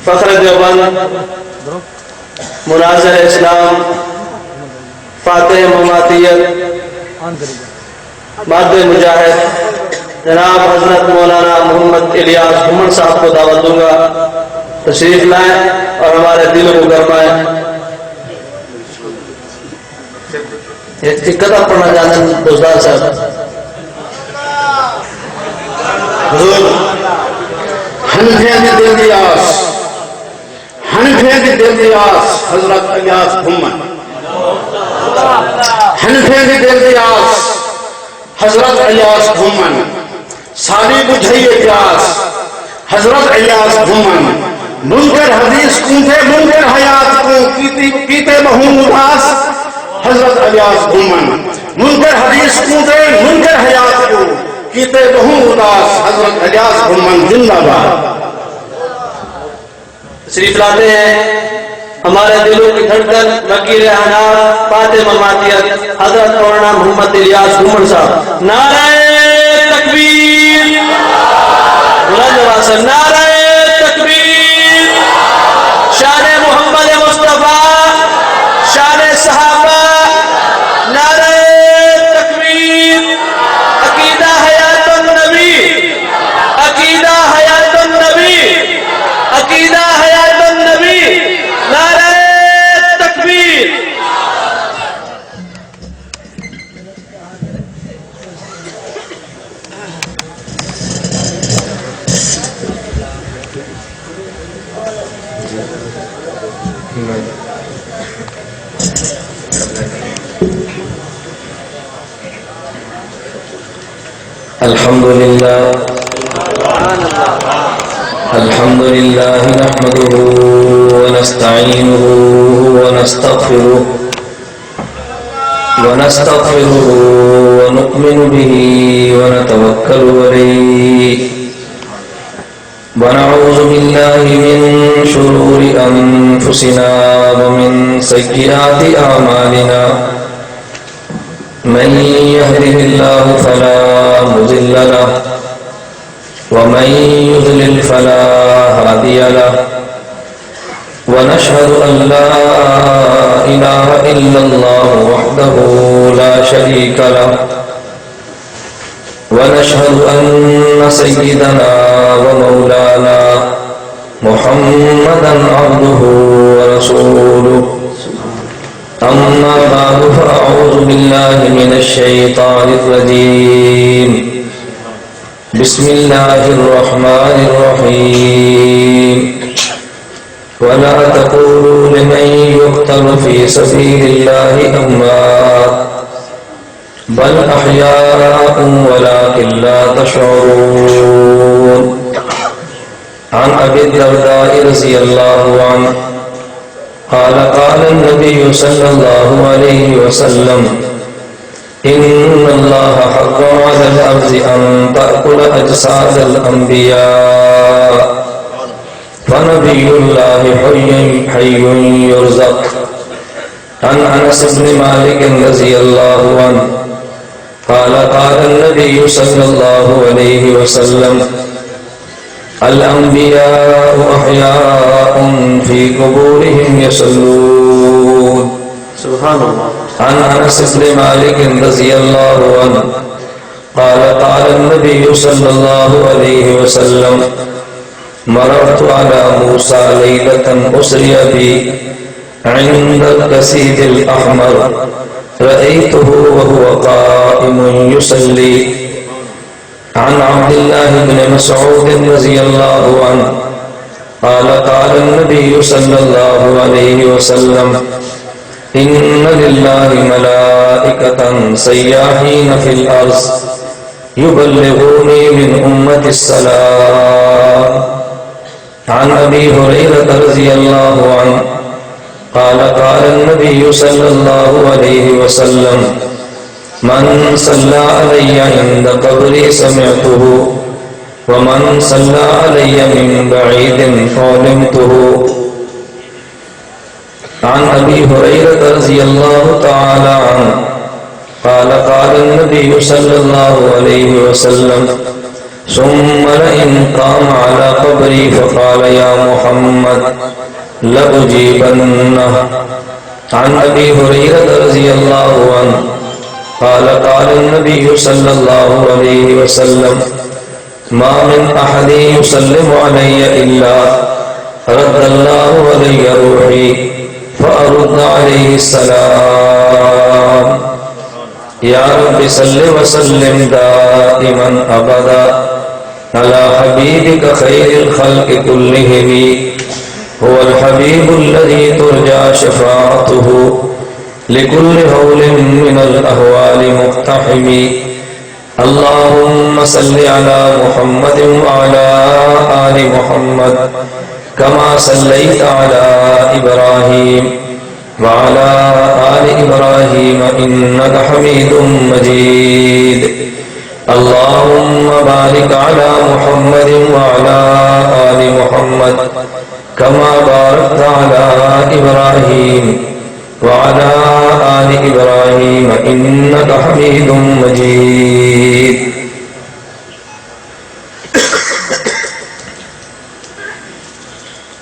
فخر دیوبند، مناظر اسلام، فاتح مماتیت، ماد مجاہد جناب حضرت مولانا محمد الیاس گھمن صاحب کو دعوت دوں گا، تشریف لائیں اور ہمارے دلوں کو گرمائیں۔ ایک قطع پڑھنا چاہتے ہیں دوستدار صاحب۔ حضور حنفیہ کی دل دی آس، حنفیہ کی دل دی آس حضرت الیاس گھمن، حنفیہ کی دل دی آس حضرت الیاس گھمن، ساری بجھائی پیاس حضرت الیاس گھمن، منکر حدیث کونتے منکر حیات کو کیتے بہون اداس حضرت الیاس گھمن، منکر حدیث کونتے منکر حیات کو کیتے بہون اداس حضرت الیاس گھمن زندہ باد۔ تشریف لاتے ہیں ہمارے دلوں کی دھڑکن، وکیل احناف، فاتح مماتیت حضرت مولانا محمد الیاس گھمن صاحب۔ نعرہ تکبیر، بلند آواز سے نعرہ تکبیر، شان محمد مصطفیٰ، شان صحابہ، نعرہ تکبیر، عقیدہ حیات النبی، عقیدہ حیات النبی، عقیدہ حیات النبی، نعرہ تکبیر۔ الحمد لله نحمده ونستعينه ونستغفره ونؤمن به ونتوكل عليه ونعوذ بالله من شرور أنفسنا ومن سيئات أعمالنا من يهده الله فلا مضل له ومن يضلل فلا هادي له ونشهد أن لا إله إلا الله وحده لا شريك له ونشهد أن سيدنا ومولانا محمدا عبده ورسوله أما بعد فأعوذ بالله من الشيطان الرجيم بسم الله الرحمن الرحيم ولا تقولوا لمن يقتل في سبيل الله أموات بل أحياء ولكن لا تشعرون عن أبي الدرداء رضي الله عنه قال قال النبي صلى الله عليه وسلم إن الله حرم على الأرض أن تأكل أجساد الأنبياء فنبي الله حي يرزق عن أنس بن مالك رضي الله عنه قال قال النبي صلى الله عليه وسلم الأنبياء أحياء في قبورهم يصلون سبحان اللہ۔ عن أنس بن مالك رضي الله عنه قال قال النبي صلى الله عليه وسلم مررت على موسى ليلة أسري بي عند الكسيد الأحمر رأيته وهو قائم يصلي عن عبد الله بن مسعود رضي الله عنه قال قال النبي صلى الله عليه وسلم إن لله ملائكة سياحين في الأرض يبلغوني من أمة السلام عن أبي هريرة رضي الله عنه قال قال النبي صلى الله عليه وسلم من صلى علي عند قبري سمعته ومن صلى علي من بعيد علمته عن أبي هريرة رضي الله تعالى عنه قال قال النبي صلى الله عليه وسلم ثم لئن قام على قبري فقال يا محمد لأجيبنه. عن أبي هريرة رضي الله عنه قال قال النبي صلى الله عليه وسلم ما من أحد يسلم علي إلا رد الله علي روحي فأرد عليه السلام. يا رب صل وسلم دائما أبدا على حبيبك خير الخلق كلهم هو الحبيب الذي ترجى شفاعته لكل هول من الأهوال مقتحم. اللهم صل على محمد وعلى آل محمد كما صليت على إبراهيم وعلى آل إبراهيم إنك حميد مجيد. اللهم بارك على محمد وعلى آل محمد كما باركت على إبراهيم وعلى آل إبراهيم إنك حميد مجيد.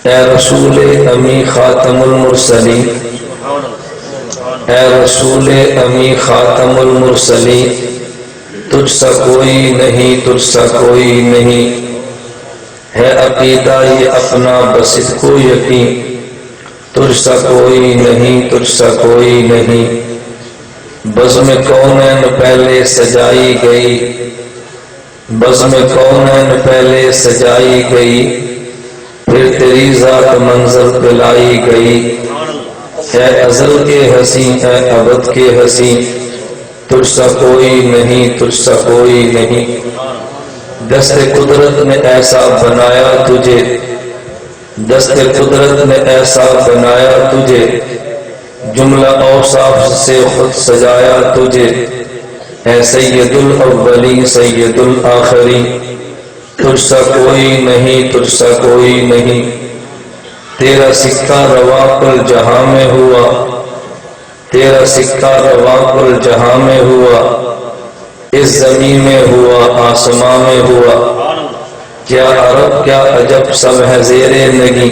اے رسول امی خاتم المرسلین، اے رسول امی خاتم المرسلین، تجھ سا کوئی نہیں، تجھ سا کوئی نہیں، ہے عقیدہ یہ اپنا بس اس کو یقین، تجھ سا کوئی نہیں، تجھ سا کوئی نہیں. بزم کونین پہلے سجائی گئی، بزم کونین پہلے سجائی گئی، پھر تیری ذات منظر پہ لائی گئی. اے ازل کے حسین، اے ابد کے حسین، تجھ سا کوئی نہیں، تجھ سا کوئی نہیں. دست قدرت نے ایسا بنایا تجھے، دست قدرت نے ایسا بنایا تجھے، جملہ اوصاف سے خود سجایا تجھے. اے سید الاولین سید الآخرین، تجھ سا کوئی نہیں، تجھ سا کوئی نہیں. تیرا سکہ روا کل جہاں میں ہوا، تیرا سکہ روا کل جہاں میں ہوا، اس زمین میں ہوا، آسماں میں ہوا. کیا عرب کیا عجب سب ہے زیر نگی،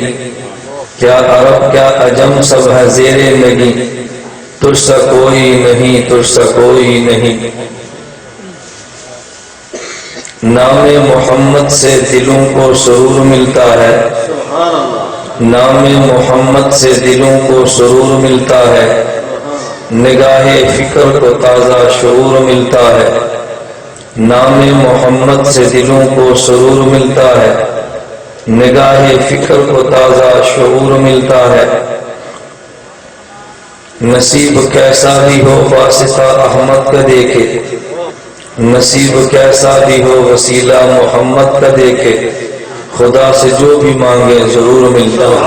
کیا عرب کیا عجم سب ہے زیر نگی. تجھ سا کوئی نہیں، تجھ سا کوئی نہیں. نام محمد سے دلوں کو سرور ملتا ہے، نام محمد سے دلوں کو سرور ملتا ہے، نگاہ فکر کو تازہ شعور ملتا ہے. نام محمد سے دلوں کو سرور ملتا ہے، نگاہ فکر کو تازہ شعور ملتا ہے. نصیب کیسا بھی ہو واسطہ احمد کا دیکھے، نصیب کیسا بھی ہو وسیلہ محمد کا دیکھے، خدا سے جو بھی مانگے ضرور ملتا ہے.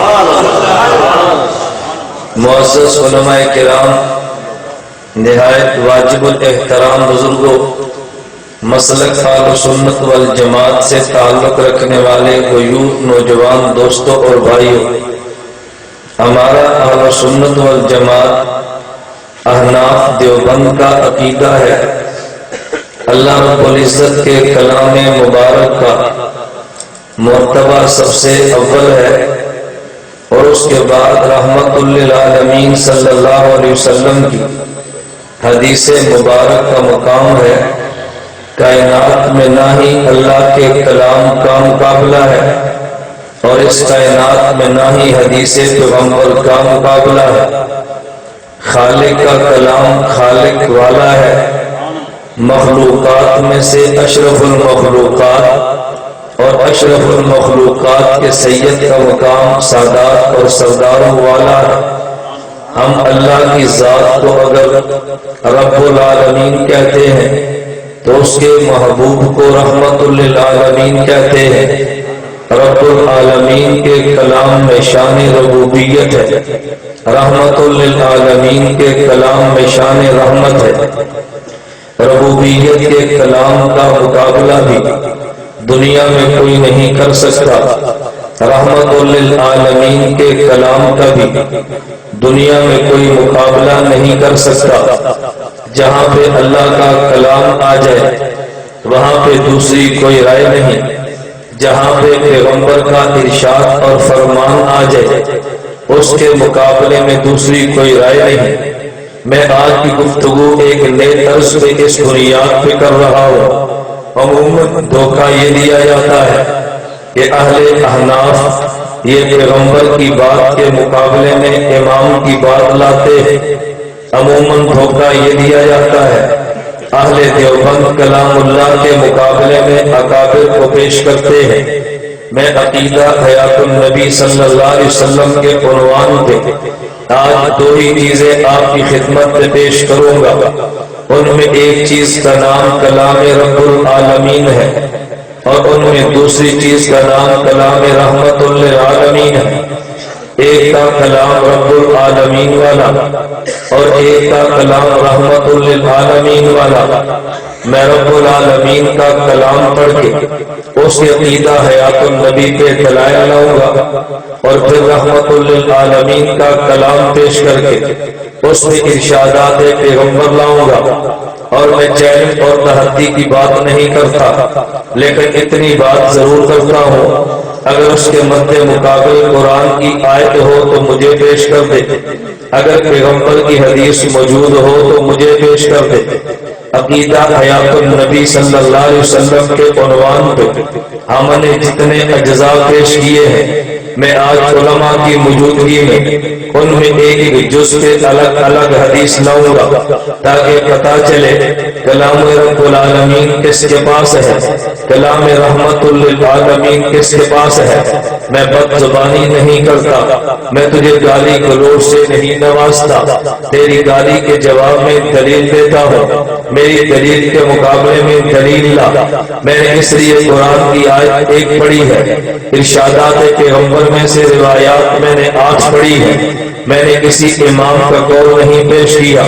معزز علماء کرام، نہایت واجب الاحترام بزرگوں، مسلک اہل سنت والجماعت سے تعلق رکھنے والے غیور نوجوان دوستوں اور بھائیوں، ہمارا اہل سنت والجماعت احناف دیوبند کا عقیدہ ہے اللہ رب العزت کے کلام مبارک کا مرتبہ سب سے اول ہے، اور اس کے بعد رحمت للعالمین صلی اللہ علیہ وسلم کی حدیث مبارک کا مقام ہے. کائنات میں نہ ہی اللہ کے کلام کا مقابلہ ہے، اور اس کائنات میں نہ ہی حدیث پیغمبر کا مقابلہ ہے. خالق کا کلام خالق والا ہے، مخلوقات میں سے اشرف المخلوقات اور اشرف المخلوقات کے سید کا مقام سادات اور سرداروں والا ہے. ہم اللہ کی ذات کو اگر رب العالمین کہتے ہیں تو اس کے محبوب کو رحمت للعالمین کہتے ہیں. رب العالمین کے کلام میں شان ربوبیت ہے، رحمت للعالمین کے کلام میں شان رحمت ہے. ربوبیت کے کلام کا مقابلہ بھی دنیا میں کوئی نہیں کر سکتا، رحمت للعالمین کے کلام کا بھی دنیا میں کوئی مقابلہ نہیں کر سکتا. جہاں پہ اللہ کا کلام آ جائے وہاں پہ دوسری کوئی رائے نہیں۔ جہاں پہ پیغمبر کا ارشاد اور فرمان آ جائے اس کے مقابلے میں دوسری کوئی رائے نہیں۔ میں آج کی گفتگو ایک نئے طرز پہ اس بنیاد پہ کر رہا ہوں۔ عموماً دھوکہ یہ دیا جاتا ہے کہ اہل احناف یہ پیغمبر کی بات کے مقابلے میں امام کی بات لاتے ہیں۔ عموماً دھوکہ یہ دیا جاتا ہے اہل دیوبند کلام اللہ کے مقابلے میں اکابر کو پیش کرتے ہیں۔ میں عقیدہ حیات النبی صلی اللہ علیہ وسلم کے عنوان پہ آج دو ہی چیزیں آپ کی خدمت میں پیش کروں گا۔ ان میں ایک چیز کا نام کلام رب العالمین ہے اور ان میں دوسری چیز کا نام کلام رحمت للعالمین ہے۔ ایک کا کلام رب العالمین والا اور ایک کا کلام رحمت للعالمین والا۔ میں رب العالمین کا کلام پڑھ کے اس کے عقیدہ حیات النبی پہ دلائل لاؤں گا اور پھر رحمت للعالمین کا کلام پیش کر کے اس میں ارشادات پیغمبر لاؤں گا۔ اور میں چیلنج اور تحدی کی بات نہیں کرتا، لیکن اتنی بات ضرور کرتا ہوں اگر اس کے مد مقابل قرآن کی آیت ہو تو مجھے پیش کر دے، اگر پیغمبر کی حدیث موجود ہو تو مجھے پیش کر دے۔ عقیدہ حیات النبی صلی اللہ علیہ وسلم کے عنوان پہ ہم نے جتنے اجزاء پیش کیے ہیں، میں آج علماء کی موجودگی میں ان میں ایک جز کے الگ الگ حدیث لاؤں گا تاکہ پتہ چلے کلام رب العالمین کس کے پاس ہے، کلام رحمت للعالمین کس کے پاس ہے۔ میں بد زبانی نہیں کرتا، میں تجھے گالی گلوچ سے نہیں نوازتا، تیری گالی کے جواب میں دلیل دیتا ہوں، میری دلیل کے مقابلے میں دلیل لا۔ میں نے اس لیے قرآن کی آیت ایک پڑھی ہے، ارشادات پیغمبر میں سے روایات میں نے 8 پڑھی ہے۔ میں نے کسی امام کا قول نہیں پیش کیا،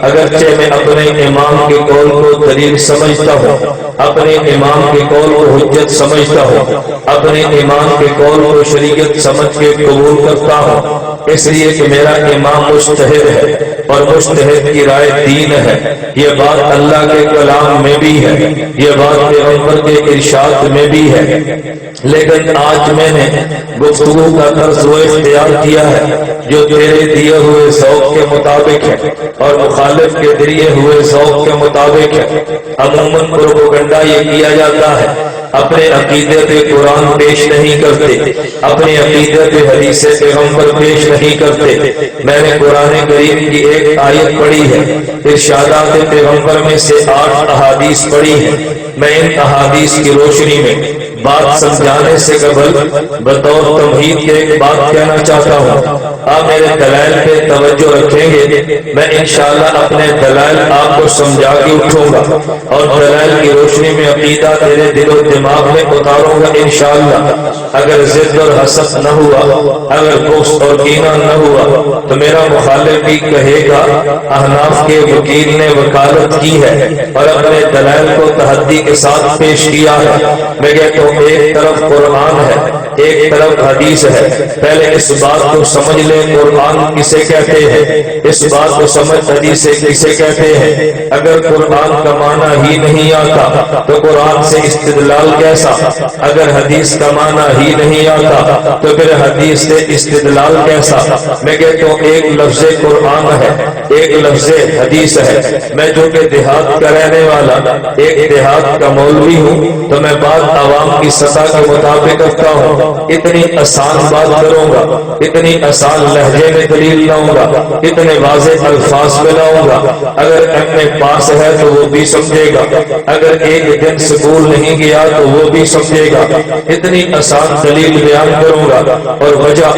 اگرچہ میں اپنے امام کے قول کو دلیل سمجھتا ہوں، اپنے امام کے قول کو حجت سمجھتا ہوں، اپنے امام کے قول کو شریعت سمجھ کے قبول کرتا ہوں، اس لیے کہ میرا امام مجتہد ہے اور مجتہد کی رائے دین ہے۔ یہ بات اللہ کے کلام میں بھی ہے، یہ بات پیغمبر کے ارشاد میں بھی ہے، لیکن آج میں نے گفتگو کا طرز وہ اختیار کیا ہے جو تیرے دیے ہوئے ذوق کے مطابق ہے اور مخالف کے دیے ہوئے ذوق کے مطابق ہے۔ عموماً پروپیگنڈا یہ کیا جاتا ہے، اپنے عقیدے پہ قرآن پیش نہیں کرتے، اپنے عقیدے پہ حدیث پیغمبر پیش نہیں کرتے۔ میں نے قرآن کریم کی ایک آیت پڑھی ہے، ارشادات پیغمبر میں سے 8 احادیث پڑھی ہیں۔ میں ان احادیث کی روشنی میں بات سمجھانے سے قبل بطور تمہید کے ایک بات کہنا چاہتا ہوں۔ آپ میرے دلائل پہ توجہ رکھیں گے، میں انشاءاللہ اپنے دلائل آپ کو سمجھا کے اٹھوں گا اور دلائل کی روشنی میں عقیدہ تیرے دل و دماغ میں اتاروں گا انشاءاللہ۔ اگر ضد اور حسد نہ ہوا، اگر بغض اور کینہ نہ ہوا تو میرا مخالف بھی کہے گا احناف کے وکیل نے وکالت کی ہے اور اپنے دلائل کو تحدی کے ساتھ پیش کیا ہے۔ میں کہتا ہوں ایک طرف قرآن ہے، ایک طرف حدیث ہے۔ پہلے اس بات کو سمجھ لیں قرآن کسے کہتے ہیں، اس بات کو سمجھ حدیث کسے کہتے ہیں۔ اگر قرآن کا معنی ہی نہیں آتا تو قرآن سے استدلال کیسا، اگر حدیث کا معنی ہی نہیں آتا تو پھر حدیث سے استدلال کیسا۔ میں کہتا ہوں ایک لفظ قرآن ہے، ایک لفظ حدیث ہے۔ میں جو کہ دیہات کا رہنے والا ایک دیہات کا مولوی ہوں تو میں بات عوام کی سطح کے مطابق کرتا ہوں۔ اتنی آسان بات کروں گا، اتنی آسان لہجے میں دلیل لاؤں گا، اتنے واضح الفاظ میں لاؤں گا۔ اگر ایم اے پاس ہے تو وہ بھی سمجھے گا، اگر ایک دن سکول نہیں گیا تو وہ بھی سمجھے گا۔ اتنی آسان دلیل بیان کروں گا اور وجہ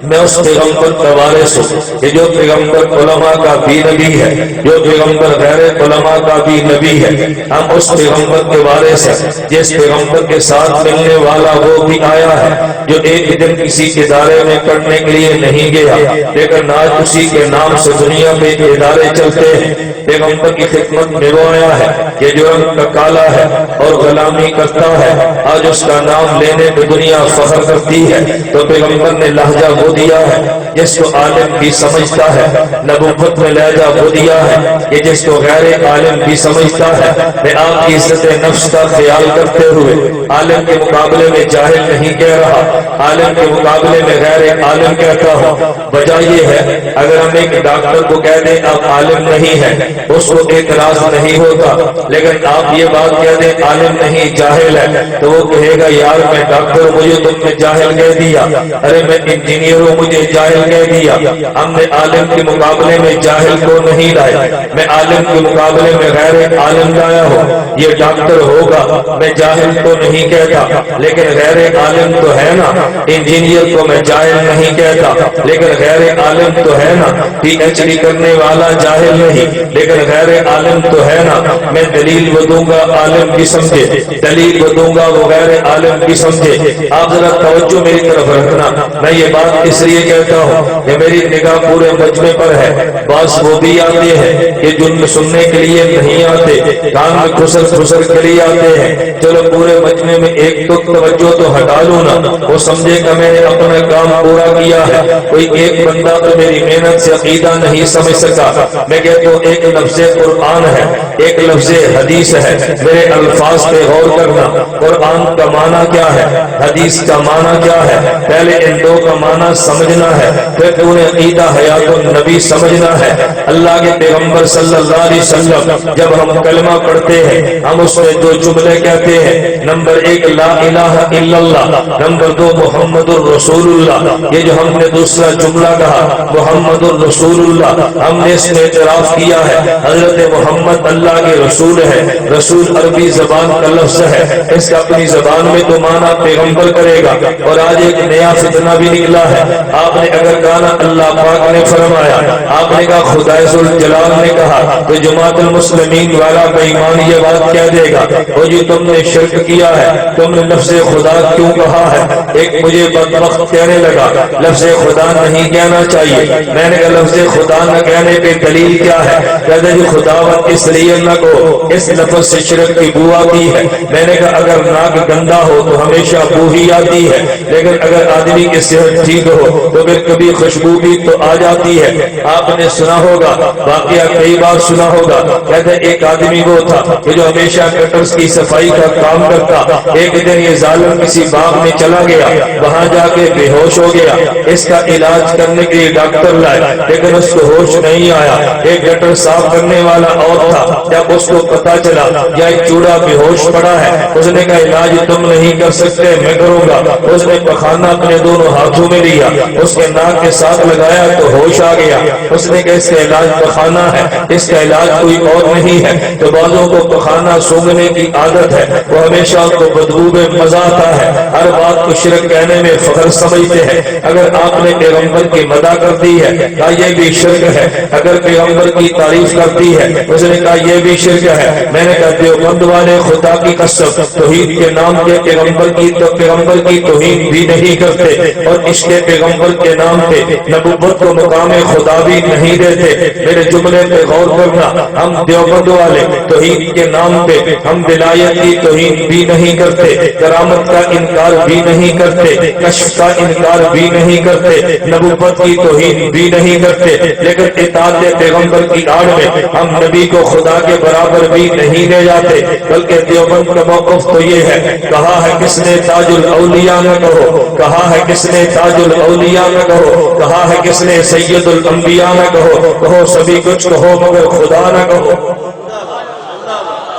میں اس پیغمبر کا وارث ہوں کہ جو پیغمبر علماء کا بھی نبی ہے، جو پیغمبر غیر علماء کا بھی نبی ہے۔ ہم اس پیغمبر کے وارث ہیں جس پیغمبر کے ساتھ ملنے والا وہ بھی آیا ہے جو ایک دن کسی ادارے میں پڑھنے کے لیے نہیں گیا، لیکن آج اسی کے نام سے دنیا میں ادارے چلتے ہیں۔ پیغمبر کی خدمت میں وہ آیا ہے کہ جو رنگ کا کالا ہے اور غلامی کرتا ہے، آج اس کا نام لینے پہ دنیا فخر کرتی ہے۔ تو پیغمبر نے لہجہ وہ دیا ہے جس کو عالم بھی سمجھتا ہے، نبوت میں لہجہ وہ دیا ہے کہ جس کو غیر عالم بھی سمجھتا ہے۔ میں آپ کی عزت نفس کا خیال کرتے ہوئے عالم کے مقابلے میں جاہل نہیں کہہ رہا، عالم کے مقابلے میں غیر عالم کہتا ہوں۔ وجہ یہ ہے اگر ہم ایک ڈاکٹر کو کہہ دیں آپ عالم نہیں ہے، اس کو اعتراض نہیں ہوتا، لیکن آپ یہ بات کہہ دیں عالم نہیں جاہل ہے، تو وہ کہے گا یار میں ڈاکٹر مجھے تم نے جاہل کہہ دیا، ارے میں انجینئر ہوں مجھے جاہل کہہ دیا۔ ہم نے عالم کے مقابلے میں جاہل کو نہیں لائے، میں عالم کے مقابلے میں غیر عالم لایا ہوں۔ یہ ڈاکٹر ہوگا، میں جاہل تو نہیں کہتا، لیکن غیر عالم تو ہے نا۔ انجینئر کو میں جاہل نہیں کہتا، لیکن غیر عالم تو ہے نا۔ پی ایچ ڈی کرنے والا جاہل نہیں، لیکن غیر عالم تو ہے نا۔ میں دلیل وہ دوں گا عالم بھی سمجھے، دلیل وہ دوں گا وہ غیر عالم بھی سمجھے۔ آپ ذرا توجہ میری طرف رکھنا، میں یہ بات اس لیے کہتا ہوں کہ میری نگاہ پورے مجمع پر ہے۔ بعض وہ بھی آتے ہیں کہ جن سننے کے لیے نہیں آتے، کان میں خسر خسر کے لیے آتے ہیں۔ چلو پورے مجمع میں ایک تو توجہ تو ہٹا لوں نا، وہ سمجھے کہ میں نے اپنا کام پورا کیا ہے۔ کوئی ایک بندہ تو میری محنت سے عقیدہ نہیں سمجھ سکا۔ میں کہتا ہوں ایک لفظ قرآن ہے، ایک لفظ حدیث ہے، میرے الفاظ پہ غور کرنا۔ قرآن کا معنی کیا ہے، حدیث کا معنی کیا ہے، پہلے ان دو کا معنی سمجھنا ہے، پھر پورے عقیدہ حیات النبی سمجھنا ہے۔ اللہ کے پیغمبر صلی اللہ علیہ وسلم جب ہم کلمہ پڑھتے ہیں ہم اس میں دو جملے کہتے ہیں، نمبر ایک لا الہ الا اللہ، نمبر دو محمد الرسول اللہ۔ یہ جو ہم نے دوسرا جملہ کہا محمد الرسول اللہ، ہم نے اس میں اعتراف کیا ہے حضرت محمد اللہ کے رسول ہے۔ رسول عربی زبان کا لفظ ہے، اس کا اپنی زبان میں تو معنی پیغمبر کرے گا۔ اور آج ایک نیا فتنہ بھی نکلا ہے، آپ نے اگر کہا اللہ پاک نے فرمایا، آپ نے کہا خدائے ذوالجلال نے کہا، تو جماعت المسلمین والا بے ایمان یہ بات کہہ دے گا وہ جو تم نے شرک کیا ہے، تم نے لفظ خدا کیوں کہا ہے؟ ایک مجھے بدبخت کہنے لگا لفظ خدا نہیں کہنا چاہیے۔ میں نے کہا لفظ خدا نہ کہنے پہ دلیل کیا ہے؟ کہتے جی خداوند اس لیے نہ کہو، اس لفظ سے شرک کی بو آتی ہے۔ میں نے کہا اگر ناک گندا ہو تو ہمیشہ بو ہی آتی ہے، لیکن اگر آدمی کی صحت ٹھیک ہو تو پھر کبھی خوشبو بھی تو آ جاتی ہے۔ آپ نے سنا ہوگا، واقعہ کئی بار سنا ہوگا، کہتے ایک آدمی وہ تھا کہ جو ہمیشہ گٹرز کی صفائی کا کام کرتا۔ ایک دن یہ ظالم کسی باغ میں چلا گیا، وہاں جا کے بے ہوش ہو گیا۔ اس کا علاج کرنے کے لیے ڈاکٹر لائے، لیکن اس کو ہوش نہیں آیا۔ ایک گٹر صاف کرنے والا اور تھا، جب اس کو پتا چلا یا ایک چوڑا بے ہوش پڑا ہے، اس نے کہا علاج تم نہیں کر سکتے میں کروں گا۔ اس نے پخانہ اپنے دونوں ہاتھوں میں لیا، اس کے ناک کے ساتھ لگایا تو ہوش آ گیا۔ اس نے کہا اس کا علاج پخانہ ہے، اس کا علاج کوئی اور نہیں ہے۔ تو بعضوں کو پخانہ سونگنے کی عادت ہے، وہ ہمیشہ ان کو بدبو میں مزہ آتا ہے، ہر بات کو شرک کہنے میں فخر سمجھتے ہیں۔ اگر آپ نے پیغمبر کی مدح کر دی ہے کہا یہ بھی شرک ہے، اگر پیغمبر کی تعریف کرتی ہے اس نے کہا یہ بھی شرک ہے۔ میں نے کہا دیوبند والے خدا کی قسم توحید کے نام کے پیغمبر کی توہین بھی نہیں کرتے، اور عشق پیغمبر کے نام پہ نبوت کو مقام خدا بھی نہیں دیتے۔ میرے جملے پہ غور کرنا، ہم دیوبند والے توحید کے نام پہ ہم ولایت کی توہین بھی نہیں کرتے، کرامت کا انکار بھی نہیں کرتے، کشف کا انکار بھی نہیں کرتے، نبوت کی توہین بھی نہیں کرتے، لیکن اطاعت پیغمبر کی آڑ میں ہم نبی کو خدا کے برابر بھی نہیں لے جاتے۔ بلکہ دیوبند کا موقف تو یہ ہے، کہا ہے کس نے تاج الاولیاء نہ کہو، کہا ہے کس نے تاج الاولیاء نہ کہو، کہا ہے کس نے سید الانبیاء نہ کہو، کہو سبھی کچھ کہو مگر خدا نہ کہو،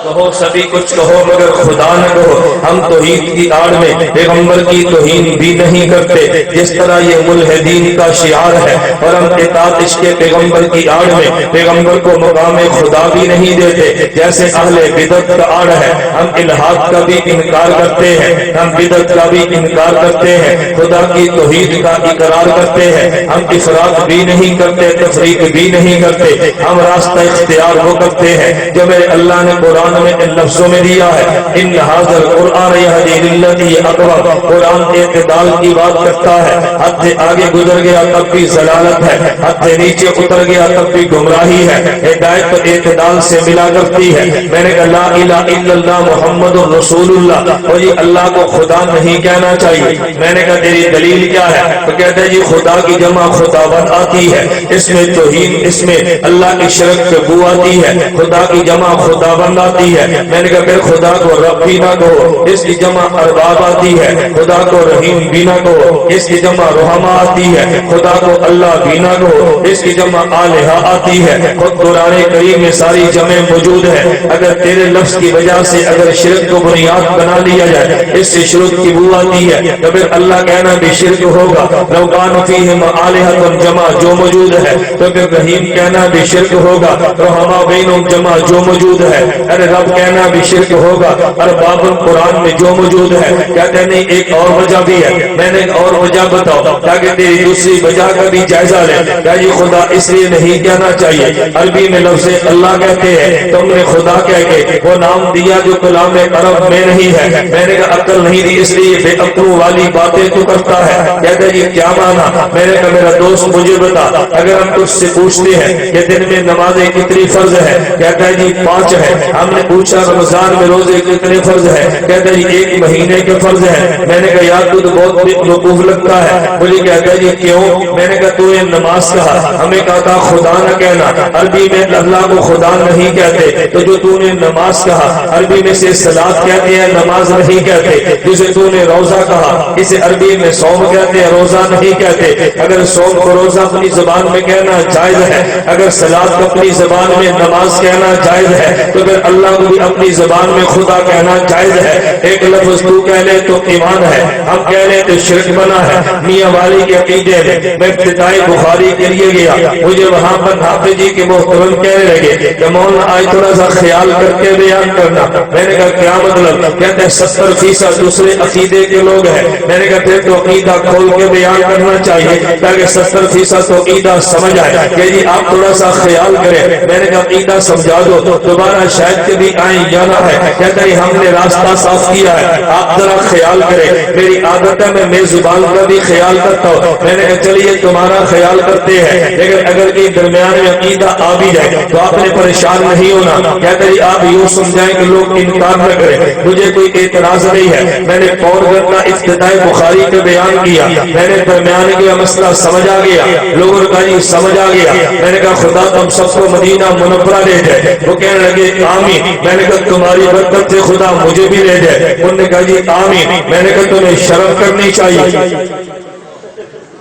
کہو سبھی کچھ کہو مگر خدا نہ کہو۔ ہم توحید کی آڑ میں پیغمبر کی توہین بھی نہیں کرتے، جس طرح یہ ملحدین کا شعار ہے، اور ہم اطاعت عشق پیغمبر کی آڑ میں پیغمبر کو مقام خدا بھی نہیں دیتے، جیسے اہل بدعت کا آڑ ہے۔ ہم الہاد کا بھی انکار کرتے ہیں، ہم بدعت کا بھی انکار کرتے ہیں، خدا کی توحید کا اقرار کرتے ہیں۔ ہم افراط بھی نہیں کرتے، تفریق بھی نہیں کرتے، ہم راستہ اختیار وہ کرتے ہیں جو میرے اللہ نے قرآن قرآن میں ان لفظوں میں دیا ہے ان ھذا القرآن یہدی للتی ہی اقوم. قرآن اعتدال کی بات کرتا ہے. حد سے آگے گزر گیا تب بھی ضلالت ہے, حد سے نیچے اتر گیا تب بھی گمراہی ہے. ہدایت تو اعتدال سے ملا کرتی ہے. میں نے کہا لا الہ الا اللہ محمد رسول اللہ, اور یہ اللہ کو خدا نہیں کہنا چاہیے. میں نے کہا تیری دلیل کیا ہے؟ تو کہتے ہیں جی خدا کی جمع خداوند آتی ہے, اس میں توہین, اس میں اللہ کی شرک پہ بو آتی ہے. خدا کی جمع خداوند آتی ہے. میں نے کہا پھر خدا کو رب بھی نہ کہو, اس کی جمع ارباب آتی ہے. خدا کو رحیم بھی نہ کہو, اس کی جمع رحمہ آتی ہے. خدا کو اللہ بھی نہ کہو, اس کی جمع الہہ آتی ہے. خود قرآن کریم میں ساری جمع موجود ہے. اگر تیرے لفظ کی وجہ سے اگر شرک کو بنیاد بنا لیا جائے, اس سے شرک کی بو آتی ہے, تو پھر اللہ کہنا بھی شرک ہوگا. لو کان فیہم آلہۃ جمع جو موجود ہے, تو پھر رحیم کہنا بھی شرک ہوگا. رحمہ بینہم جمع جو موجود ہے, ارے رب کہنا بھی شرک ہوگا. ارباب قرآن میں جو موجود ہے, کہتے نہیں ایک اور وجہ بھی ہے. میں نے ایک اور وجہ بتاؤ تاکہ تیری دوسری وجہ کا بھی جائزہ لے. کیا یہ خدا اس لیے نہیں کہنا چاہیے, عربی میں لفظ اللہ کہتے ہیں, تم نے خدا کہہ کے وہ نام دیا جو کلام عرب میں نہیں ہے. میں نے کہا عقل نہیں دی اس لیے بے عقلوں والی باتیں تو کرتا ہے. کہتے ہیں یہ کیا مانا؟ میں نے کہا میرا دوست مجھے بتا, اگر ہم تجھ سے پوچھتے ہیں کہ دن میں نمازیں کتنی فرض ہے, کہتا ہے جی 5 ہے. ہم نے پوچھا رمضان میں روزے کتنے فرض ہے, کہتا ہے جی 1 مہینے کے فرض ہے. میں نے کہا یار تو بہت وقوف لگتا ہے. مجھے کہتا ہے جی کیوں؟ میں نے کہا تو نے نماز کہا, ہمیں کہا تھا خدا نہ کہنا. عربی میں اللہ کو خدا نہیں کہتے, تو جو تو نے نماز کہا عربی میں سے صلاۃ کہتے ہیں, نماز نہیں کہتے. جسے تو نے روزہ کہا اسے عربی میں صوم کہتے ہیں, روزہ نہیں کہتے. اگر صوم کو روزہ اپنی زبان میں کہنا جائز ہے, اگر صلاۃ کو اپنی زبان میں نماز کہنا جائز ہے, تو پھر اللہ کو بھی اپنی زبان میں خدا کہنا جائز ہے. ایک لفظ تو کہہ لے تو ایمان ہے, ہم کہہ لے تو شرک بنا ہے. میاں والی کے عقیدے میں ابتدائی بخاری کے لیے گیا, مجھے وہاں پر حافظ جی کے محترم کہنے لگے کہ مولانا آج تھوڑا سا خیال کر کے بیان کرنا. میں نے کہا کیا مطلب؟ کہتے ہیں 70% دوسرے عقیدے کے لوگ ہیں. میں نے کہا پھر تو عقیدہ کھول کے بیان کرنا چاہیے تاکہ 70% تو عقیدہ سمجھ آئے. کہ جی آپ تھوڑا سا خیال کریں. میں نے کہا عقیدہ سمجھا دو, دوبارہ شاید کبھی آئیں جانا ہے. کہتا ہے ہم نے راستہ صاف کیا ہے, آپ ذرا خیال کریں. میری عادت ہے میں زبان کا بھی خیال کرتا ہوں. میں نے کہا چلیے تمہارا خیال کرتے ہیں, لیکن اگر کہ درمیان میں عقیدہ آ بھی جائے تو آپ نے پریشان نہیں ہونا. کہتے ہیں آپ یوں سمجھائیں کہ لوگ انکار نہ کریں, مجھے کوئی اعتراض نہیں ہے. میں نے فور کرنا ابتدائی بخاری کا بیان کیا, میں نے درمیان کا مسئلہ سمجھ آ گیا, لوگوں کا جی سمجھ آ گیا. میں نے کہا خدا تم سب کو مدینہ منورہ لے جائے. وہ کہنے لگے آمین. میں نے کہا تمہاری برکت سے خدا مجھے بھی لے جائے. انہوں نے کہا جی آمین. میں نے کہا تمہیں شرم کرنی چاہیے,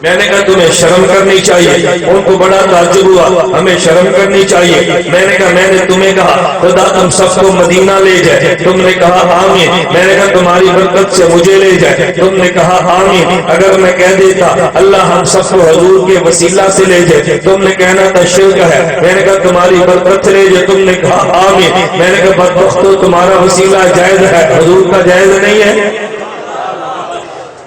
میں نے کہا تمہیں شرم کرنی چاہیے. ان کو بڑا تعجب ہوا, ہمیں شرم کرنی چاہیے. میں نے کہا میں نے تمہیں کہا خدا تم سب کو مدینہ لے جائے, تم نے کہا آمین. میں نے کہا تمہاری برکت سے مجھے لے جائے, تم نے کہا آمین. اگر میں کہہ دیتا اللہ ہم سب کو حضور کے وسیلہ سے لے جائے, تم نے کہنا تھا شرک ہے. میں نے کہا تمہاری برکت سے لے جائے, تم نے کہا آمین. میں نے کہا بدبختو تمہارا وسیلہ جائز ہے, حضور کا جائز نہیں ہے.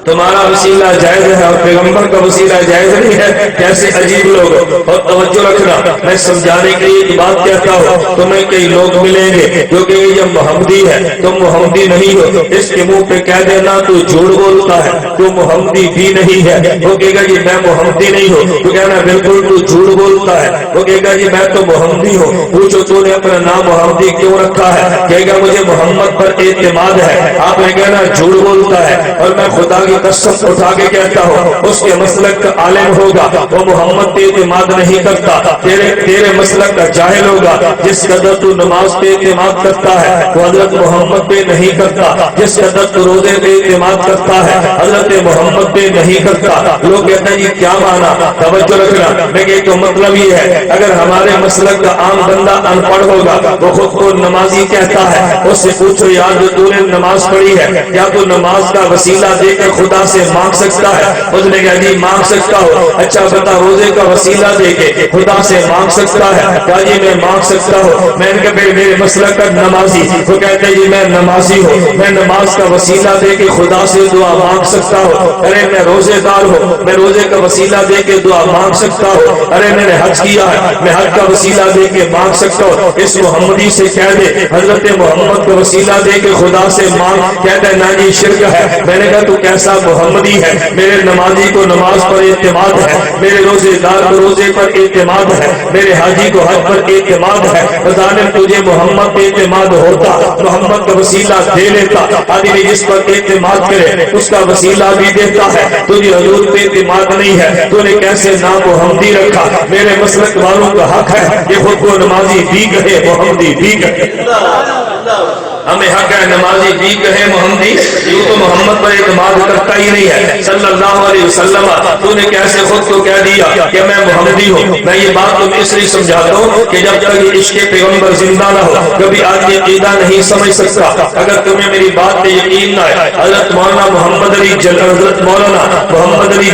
تمہارا وسیلہ جائز ہے اور پیغمبر کا وسیلہ جائز نہیں ہے. کیسے عجیب لوگ. اور توجہ رکھنا, میں سمجھانے کے لیے بات کہتا ہوں. تمہیں کئی لوگ ملیں گے جو کہ یہ محمدی ہے, تم محمدی نہیں ہو. اس کے منہ پہ کہہ دینا تو جھوٹ بولتا ہے, تو محمدی بھی نہیں ہے. وہ کہے گا جی میں محمدی نہیں ہوں, تو کہنا بالکل تو جھوٹ بولتا ہے. وہ کہے گا جی میں تو محمدی ہوں. پوچھو تو نے اپنا نام محمدی کیوں رکھا ہے؟ کہے گا مجھے محمد پر اعتماد ہے. آپ نے کہنا جھوٹ بولتا ہے, اور میں خدا قسم اٹھا کے کہتا ہوں اس کے مسلک کا عالم ہوگا, وہ محمد پہ اعتماد نہیں کرتا. تیرے مسلک کا جاہل ہوگا. جس قدر تو نماز پہ اعتماد کرتا ہے وہ حضرت محمد پہ نہیں کرتا. جس قدر تو روزے پہ اعتماد کرتا ہے حضرت محمد پہ نہیں کرتا. لوگ کہتے ہیں یہ کیا مانا؟ توجہ رکھنا. لیکن تو مطلب یہ ہے اگر ہمارے مسلک کا عام بندہ ان پڑھ ہوگا, وہ خود کو نمازی کہتا ہے, اس سے پوچھو یار جو تو نے نماز پڑھی ہے کیا تو نماز کا وسیلہ دے کر خدا سے مانگ سکتا ہے؟ اس نے کہا جی مانگ سکتا ہو. اچھا بتا روزے کا وسیلہ دے کے خدا سے مانگ سکتا ہے؟ کہا جی میں مانگ سکتا ہوں. میں نے کہا میرے مسلک کا نمازی. وہ کہتے ہیں جی میں نمازی ہوں, میں نماز کا وسیلہ دے کے خدا سے دعا مانگ سکتا ہوں. ارے میں روزے دار ہوں, میں روزے کا وسیلہ دے کے دعا مانگ سکتا ہوں. ارے میں نے حج کیا ہے, میں حج کا وسیلہ دے کے مانگ سکتا ہوں. اس محمدی سے کہہ دے حضرت محمد کا وسیلہ دے کے خدا سے مانگ. کہتا ہے نا جی شرک ہے. میں نے کہا تو کیسا محمدی ہے؟ میرے نمازی کو نماز پر اعتماد ہے, میرے روزے دار کو روزے پر اعتماد ہے, میرے حاجی کو حج پر اعتماد ہے. بظاہر تجھے محمد پہ اعتماد ہوتا, محمد کا وسیلہ دے لیتا. آدمی جس پر اعتماد کرے اس کا وسیلہ بھی دیتا ہے. تجھے حضور پہ اعتماد نہیں ہے, تو نے کیسے نام محمدی رکھا؟ میرے مسلک والوں کا حق ہے کہ خود کو نمازی بھی کہے محمدی بھی کہے. ہمیں حق ہے نمازی بھی کہے محمدی. یہ تو محمد پر اعتماد کرتا ہی نہیں ہے صلی اللہ علیہ وسلم. تو نے کیسے خود کو کہہ دیا کہ میں محمدی ہوں؟ میں یہ بات تمہیں اس لیے سمجھاتا ہوں کہ جب تک یہ عشق پیغمبر زندہ نہ ہو کبھی آدمی عقیدہ نہیں سمجھ سکتا. اگر تمہیں میری بات پہ یقین نہ ہے, حضرت مولانا محمد علی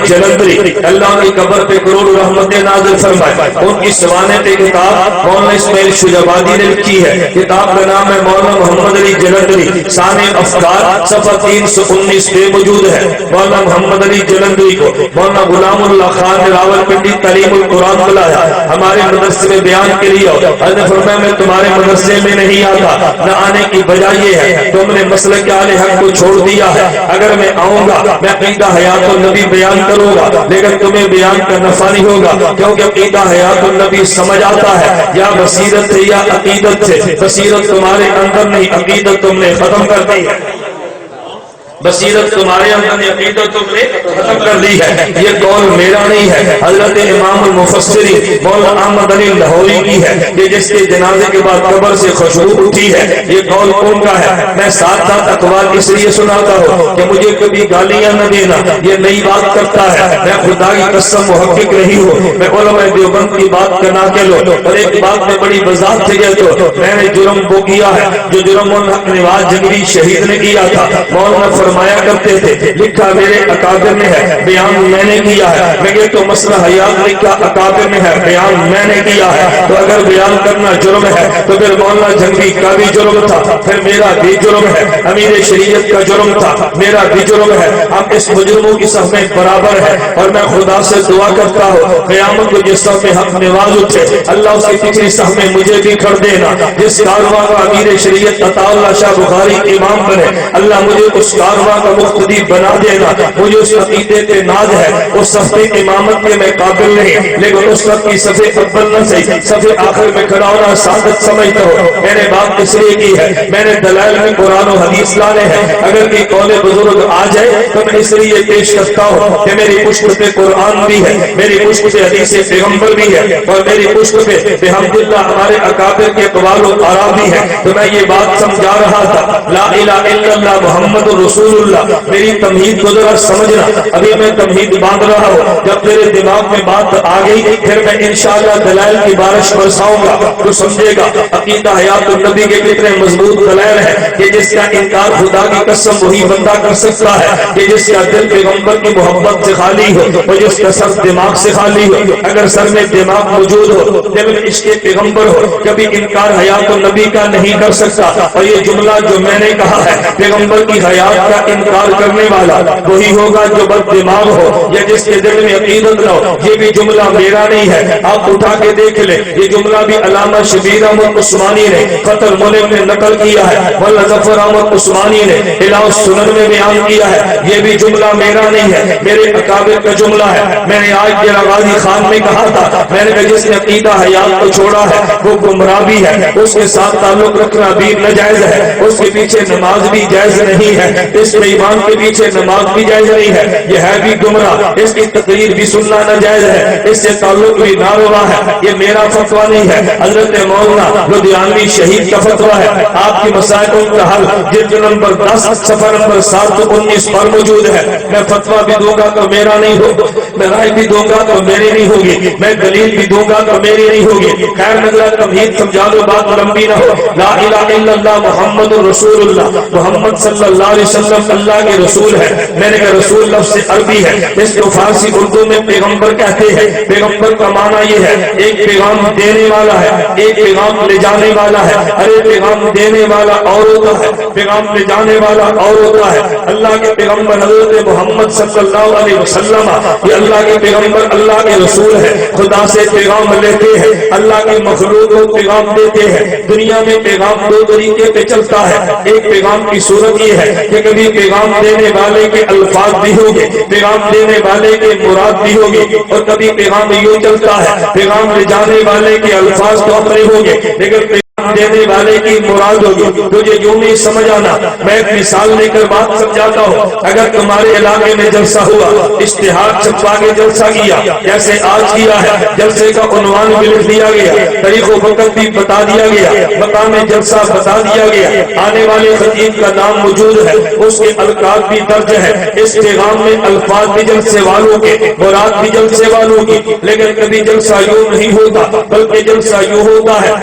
جلندری اللہ کی قبر پہ کروڑ رحمت نازل فرمائے, ان کی سوانح پہ کتاب مولانا اسماعیل شجابادی نے لکھی ہے. کتاب کا نام ہے مولانا محمد علی جلندری ثانی افکار, صفحہ 319 پہ موجود ہے. مولانا محمد علی جلندری کو مولانا غلام اللہ خان نے راولپنڈی تعلیم القرآن بلایا ہمارے مدرسے میں بیان کے لیے. حضرت فرمایا میں تمہارے مدرسے میں نہیں آتا, نہ آنے کی وجہ یہ ہے تم نے مسلک اہل حق کو چھوڑ دیا ہے. اگر میں آؤں گا میں عقیدہ حیات النبی بیان کروں گا, لیکن تمہیں بیان کا نفع نہیں ہوگا, کیونکہ عقیدہ حیات النبی سمجھ آتا ہے یا بصیرت سے یا عقیدت سے. بصیرت تمہارے اندر نہیں, عقیدت تم نے ختم کر دی ہے. بصیرت تمہارے اندر نے, عقیدت تم نے ختم کر دی ہے. یہ قول میرا نہیں ہے, حضرت امام المفسری مولانا احمد علی لاہوری کی ہے کہ جس کے جنازے کے بعد قبر سے خوشبو اٹھی ہے. یہ قول کون کا ہے؟ میں ساتھ ساتھ اقوال اس لیے سناتا ہوں کہ مجھے کبھی گالیاں نہ دینا, یہ نئی بات کرتا ہے. میں خدا کی قسم محقق نہیں ہوں, میں علماء دیوبند کی بات کرنا کے لو. اور ایک بات میں بڑی وضاحت سے کہتا ہوں, میں نے جرم وہ کیا ہے جو جرم الحق نواز جنگلی شہید نے کیا تھا. مولانا فرمایا کرتے تھے لکھا میرے اکابر میں ہے, بیان میں نے کیا ہے. میں کہ تو مسئلہ حیات لکھا اکابر میں ہے, بیان میں نے کیا ہے. تو اگر بیان کرنا جرم ہے تو پھر مولانا جنگی کا بھی جرم تھا, پھر میرا بھی جرم ہے. امیر شریعت کا جرم تھا, میرا بھی جرم ہے. ہم اس مجرموں کی صف میں برابر ہے. اور میں خدا سے دعا کرتا ہوں قیامت کو جس صف میں حق نواز اٹھے اللہ اس کی پچھلی صف میں مجھے بھی کر دینا. جس کارواں کا امیر شریعت عطا اللہ شاہ بخاری امام بنے, اللہ مجھے اس کارواں کا مقتدی بنا دینا. مجھے اس عقیدے پہ ناز ہے, اس صفحے امامت کے میں قابل نہیں, لیکن اس وقت کی صفحے اول نہ صحیح صفحے آخر میں کھڑا ہونا سعادت سمجھتا ہوں. میں نے بات اس لیے کی ہے, میں نے دلائل میں قرآن و حدیث لانے ہیں. اگر کوئی قول بزرگ آ جائے تو میں اس لیے پیش کرتا ہوں کہ میری پشت پہ قرآن بھی ہے, میری پشت پہ حدیث پیغمبر بھی ہے, اور میری پشت پہ بحمداللہ ہمارے اکابر کے اقوال و آراء بھی ہے. تو میں یہ بات سمجھا رہا تھا لا الہ الا اللہ محمد رسول اللہ. میری تمہید کو ذرا سمجھنا, ابھی میں تمہید باندھ رہا ہوں. جب تیرے دماغ میں بات آ گئی پھر میں انشاءاللہ دلائل کی بارش برساؤں گا تو سمجھے گا عقیدہ حیات النبی کے کتنے مضبوط دلائل ہیں کہ جس کا انکار خدا کی قسم وہی بندہ کر سکتا ہے کہ جس کا دل پیغمبر کی محبت سے خالی ہو اور جس کا سر دماغ سے خالی ہو. اگر سر میں دماغ موجود ہو, دل میں عشق پیغمبر ہو, کبھی انکار حیات النبی کا نہیں کر سکتا. اور یہ جملہ جو میں نے کہا ہے پیغمبر کی حیات کا انکار کرنے والا وہی ہوگا جو بد دماغ ہو یا جس کے دل میں عقیدت نہ ہو. یہ بھی جملہ میرا نہیں ہے, آپ اٹھا کے دیکھ لیں. یہ جملہ بھی علامہ شبیر احمد عثمانی نے فتح الملک میں نقل کیا ہے, مولانا ظفر احمد عثمانی نے الہ السنن میں بیان کیا ہے. یہ بھی جملہ میرا نہیں ہے, میرے اکابر کا جملہ ہے. میں نے آج ڈیرہ غازی خان میں کہا تھا, میں نے کہا جس نے عقیدہ حیات کو چھوڑا ہے وہ گمراہ بھی ہے, اس کے ساتھ تعلق رکھنا بھی ناجائز ہے, اس کے پیچھے نماز بھی جائز نہیں ہے, اس میں ایمان کے پیچھے نماز بھی جائز نہیں ہے, یہ ہے بھی گمراہ, اس کی تقریر بھی سننا ناجائز ہے, اس سے تعلق بھی ناروا ہے. یہ میرا فتویٰ نہیں ہے, حضرت مولانا لدھیانوی شہید کا فتویٰ ہے. آپ کی مسائل کا حل جلد نمبر 10 صفحہ نمبر 719 پر موجود ہے. میں فتویٰ بھی دوں گا تو میرا نہیں ہو, میں رائے بھی دوں گا تو میری نہیں ہوگی، میں دلیل بھی دوں گا تو میری نہیں ہوگی۔ خیر نظرا تمہید سمجھا دو، بات لمبی نہ ہو۔ لا الہ الا اللہ محمد رسول اللہ، محمد صلی اللہ علیہ وسلم اللہ کے رسول ہے۔ میں نے کہا رسول لفظ عربی ہے، اس کو فارسی اردو میں پیغمبر کہتے ہیں۔ پیغمبر کا معنی یہ ہے ایک پیغام دینے والا ہے، ایک پیغام لے جانے والا ہے۔ ارے پیغام دینے والا اور ہوتا ہے، پیغام لے جانے والا اور ہوتا ہے۔ اللہ کے پیغمبر حضرت محمد صلی اللہ علیہ وسلم یہ اللہ کے پیغمبر اللہ کے رسول ہے، خدا سے پیغام لیتے ہیں، اللہ کی مخلوق کو پیغام دیتے ہیں۔ دنیا میں پیغام دو طریقے پہ چلتا ہے، ایک پیغام کی صورت یہ ہے کہ کبھی پیغام دینے والے کے الفاظ بھی ہوگے، پیغام دینے والے کے مراد بھی ہوگی، اور کبھی پیغام یوں چلتا ہے پیغام لے جانے والے کے الفاظ تو اپنے ہوگے لیکن پیغام دینے والے کی مراد ہوگی۔ تجھے یوں نہیں سمجھ آنا، میں ایک مثال لے کر بات سمجھاتا ہوں۔ اگر تمہارے علاقے میں جلسہ ہوا، اشتہار چھپوا کے جلسہ کیا جیسے آج کیا ہے، جلسے کا عنوان بھی لکھ دیا گیا، تاریخ و وقت بھی بتا دیا گیا، مقام جلسہ بتا دیا گیا، آنے والے خطیب کا نام موجود ہے، اس کے القاب بھی درج ہے، اس پیغام میں الفاظ بھی جلسے والوں کے، مراد بھی جلسے والوں کی، لیکن کبھی جلسہ یوں نہیں ہوتا بلکہ جلسہ یوں ہوتا ہے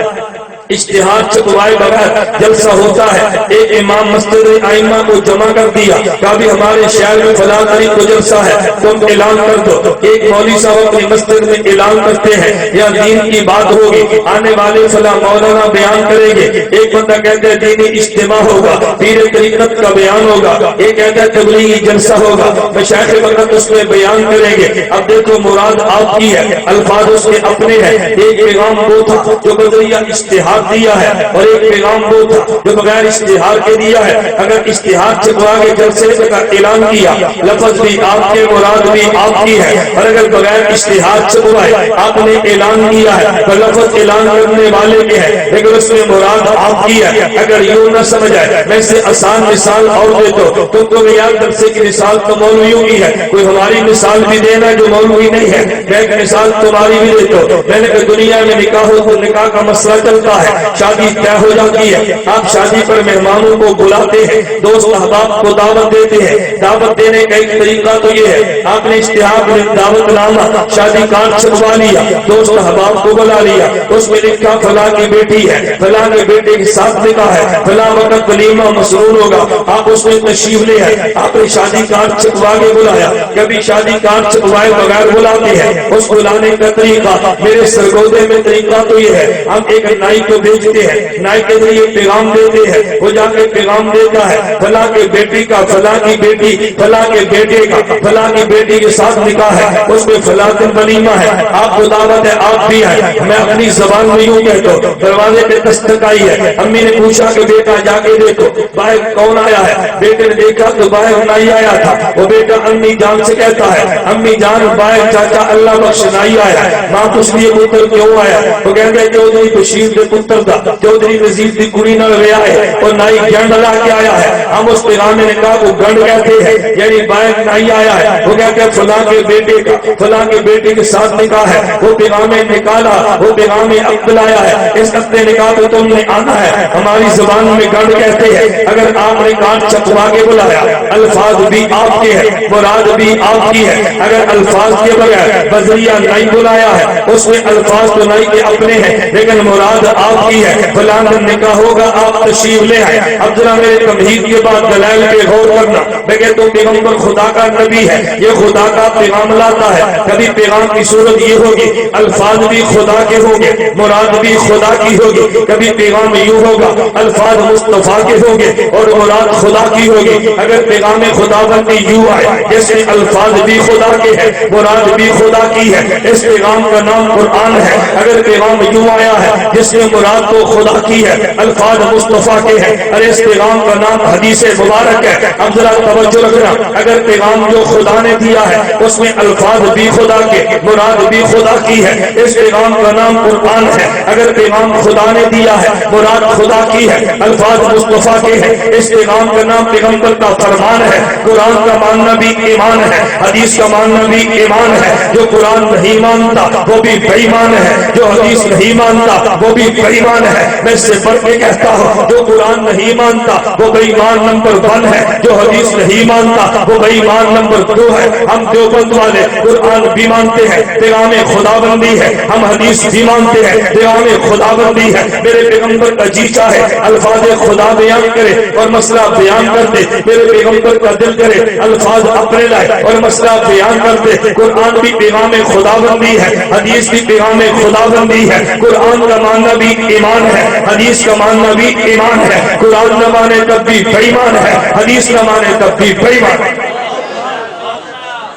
اشتہار چھپوائے بغیر جلسہ ہوتا ہے۔ ایک امام مسجد ائمہ کو جمع کر دیا، کبھی ہمارے شہر میں فلاں تاریخ کو جلسہ ہے تم اعلان کر دو۔ ایک مولوی صاحب اپنی مسجد میں اعلان کرتے ہیں یا دین کی بات ہوگی، آنے والے فلاں مولانا بیان کریں گے۔ ایک بندہ کہتے ہیں دینی اجتماع ہوگا، پیر طریقت کا بیان ہوگا، ایک کہتا ہے تبلیغی جلسہ ہوگا، مشائخ وقت اس میں بیان کریں گے۔ اب دیکھو مراد آپ کی ہے، الفاظ اس کے اپنے ہیں۔ ایک پیغام وہ تھا جو بذریعہ اشتہار دیا ہے اور ایک پیغام وہ تھا جو بغیر اشتہار کے دیا ہے۔ اگر اشتہار چھپوا کے جلسے کا اعلان کیا، لفظ بھی آپ کے، مراد بھی آپ کی ہے، اور اگر بغیر اشتہار چھپوائے آپ نے اعلان کیا ہے تو لفظ اعلان کرنے والے کے ہے لیکن اس میں مراد آپ کی ہے۔ اگر یوں نہ سمجھ آئے، میں سے آسان مثال اور دیتا ہوں، تم کو یاد جلسے کی مثال تو مولویوں کی ہے، کوئی ہماری مثال بھی دینا جو مولوی نہیں ہے، میں ایک مثال تمہاری بھی دیتا ہوں۔ میں نے کہا دنیا میں نکاح ہو تو نکاح کا مسئلہ چلتا ہے، شادی طے ہو جاتی ہے، آپ شادی پر مہمانوں کو بلاتے ہیں، دوست احباب کو دعوت دیتے ہیں۔ دعوت دینے کا ایک طریقہ تو یہ ہے آپ نے اشتہار میں دعوت نامہ شادی کارڈ چھپوا لیا، دوست احباب کو بلا لیا، اس میں لکھا فلاں کی بیٹی ہے، فلاں کے بیٹے کے ساتھ نکاح ہے، فلاں وقت ولیمہ مسرور ہوگا، آپ اس میں تشریف لے آئے، آپ نے شادی کارڈ چھپوا کے بلایا۔ کبھی شادی کارڈ چھپوائے بغیر بلاتے ہیں، اس بلانے کا طریقہ میرے سرگودے میں طریقہ تو یہ ہے ہم ایک نائی کو بھیجتے ہیں، نائی کے ذریعے پیغام دیتے ہیں، وہ جا کے پیغام دیتا ہے فلاں کے بیٹی کا، فلاں کی بیٹی، فلاں کے بیٹے کا، فلاں کی بیٹی کے ساتھ نکاح ہے، اس میں فلاں دن ولیمہ ہے، آپ کو دعوت ہے، آپ بھی آئے۔ میں اپنی زبان میں یوں کہتا ہوں، دروازے پہ دستک آئی ہے، امی نے پوچھا کہ بیٹا جا کے دیکھو باہر کون آیا ہے، بیٹے نے دیکھا تو باہر نائی آیا تھا، وہ بیٹا امی جان سے کہتا ہے امی جان باہر چاچا اللہ بخش نائی آیا ہے۔ ماں پوچھ لیے پتر کیوں آیا، وہ کہتے ہیں چودھری بشیر دے پتر دا، چودھری نذیر دی کڑی نال ویا ہے اور نائی گنڈ لا کے آیا ہے۔ ہم اس پیغام نے کہا وہ گنڈ کہتے ہیں یعنی باہر نائی آیا ہے، وہ کہتے ہیں فلاں کے بیٹے کا، فلاں کے بیٹے کے ساتھ نکاح ہے، وہ پیغام نکالا، وہ پیغام عقد آیا ہے، اس عقد نکاح تو تم نے آنا ہے، ہماری زبان میں گنڈ کہتے ہیں۔ اگر آپ نے کارڈ چھپوا کے بلایا، الفاظ بھی آپ کے ہیں، مراد بھی آپ کی ہے، اگر الفاظ کے بغیر بذریعہ نہیں بلایا ہے، اس میں الفاظ تو نہیں کے اپنے ہیں لیکن مراد آپ کی ہے، فلاں دن نکاح ہوگا آپ تشریف لے آئے۔ اب ذرا میرے تمہید کے بعد دلائل پہ غور کرنا، میں کہتا ہوں پیغمبر خدا کا نبی ہے، یہ خدا کا پیغام لاتا ہے، کبھی پیغام کی صورت یہ ہوگی الفاظ بھی خدا کے ہوں گے، مراد بھی خدا کی ہوگی، کبھی پیغام یوں ہوگا الفاظ مصطفیٰ کے ہوں گے اور مراد خدا کی ہوگی۔ اگر پیغام خدا بندی یوں آئے جس میں الفاظ بھی خدا کے ہیں، مراد بھی خدا کی ہے، اس پیغام کا نام قرآن ہے۔ اگر پیغام یوں آیا ہے جس میں مراد تو خدا کی ہے، الفاظ مصطفیٰ کے ہیں، اور اس پیغام کا نام حدیث مبارک ہے۔ اب ذرا توجہ رکھنا، اگر پیغام جو خدا نے دیا ہے اس میں الفاظ بھی خدا کے، مراد بھی خدا کی ہے، اس پیغام کا نام قرآن ہے۔ اگر پیغام خدا نے دیا ہے، مراد خدا کی ہے، الفاظ مصطفیٰ کے ہیں، اس پیغام کا نام پیغمبر کا فرمان ہے۔ قرآن کا ماننا بھی ایمان ہے، حدیث کا ماننا بھی ایمان ہے۔ جو قرآن نہیں مانتا وہ بھی بے ایمان ہے، جو حدیث نہیں مانتا وہ بھی بے ایمان ہے۔ میں اس سے بڑھ کے کہتا ہوں جو قرآن نہیں مانتا وہ بے ایمان مسلمان نمبر 1 ہے، جو حدیث نہیں مانتا وہ بے ایمان نمبر 2 ہے۔ ہم دیوبند والے قرآن بھی مانتے ہیں، پیغام خدا بندی ہے، ہم حدیث بھی مانتے ہیں، پیغام خدا بندی ہے۔ میرے پیغمبر کا جی چاہے الفاظ خدا بیان کرے اور مسئلہ بیان کر دے، میرے پیغمبر کا دل کرے الفاظ اپنے لائے اور مسئلہ بیان کر دے۔ قرآن بھی پیغام خدا بندی ہے، حدیث بھی پیغام خدا بندی ہے۔ قرآن کا ماننا بھی ایمان ہے، حدیث کا ماننا بھی ایمان ہے۔ قرآن نہ مانے تب بھی بے ایمان ہے، حدیث نہ مانے تب بھی بے ایمان ہے۔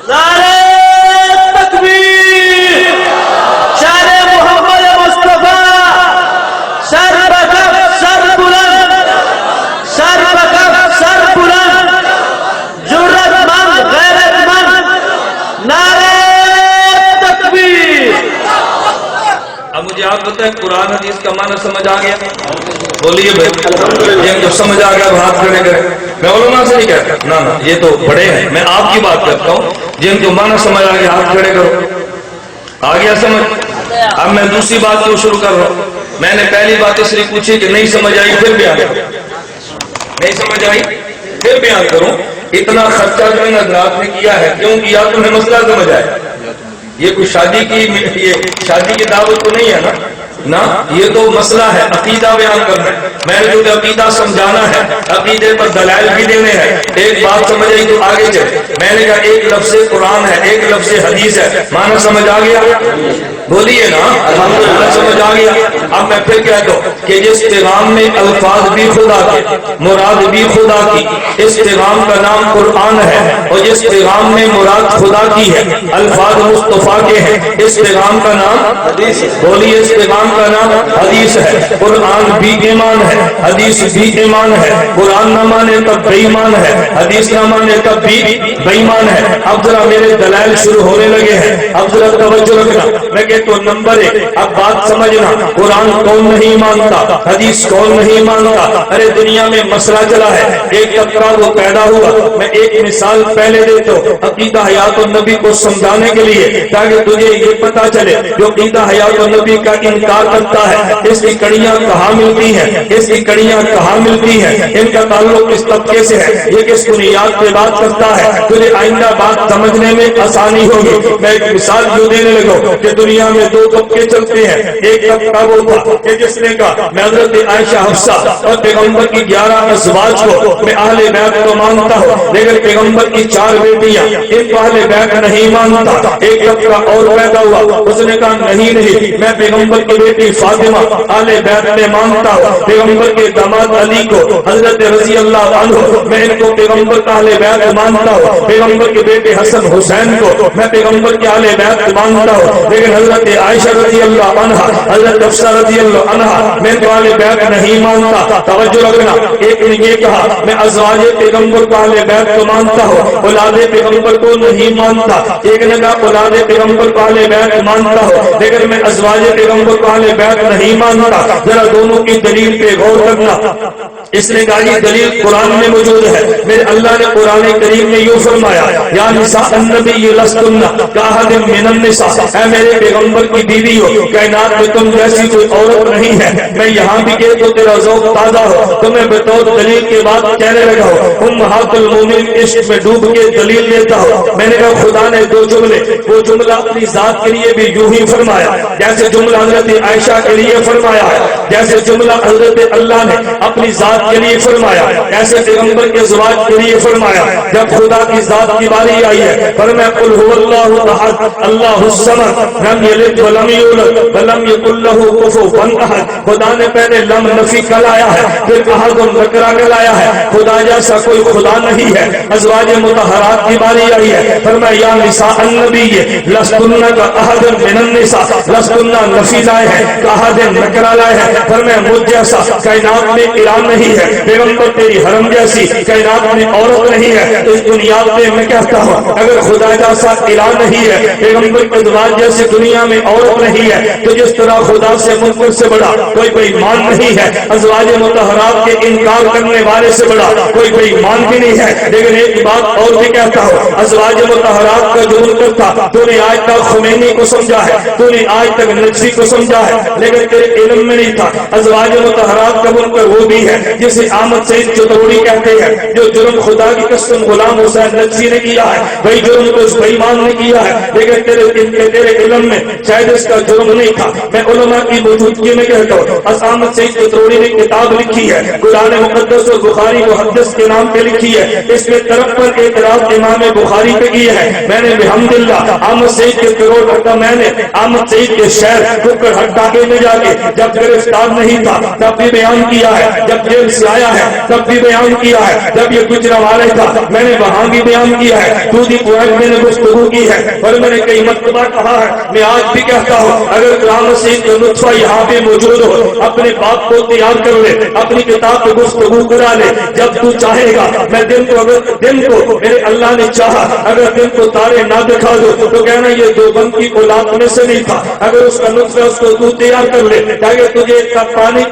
نعرہ تکبیر، شان محمد مصطفیٰ، سر بکف سر بلند، سر بکف سر بلند، جرت مند غیرت مند، نعرہ تکبیر۔ اب مجھے آپ بتائیں قرآن حدیث کا معنی سمجھ آ گیا؟ بولیے بھائی، یہ جب سمجھ آ گیا ہاتھ کھڑے کریں۔ میں علماء سے نہیں کہتا، نہ یہ تو بڑے ہیں، میں آپ کی بات کرتا ہوں جن کو معنی سمجھ آ گیا ہاتھ کھڑے کرو۔ آ گیا سمجھ؟ اب میں دوسری بات کو شروع کر رہا ہوں۔ میں نے پہلی بات اس لیے پوچھی کہ نہیں سمجھ آئی پھر بیان کروں، نہیں سمجھ آئی پھر بیان کروں۔ اتنا خرچہ جو ان حضرات نے کیا ہے کیوں کیا؟ تمہیں مسئلہ سمجھ آئے۔ یہ کوئی شادی کی دعوت تو نہیں ہے نا، یہ تو مسئلہ ہے، عقیدہ بیان کرنا ہے۔ میں نے جو عقیدہ سمجھانا ہے، عقیدے پر دلائل بھی دینے ہیں۔ ایک بات سمجھ آئی تو آگے چلے۔ میں نے کہا ایک لفظ قرآن ہے، ایک لفظ حدیث ہے، معنی سمجھ آ گیا؟ بولیے نا، الحمدللہ سمجھ آ گیا۔ اب میں پھر کہہ دوں کہ جس پیغام میں الفاظ بھی خدا کے، مراد بھی خدا کی، اس پیغام کا نام قرآن ہے، اور جس پیغام میں مراد خدا کی ہے، الفاظ مصطفیٰ کے ہیں، اس پیغام کا نام حدیث ہے۔ بولیے اس پیغام کا نام حدیث ہے۔ قرآن بھی ایمان ہے، حدیث بھی ایمان ہے۔ قرآن نہ مانے تب بے ایمان ہے، حدیث نہ مانے تب بھی بے ایمان ہے۔ اب ذرا میرے دلائل شروع ہونے لگے ہیں، اب ذرا توجہ رکھنا۔ میں تو نمبر 1 اب بات سمجھنا، قرآن کون نہیں مانتا، حدیث کون نہیں مانتا؟ ارے دنیا میں مسئلہ چلا ہے، ایک طبقہ وہ پیدا ہوا۔ میں ایک مثال پہلے دیتا ہوں عقیدہ حیات النبی کو سمجھانے کے لیے، تاکہ تجھے یہ پتا چلے جو عقیدہ حیات النبی کا انکار کرتا ہے اس کی کڑیاں کہاں ملتی ہیں، اس کی کڑیاں کہاں ملتی ہیں، ان کا تعلق اس طبقے سے ہے، یہ کس بنیاد پہ بات کرتا ہے، تجھے آئندہ بات سمجھنے میں آسانی ہوگی۔ میں ایک مثال جو دینے لگا کہ دنیا میں 2 طبقے چلتے ہیں۔ ایک طبقہ وہ تھا کہ جس نے کہا میں حضرت عائشہ حفصہ اور پیغمبر کی 11 ازواج کو میں اہل بیت کو مانتا ہوں، لیکن پیغمبر کی 4 بیٹیاں ان کو اہل بیت نہیں مانتا۔ ایک طبقہ اور پیدا ہوا، اس نے کہا نہیں میں پیغمبر کی بیٹی فاطمہ اہل بیت میں مانتا ہوں، پیغمبر کے داماد علی کو حضرت رضی اللہ عنہ میں ان کو پیغمبر کا اہل بیت مانتا ہوں، پیغمبر کے بیٹے حسن حسین کو میں پیغمبر کے اہل بیت مانتا ہوں، لیکن حضرت عائشہ رضی اللہ عنہ، حضرت حفصہ رضی اللہ عنہ میں تو اہل بیت نہیں مانتا۔ توجہ رکھنا، ایک نے یہ کہا میں ازواج پیغمبر کو اہل بیت کو مانتا ہوں، اولاد پیغمبر کو نہیں مانتا۔ ایک نے کہا اولاد پیغمبر کو اہل بیت مانتا ہوں، لیکن میں ازواج پیغمبر کو اہل بیت نہیں مانتا۔ ذرا دونوں کی دلیل پہ غور کرنا۔ اس نے کہا یہ دلیل قرآن میں موجود ہے، میرے اللہ نے قرآن کریم میں یوں فرمایا یا نساء النبی لستن کاحد من النساء، اے میرے پیغمبر کی بیوی ہو، کائنات میں تم جیسی کوئی عورت نہیں ہے۔ میں یہاں بھی کہ تو تیرا ذوق تازہ ہو، تمہیں بطور دلیل کے بعد کہنے لگا ہو، امہات المومنین عشق میں ڈوب کے دلیل دیتا ہو۔ میں نے کہا خدا نے 2 جملے، وہ جملہ اپنی ذات کے لیے بھی یوں ہی فرمایا جیسے جملہ حضرت عائشہ کے لیے فرمایا ہے، جیسے جملہ حضرت اللہ نے اپنی ذات کے لیے فرمایا، ایسے پیغمبر کے زواج کے لیے فرمایا۔ جب خدا کی ذات کی باری آئی ہے فرمایا قل هو اللہ احد اللہ الصمد لم یلد ولم یولد ولم یکن له کفوا احد۔ خدا نے پہلے لم نفی کا لایا ہے، پھر احد نکرہ کا لایا ہے، خدا جیسا کوئی خدا نہیں ہے۔ ازواج مطہرات کی باری آئی ہے فرمایا یا نساء النبی لستن کا احد من النساء، لستن نفی لائے ہیں، احد نکرہ لائے ہیں، فرمایا مجھ جیسا کائنات میں ایران نہیں ہے، پیغمبر تیری حرم جیسی کائنات میں عورت نہیں ہے۔ اس دنیا میں میں کہتا ہوں اگر خدا جیسا ایران نہیں ہے، پیغمبر کے ازواج جیسی دنیا میں عورت نہیں ہے، تو جس طرح خدا سے منکر سے بڑا کوئی بے ایمان نہیں ہے، ازواج مطہرات کے انکار کرنے والے سے بڑا کوئی بے ایمان بھی نہیں ہے۔ لیکن ایک بات اور بھی کہتا ہوں، ازواج مطہرات کا جو منکر تھا تو نے آج تک خمینی کو سمجھا ہے، تو نے آج تک نقشی کو سمجھا ہے، لیکن تیرے علم میں نہیں تھا ازواج مطہرات کا منکر وہ بھی ہے جسے احمد سعید چتوڑی کہتے ہیں، جو جرم خدا کی قسم غلام حسین نقوی نے کیا ہے، وہی جرم تو اس بے ایمان نے کیا ہے، لیکن تیرے علم میں شاید اس کا جرم نہیں تھا۔ میں علماء کی موجودگی میں کہتا ہوں، احمد سعید چتوڑی نے کتاب لکھی ہے، قرآن مقدس اور بخاری محدث کے نام پہ لکھی ہے، اس میں طرف پر اعتراض امام بخاری پہ کیا ہے۔ میں نے الحمدللہ احمد سعید کے فروغ ہٹا، میں نے احمد سعید کے شہر ککڑ ہٹاکے میں جا کے جب گرفتار نہیں تھا تب بھی بیان کیا ہے، جب جیل سے آیا ہے تب بھی بیان کیا ہے، جب یہ گجرا والے تھا میں نے وہاں بھی بیان کیا ہے، دودھی پوائنٹ میں نے گفتگو کی ہے، اور میں نے کئی مرتبہ کہا ہے، میں آج بھی کہتا ہوں اگر احمد سعید کا نطفہ یہاں پہ موجود ہو، اپنے باپ کو تیار کر لے، اپنی کتاب کو گفتگو کرا لے، جب تو چاہے گا میں دن کو میرے اللہ نے چاہا اگر دن کو تارے نہ دکھا دو تو کہنا یہ دیوبند کی اولاد میں سے نہیں تھا، اگر اس کا نطفہ اس کو دودھ تیار کر لے تاکہ تجھے کا پانی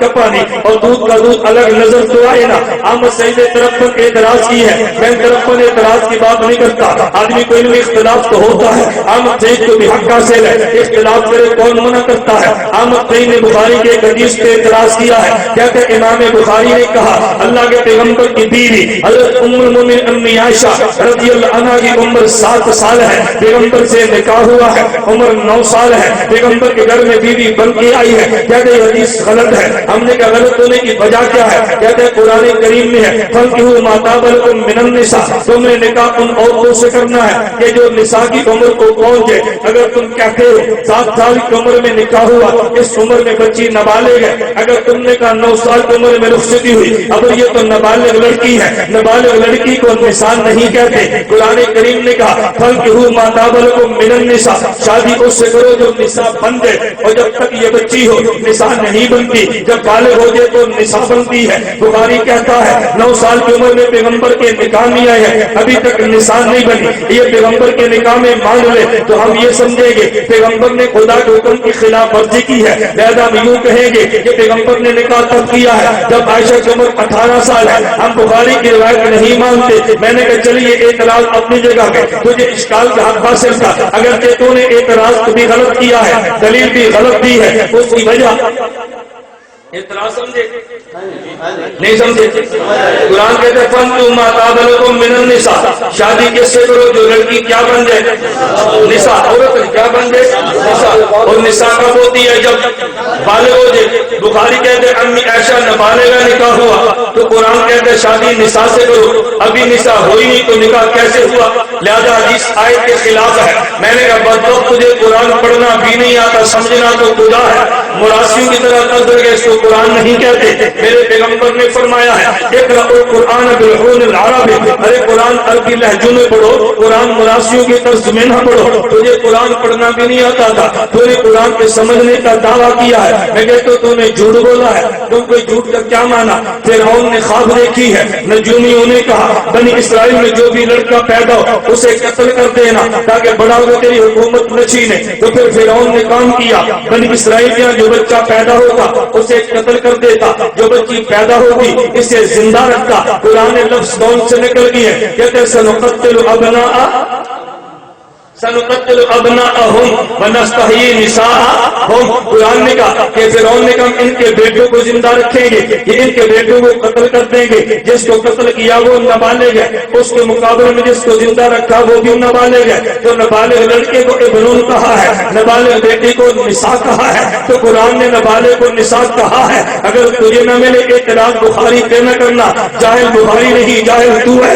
اور دودھ کا دودھ الگ نظر تو آئے نا۔ احمد سعید نے طرف پر اعتراض کی ہے، میں طرف پر اعتراض کی بات نہیں کرتا، آدمی کو علمی اختلاف تو ہوتا ہے، احمد سعید کو بھی حق حاصل ہے، اختلاف کرے کون منع کرتا ہے۔ احمد سعید نے بخاری کے ایک حدیث پہ اعتراض کیا ہے، کہتے ہیں امام بخاری نے کہا اللہ کے پیغمبر کی بیوی حضرت ام المومنین امی عائشہ رضی اللہ عنہا کی عمر 7 سال ہے، پیغمبر سے نکاح ہوا ہے، عمر 9 سال ہے، پیغمبر کے گھر میں بیوی بن کے آئی ہے، کہتے ہیں حدیث غلط ہے۔ ہم نے کہا غلط ہونے کی وجہ کیا ہے؟ کہتے ہیں قرآن کریم میں ہے فَانكِحُوا مَا طَابَ لَكُم مِّنَ النِّسَاءِ، تم نے نکاح ان عورتوں سے کرنا ہے کہ جو نساء کی عمر کو پہنچے۔ اگر تم کہتے ہو 7 سال کی عمر میں نکاح ہوا، اس عمر میں بچی نابالغ ہے، اگر تم نے کہا 9 سال کی عمر میں رخصتی ہوئی، اب یہ تو نابالغ لڑکی ہے، نابالغ لڑکی کو نساء نہیں کہتے۔ قرآن کریم نے کہا فَانكِحُوا مَا طَابَ لَكُم مِّنَ النِّسَاءِ، شادی اس سے کرو جو نساء بن گئے، اور جب تک یہ بچی ہو نساء نہیں بنتی، جب بالغ ہو جائے تو نساء بنتی ہے۔ بخاری کہتا ہے 9 سال کی عمر میں پیغمبر کے نکاح میں آئے ہیں، ابھی تک نساء نہیں بنی، یہ پیغمبر کے نکاح میں مان لے تو ہم یہ سمجھیں گے پیغمبر نے خدا کے حکم کی خلاف ورزی کی ہے، لہذا ہم یوں کہیں گے کہ پیغمبر نے نکاح تب کیا ہے جب عائشہ کی عمر 18 سال ہے۔ ہم بخاری کی روایت نہیں مانتے۔ میں نے کہا چلیے اعتراض اپنی جگہ پہ، تجھے اشکال کا حق حاصل تھا، اگر کہ تو نے اعتراض بھی غلط کیا ہے، دلیل بھی غلط دی ہے، اس کی وجہ اعتراض سمجھے نہیں سمجھے؟ قرآن کہتے ہیں فَانكِحُوا مَا طَابَ لَكُم مِّنَ النِّسَاءِ، شادی کس سے کرو جو لڑکی کیا بن جائے، نساء، عورت کیا بن جائے، نساء، اور نساء کب ہوتی ہے جب بالغ ہو جائے۔ بخاری کہتے ہیں امی عائشہ نابالغہ نکاح ہوا، تو قرآن کہتے ہیں شادی نساء سے کرو، ابھی نساء ہوئی نہیں تو نکاح کیسے ہوا؟ لہذا حدیث آیت کے خلاف ہے۔ میں نے کہا بدبخت تجھے قرآن پڑھنا بھی نہیں آتا، سمجھنا تو خدا ہے، مراسیوں کی طرح قدر کے اس کو قرآن نہیں کہتے۔ میرے پیغمبر نے فرمایا ہے اقرأ القرآن بالعون العربی، ارے قرآن عربی لہجوں میں پڑھو، قرآن مراسیوں کی طرز میں نہ پڑھو۔ تجھے قرآن پڑھنا بھی نہیں آتا تھا، تو نے قرآن کے سمجھنے کا دعویٰ کیا ہے۔ میں کہتا ہوں تو نے جھوٹ بولا ہے، تم کوئی جھوٹ کا کیا مانا؟ فرعون نے خواب دیکھی ہے، نجومیوں نے کہا بنی اسرائیل میں جو بھی لڑکا پیدا ہو اسے قتل کر دینا تاکہ بڑا ہو تیری حکومت نہ چھینے۔ تو پھر فرعون نے کام کیا، بنی اسرائیل میں جو بچہ پیدا ہوگا اسے قتل کر دیتا، جو بچی پیدا ہوگی اسے زندہ رکھتا۔ قرآن لفظ کون سے نکل گئی ہے؟ کہتے ہیں سنقتل ابناءہم ونستحیی نساءہم۔ قرآن نے کہا کہ فرعون نے کہا ان کے بیٹوں کو زندہ رکھیں گے، یہ ان کے بیٹوں کو قتل کر دیں گے، جس کو قتل کیا وہ نابالغ ہے، اس کے مقابلے میں جس کو زندہ رکھا وہ بھی نابالغ ہے۔ تو نابالغ لڑکے کو ابنون کہا ہے، نابالغ بیٹی کو نساء کہا ہے، تو قرآن نے نابالغ کو نساء کہا ہے۔ اگر تجھے نہ ملے اعتراض بخاری پہ نہ کرنا، جاہل بخاری نہیں جاہل تو ہے،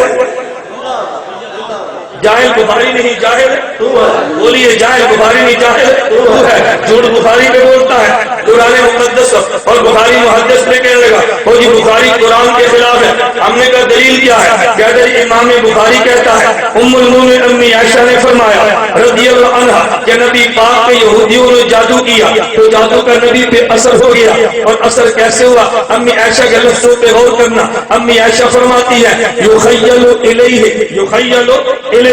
جاہل بخاری نہیں جاہل تو ہے، بولیے جاہل بخاری نہیں جاہل تو ہے، جھوٹ بخاری پہ بولتا ہے۔ قرآن مقدس اور بخاری محدث میں کہنے لگا وہ جی بخاری قرآن کے خلاف ہے۔ ہم نے کہا دلیل کیا ہے؟ کہتے ہیں امام بخاری کہتا ہے ام المومنین امی عائشہ نے فرمایا رضی اللہ عنہا کہ نبی پاک کے یہودیوں نے جادو کیا تو جادو کا نبی پہ اثر ہو گیا، اور اثر کیسے ہوا؟ امی عائشہ کے لفظوں پہ غور کرنا، امی عائشہ فرماتی ہے یخیل الیہ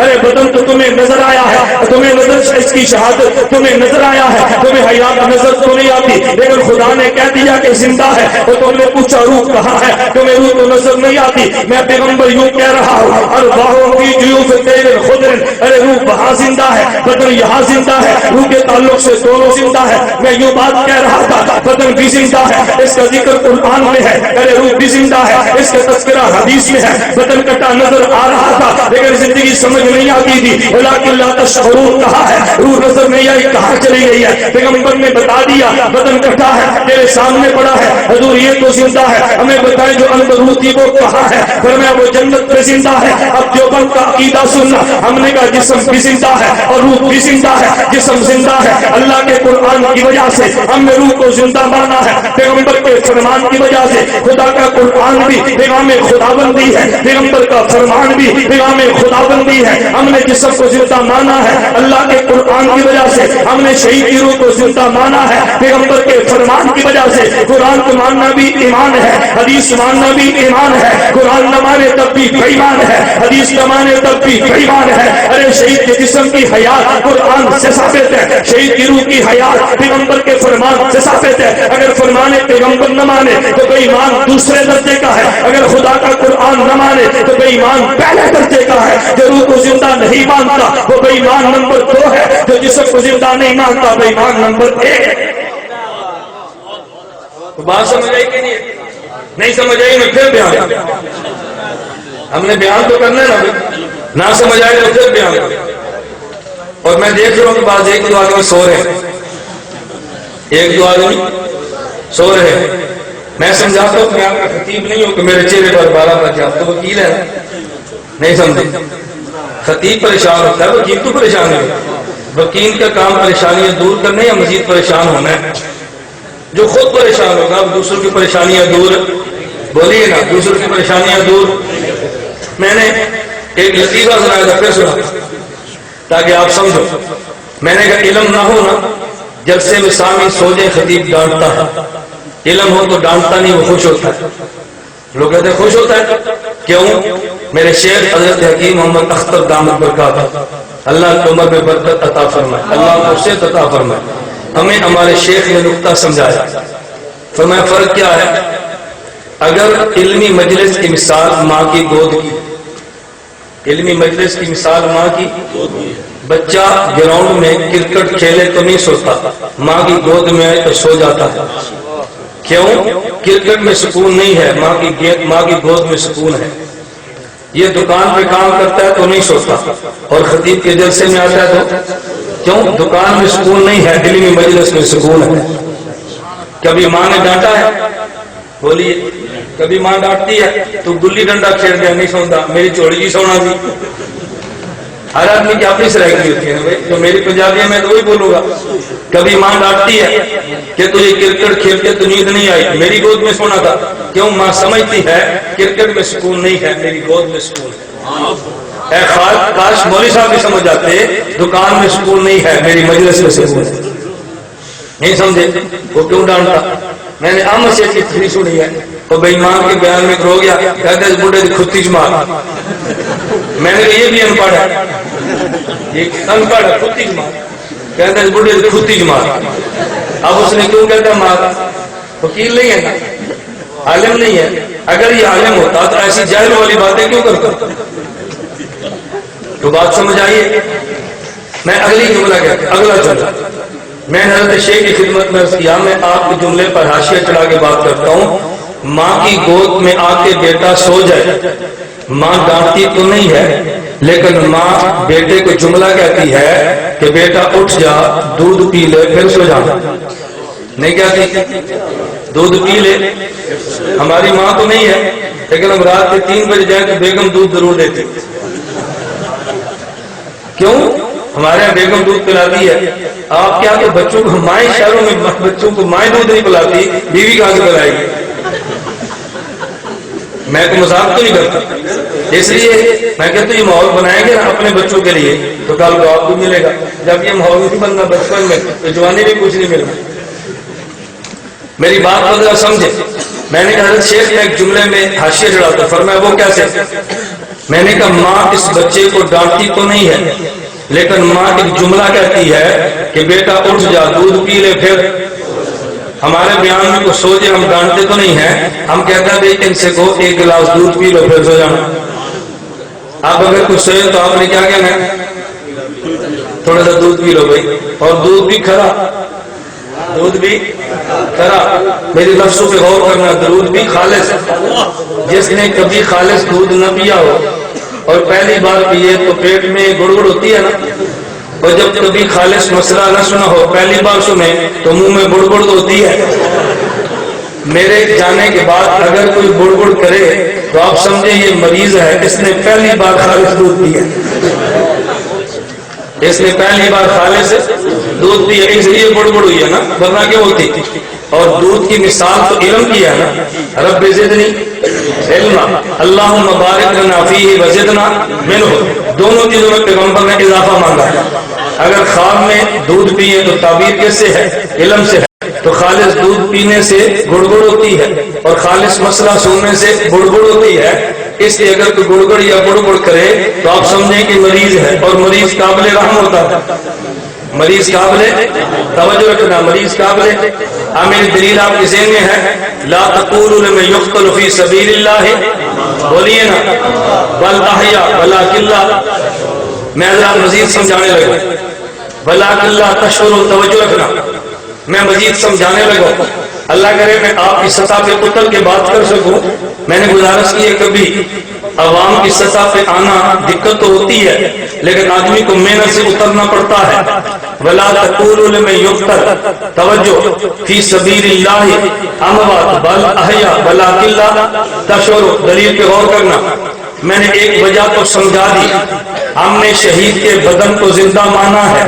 ارے بدن تو تمہیں نظر آیا ہے، تمہیں نظر اس کی شہادت تمہیں نظر آیا ہے، تمہیں حیات نظر تو نہیں آتی، لیکن خدا نے کہہ دیا کہ زندہ ہے، اور تم نے پوچھا روح کہاں ہے، تمہیں روح تو نظر نہیں آتی۔ میں پیغمبر یوں کہہ رہا ہوں، ارواحوں کی جیوف تیرے خضر، ارے روح وہاں زندہ ہے، بدن یہاں زندہ ہے، روح کے تعلق سے دونوں زندہ ہے۔ میں یوں بات کہہ رہا تھا، بدن بھی زندہ ہے، اس کا ذکر قرآن میں ہے، ارے روح بھی زندہ ہے، اس کا تذکرہ حدیث میں ہے۔ بدن کٹا نظر آ رہا تھا لیکن زندگی سمجھ نہیں آتی تھی، ولیکن لا تشعرون کہا ہے، روح نظر نہیں آئی کہاں چلی گئی ہے؟ پیغمبر نے بتا دیا بدن کٹا ہے، تیرے سامنے پڑا ہے، حضور یہ تو زندہ ہے، ہمیں بتائیں جو اندر روح تھی وہ کہاں ہے؟ فرمایا وہ جنت میں زندہ ہے۔ اب دیوبند کا عقیدہ سننا، ہم نے کہا جسم بھی زندہ ہے اور روح بھی زندہ ہے، جسم زندہ ہے اللہ کے قرآن کی وجہ سے، ہم نے روح کو زندہ مانا ہے پیغمبر کے فرمان کی وجہ سے۔ خدا کا قرآن بھی پیغام خدا بندی ہے، پیغمبر کا فرمان بھی پیغام خدا بندی ہے۔ ہم نے جسم کو زندہ مانا ہے اللہ کے قرآن کی وجہ سے، ہم نے شہید کی روح کو زندہ مانا ہے پیغمبر کے فرمان کی وجہ سے۔ قرآن کو ماننا بھی ایمان ہے، حدیث ماننا بھی ایمان ہے، قرآن نہ مانے تب بھی بے ایمان ہے، حدیث نہ مانے تب بھی بے ایمان ہے۔ ارے شہید کے جسم کی حیات قرآن سے ثابت ہے، شہید کی روح کی حیات پیغمبر کے فرمان سے ثابت ہے۔ اگر فرمان پیغمبر نہ مانے تو بے ایمان دوسرے درجے کا ہے، اگر خدا کا قرآن نہ مانے تو بے ایمان پہلے درجے کا ہے۔ جو روح کو زندہ نہیں مانتا وہ بے ایمان نمبر 2 ہے، جو جسم کو زندہ نہیں مانتا بے ایمان نمبر 1 ہے۔ بات سمجھ آئی کہ نہیں سمجھ آئی؟ میں پھر بیان، ہم نے بیان تو کرنا ہے نہ سمجھ آئے تو پھر بیان۔ اور میں دیکھ رہا ہوں کہ بعض ایک دو آدمی سو رہے ہیں، ایک دو آدمی سو رہے ہیں۔ میں سمجھاتا ہوں کہ آپ کا خطیب نہیں ہو کہ میرے چہرے پر 12 بجے، آپ تو وکیل ہے، نہیں سمجھے؟ خطیب پریشان ہوتا ہے، وکیل تو پریشان ہے۔ وکیل کا کام پریشانیاں دور کرنے یا مزید پریشان ہونا ہے؟ جو خود پریشان ہوگا دوسروں کی پریشانیاں دور، بولیے نا، دوسروں کی پریشانیاں دور۔ میں نے ایک لطیفہ سنایا تھا، پھر سنا تاکہ آپ سمجھو۔ میں نے کہا علم نہ ہو نا، جب سے وہ سامع سو جائے خطیب ڈانٹتا ہے، علم ہو تو ڈانٹتا نہیں، وہ خوش ہوتا ہے۔ لوگ کہتے ہیں خوش ہوتا ہے، کیوں؟ میرے شیخ حضرت حکیم محمد اختر دامت برکاتہ، اللہ کی عمر میں برکت عطا فرمائے، اللہ کو سے عطا فرمائے۔ ہمیں ہمارے شیخ نے نقطہ سمجھایا، فرمایا فرق کیا ہے؟ اگر علمی مجلس کی مثال ماں کی گود کی، علمی مجلس کی مثال ماں کی، بچہ گراؤنڈ میں کرکٹ کھیلے تو نہیں سوتا، ماں کی گود میں آئے تو سو جاتا ہے۔ کیوں؟ کرکٹ میں سکون نہیں ہے، ماں کی گود میں سکون ہے۔ یہ دکان پہ کام کرتا ہے تو نہیں سوتا، اور خطیب کے جلسے میں آتا ہے تو کیوں؟ دکان میں سکون نہیں ہے، علمی مجلس میں سکون ہے۔ کبھی ماں نے ڈانٹا ہے؟ بولیے، کبھی ماں ڈانٹتی ہے تو گلی ڈنڈا کھیل گیا نہیں سوتا، میری چوڑی جی سونا بھی۔ ہر آدمی کی اپنی سرائکی ہوتی ہے نا بھائی، تو میری پنجابی میں تو وہی بولوں گا۔ کبھی ماں ڈانٹتی ہے کہ تجھے کرکٹ کھیل کے تو نیند نہیں آئی، میری گود میں سونا تھا، کیوں؟ ماں سمجھتی ہے کرکٹ میں سکون نہیں ہے، میری گود میں سکون ہے۔ اے کاش مولوی صاحب بھی سمجھ جاتے، دکان میں سکون نہیں ہے، میری مجلس میں سکون ہے۔ نہیں سمجھے؟ وہ کیوں ڈانٹا؟ میں نے احمد شیخ کی تقریر سنی ہے، وہ بے ایمان کے بیان میں رو گیا، کہتے ہیں اس بوڑھے کی کھتی جماعت۔ میں نے کہا یہ بھی انپڑھ ہے، یہ انپڑھ ہے، کھتی جماعت، کہتے ہیں اس بوڑھے کی کھتی جماعت۔ اب اس نے کیوں کہتا ماں؟ وکیل نہیں ہے نا، عالم نہیں ہے۔ اگر یہ عالم ہوتا تو ایسی جاہل والی باتیں کیوں کرتا؟ تو بات سمجھ آئیے۔ میں اگلی جملہ کہتا، اگلا چلا، میں حضرت شیخ کی خدمت میں کیا، میں آپ کے جملے پر حاشیہ چڑھا کے بات کرتا ہوں۔ ماں کی گود میں آ کے بیٹا سو جائے، ماں ڈانٹتی تو نہیں ہے، لیکن ماں بیٹے کو جملہ کہتی ہے کہ بیٹا اٹھ جا، دودھ پی لے پھر سو جا، نہیں کہتی؟ دودھ پی لے۔ ہماری ماں تو نہیں ہے، لیکن ہم رات کے 3 بجے جائیں تو بیگم دودھ ضرور دیتی۔ کیوں؟ ہمارے یہاں بیگم دودھ پلاتی ہے، آپ کیا تو بچوں کو، مائیں شہروں میں بچوں کو مائیں دودھ نہیں پلاتی، بیوی کہاں سے پلائے گی؟ میں تو مذاق تو نہیں کرتا، اس لیے میں کہتا ہوں یہ ماحول بنائیں گے نا اپنے بچوں کے لیے تو کل کو آپ کو ملے گا۔ جب یہ ماحول نہیں بننا بچپن میں تو جوانی بھی کچھ نہیں ملنا۔ میری بات کو ذرا سمجھے۔ میں نے حضرت شیخ نے ایک جملے میں حاشیہ چڑھا تھا، فرمایا وہ کیسے؟ میں نے کہا ماں اس بچے کو ڈانٹتی تو نہیں ہے، لیکن ماں ایک جملہ کہتی ہے کہ بیٹا اٹھ جا دودھ پی لے، پھر ہمارے بیان میں کچھ سوچے، ہم ڈانٹتے تو نہیں ہیں، ہم کہتے ہیں ان سے کو ایک گلاس دودھ پی لو پھر سو جانا۔ آپ اگر کچھ سوچے تو آپ نے کیا کہنا ہے؟ تھوڑا سا دودھ پی لو بھائی، اور دودھ بھی کھرا، دودھ بھی کھرا۔ میری لفظوں پہ غور کرنا، دودھ بھی خالص۔ جس نے کبھی خالص دودھ نہ پیا ہو اور پہلی بار پیے تو پیٹ میں گڑگڑ ہوتی ہے نا، اور جب کبھی خالص مسئلہ نہ سنا ہو پہلی بار سنے تو منہ میں گڑگڑ ہوتی ہے۔ میرے جانے کے بعد اگر کوئی گڑگڑ کرے تو آپ سمجھیں یہ مریض ہے، اس نے پہلی بار خالص دودھ پیا، اس نے پہلی بار خالص دودھ پیا، اس لیے گڑگڑ ہوئی ہے نا، ورنہ کیا ہوتی۔ اور دودھ کی مثال تو علم کی ہے نا، رب زدنی علما، اللہم بارک لنا فیہ وزدنا منہ، دونوں چیزوں میں پیغمبر نے اضافہ مانگا ہے۔ اگر خواب میں دودھ پیے تو تعبیر کس سے ہے؟ علم سے ہے، تو خالص دودھ پینے سے گڑگڑ ہوتی ہے اور خالص مسئلہ سننے سے گڑگڑ ہوتی ہے، اس لیے اگر کوئی گڑگڑ یا گڑگڑ کرے تو آپ سمجھیں کہ مریض ہے، اور مریض قابل رحم ہوتا ہے، مریض قابل توجہ رکھنا، مریض قابل۔ میری دلیل آپ کے ذہن میں ہے، لا تقولوا لمن يقتل فی سبیل اللہ، بولیے نا، بل احیا ولکن لا، میں ذرا مزید سمجھانے لگا، ولکن لا تشعرون، توجہ رکھنا، میں مزید سمجھانے لگا۔ اللہ کرے میں آپ کی سطح پہ اتر کے بات کر سکوں۔ میں نے گزارش کی ہے کبھی عوام کی سطح پہ آنا دقت تو ہوتی ہے، لیکن آدمی کو محنت سے اترنا پڑتا ہے۔ وَلَا تَقُولُوا لِمَن يُقْتَلُ، توجہ، فی سبیل اللہ اموات بل احیا ولکن لا تشعرون، دلیل پہ غور کرنا۔ میں نے ایک وجہ تو سمجھا دی، ہم نے شہید کے بدن کو زندہ مانا ہے،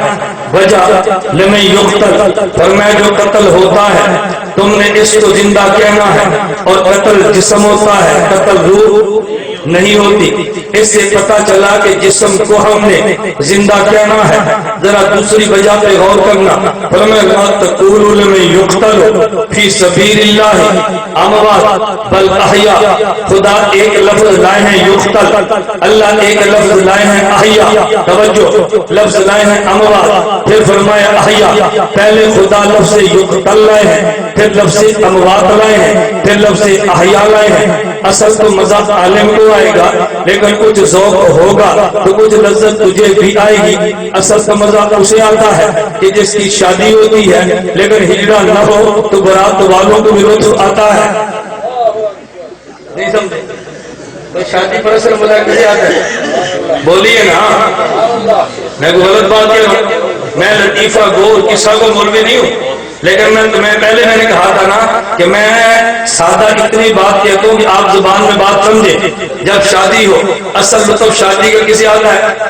وجہ لمن یقتل، فرمایا جو قتل ہوتا ہے تم نے اس کو زندہ کہنا ہے، اور قتل جسم ہوتا ہے، قتل روح نہیں ہوتی۔ اس سے پتہ چلا کہ جسم کو ہم نے زندہ کہنا ہے۔ ذرا دوسری وجہ پہ غور کرنا، فرمایا لا تقولوا لمن یقتل فی سبیل اللہ اموات بل احیا، خدا ایک لفظ لائے ہیں یقتل، اللہ ایک لفظ لائے ہیں احیا، توجہ، لفظ لائے ہیں اموات، پھر فرمایا احیا، پہلے خدا لفظ یقتل لائے ہیں، پھر لفظ اموات لائے ہیں، پھر لفظ احیا لائے ہیں۔ اصل تو مزہ عالم کو آئے گا، لیکن کچھ ذوق ہوگا تو کچھ لذت تجھے بھی آئے گی۔ اصل کا مزہ اسے آتا ہے کہ جس کی شادی ہوتی ہے لیکن ہجڑا نہ ہو تو برات والوں کو بھی لطف آتا ہے۔ نہیں سمجھے؟ تو شادی پر اصل مزہ کیسے آتا ہے؟ بولیے نا، میں کوئی غلط بات کہہ رہا ہوں؟ میں لطیفہ گور قصہ کو مولوی نہیں ہوں، لیکن میں پہلے میں نے کہا تھا نا کہ میں سادہ اتنی بات کہتا ہوں کہ آپ زبان میں بات سمجھیں۔ جب شادی ہو اصل لطف شادی کا کسے آتا ہے؟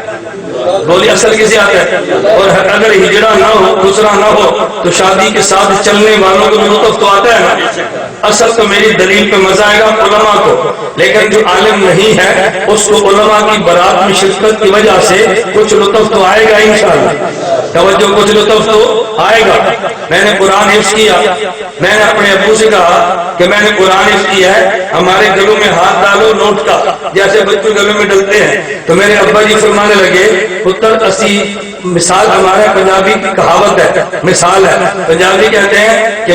بولی اصل کسے آتا ہے؟ اور اگر ہجڑا نہ ہو، دوسرا نہ ہو تو شادی کے ساتھ چلنے والوں کو بھی لطف تو آتا ہے نا۔ اصل تو میری دلیل پہ مزہ آئے گا علماء کو، لیکن جو عالم نہیں ہے اس کو علماء کی برات میں شرکت کی وجہ سے کچھ لطف تو آئے گا انشاءاللہ، توجہ، کچھ لطف تو آئے گا۔ میں نے قرآن حفظ کیا، میں نے اپنے ابو سے کہا کہ میں نے قرآن حفظ کیا ہے، ہمارے گلوں میں ہاتھ ڈالو نوٹ کا، جیسے بچوں گلوں میں ڈلتے ہیں۔ تو میرے ابا جی فرمانے لگے پتر اسی مثال، ہمارے پنجابی کی کہاوت ہے، مثال ہے، پنجابی کہتے ہیں کہ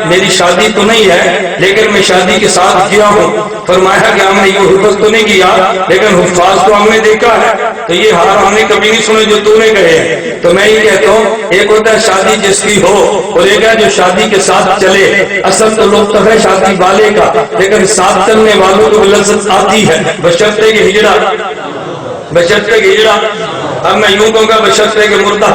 میری شادی تو نہیں ہے لیکن میں شادی کے ساتھ کیا ہوں۔ فرمایا کہ ہم نے یہ حفظ تو نہیں کیا لیکن حفاظ تو ہم نے دیکھا ہے، تو یہ حال ہم نے کبھی نہیں سنے جو تو نے کہے ہیں۔ تو میں یہ کہتا ہوں ایک ہوتا ہے شادی جس کی ہو، اور ایک ہے جو شادی کے ساتھ چلے۔ اصل تو لطف ہے شادی والے کا، لیکن ساتھ چلنے والوں کو لذت آتی ہے، بشرطے کہ ہجڑا، بشرطے کہ ہجڑا، اب میں یوں کہوں گا بشرطے کہ مردہ،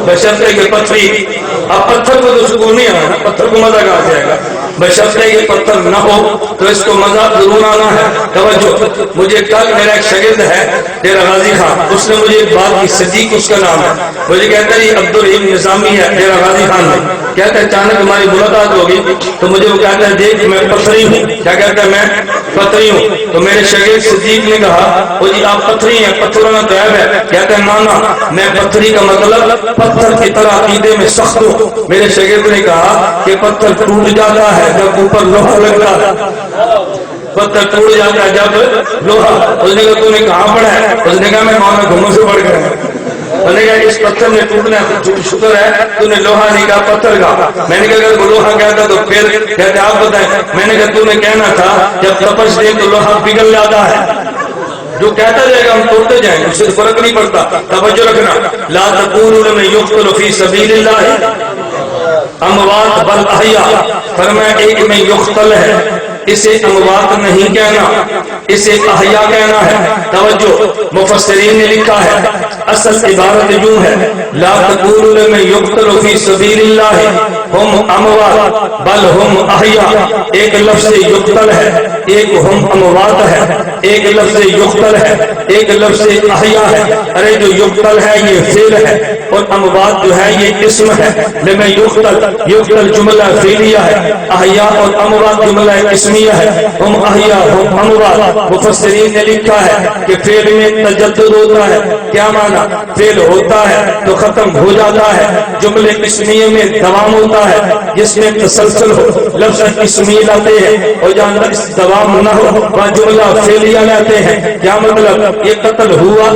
بشرطے کہ پتھری۔ اب پتھر کو تو سکون نہیں آنا، پتھر کو مزہ کہاں سے آئے گا؟ بشرطے کہ پتھر نہ ہو تو اس کو مزہ ضرور آنا ہے۔ توجہ، مجھے کل میرا ایک شاگرد ہے ڈیرہ غازی خان، اس نے مجھے ایک بات کی، صدیق اس کا نام ہے، مجھے کہتا ہے یہ عبدالرحیم نظامی ہے ڈیرہ غازی خان میں، کہتا ہے اچانک ہماری ملاقات ہوگی تو مجھے وہ کہتا ہے دیکھ میں پتھری ہوں، کیا کہتا ہے؟ میں پتھری ہوں۔ تو میرے شاگرد صدیق نے کہا وہ جی آپ پتھری ہیں، پتھروں میں طیب ہے، کہتا ہے نانا میں پتھری کا مطلب پتھر کی طرح عقیدے میں سخت ہوں۔ میرے شاگرد نے کہا کہ پتھر ٹوٹ جاتا ہے جب اوپر لوہا لگتا ہے، پتھر ٹوٹ جاتا ہے جب لوہا. اس نے کہا تو نے کہاں پڑھا ہے؟ اس نے کہا میں مولانا گھوموں سے پڑھ گیا. میں نے کہا اس پتھر نے ٹوٹنا شکر ہے تو نے لوہا نہیں کہا پتھر کا. میں نے کہا اگر وہ لوہا کہتا تو پھر کہتے آپ بتائیں. میں نے کہا تو نے کہنا تھا جب تپش دے تو لوہا پگھل جاتا ہے. جو کہتا جائے گا ہم توڑتے جائیں گے, اس سے فرق نہیں پڑتا. توجہ رکھنا, لا تقولوا لمن یقتل فی سبیل اللہ اموات بل احیاء. فرمایا ایک میں یقتل ہے, اسے اموات نہیں کہنا, اسے احیاء کہنا ہے. توجہ, مفسرین نے لکھا ہے اصل عبارت یوں ہے, لا تقولوا لمن یقتل فی سبیل اللہ ہم اموات بل ہم احیاء. ایک لفظ یقتل ہے, ایک ہم اموات ہے, ایک لفظ یقتل ہے, ایک لفظ احیاء ہے. ارے جو یقتل ہے یہ فعل ہے اور اموات جو ہے یہ اسم ہے. لمن یقتل جملہ فعلیہ ہے, احیاء اور اموات جملہ اسمیہ ہے. ہم احیاء ہم اموات. مفسرین نے لکھا ہے کہ فعل میں تجدد ہوتا ہے. کیا معنی؟ فعل ہوتا ہے تو ختم ہو جاتا ہے. جملے اسمیہ میں دوام ہوتا ہے جس میں تسلسل ہو. لفظ اسمی لاتے ہیں اور جہاں دوام نہ ہو وہاں جملہ فعلیہ لاتے ہیں. کیا مطلب؟ یہ قتل ہوا,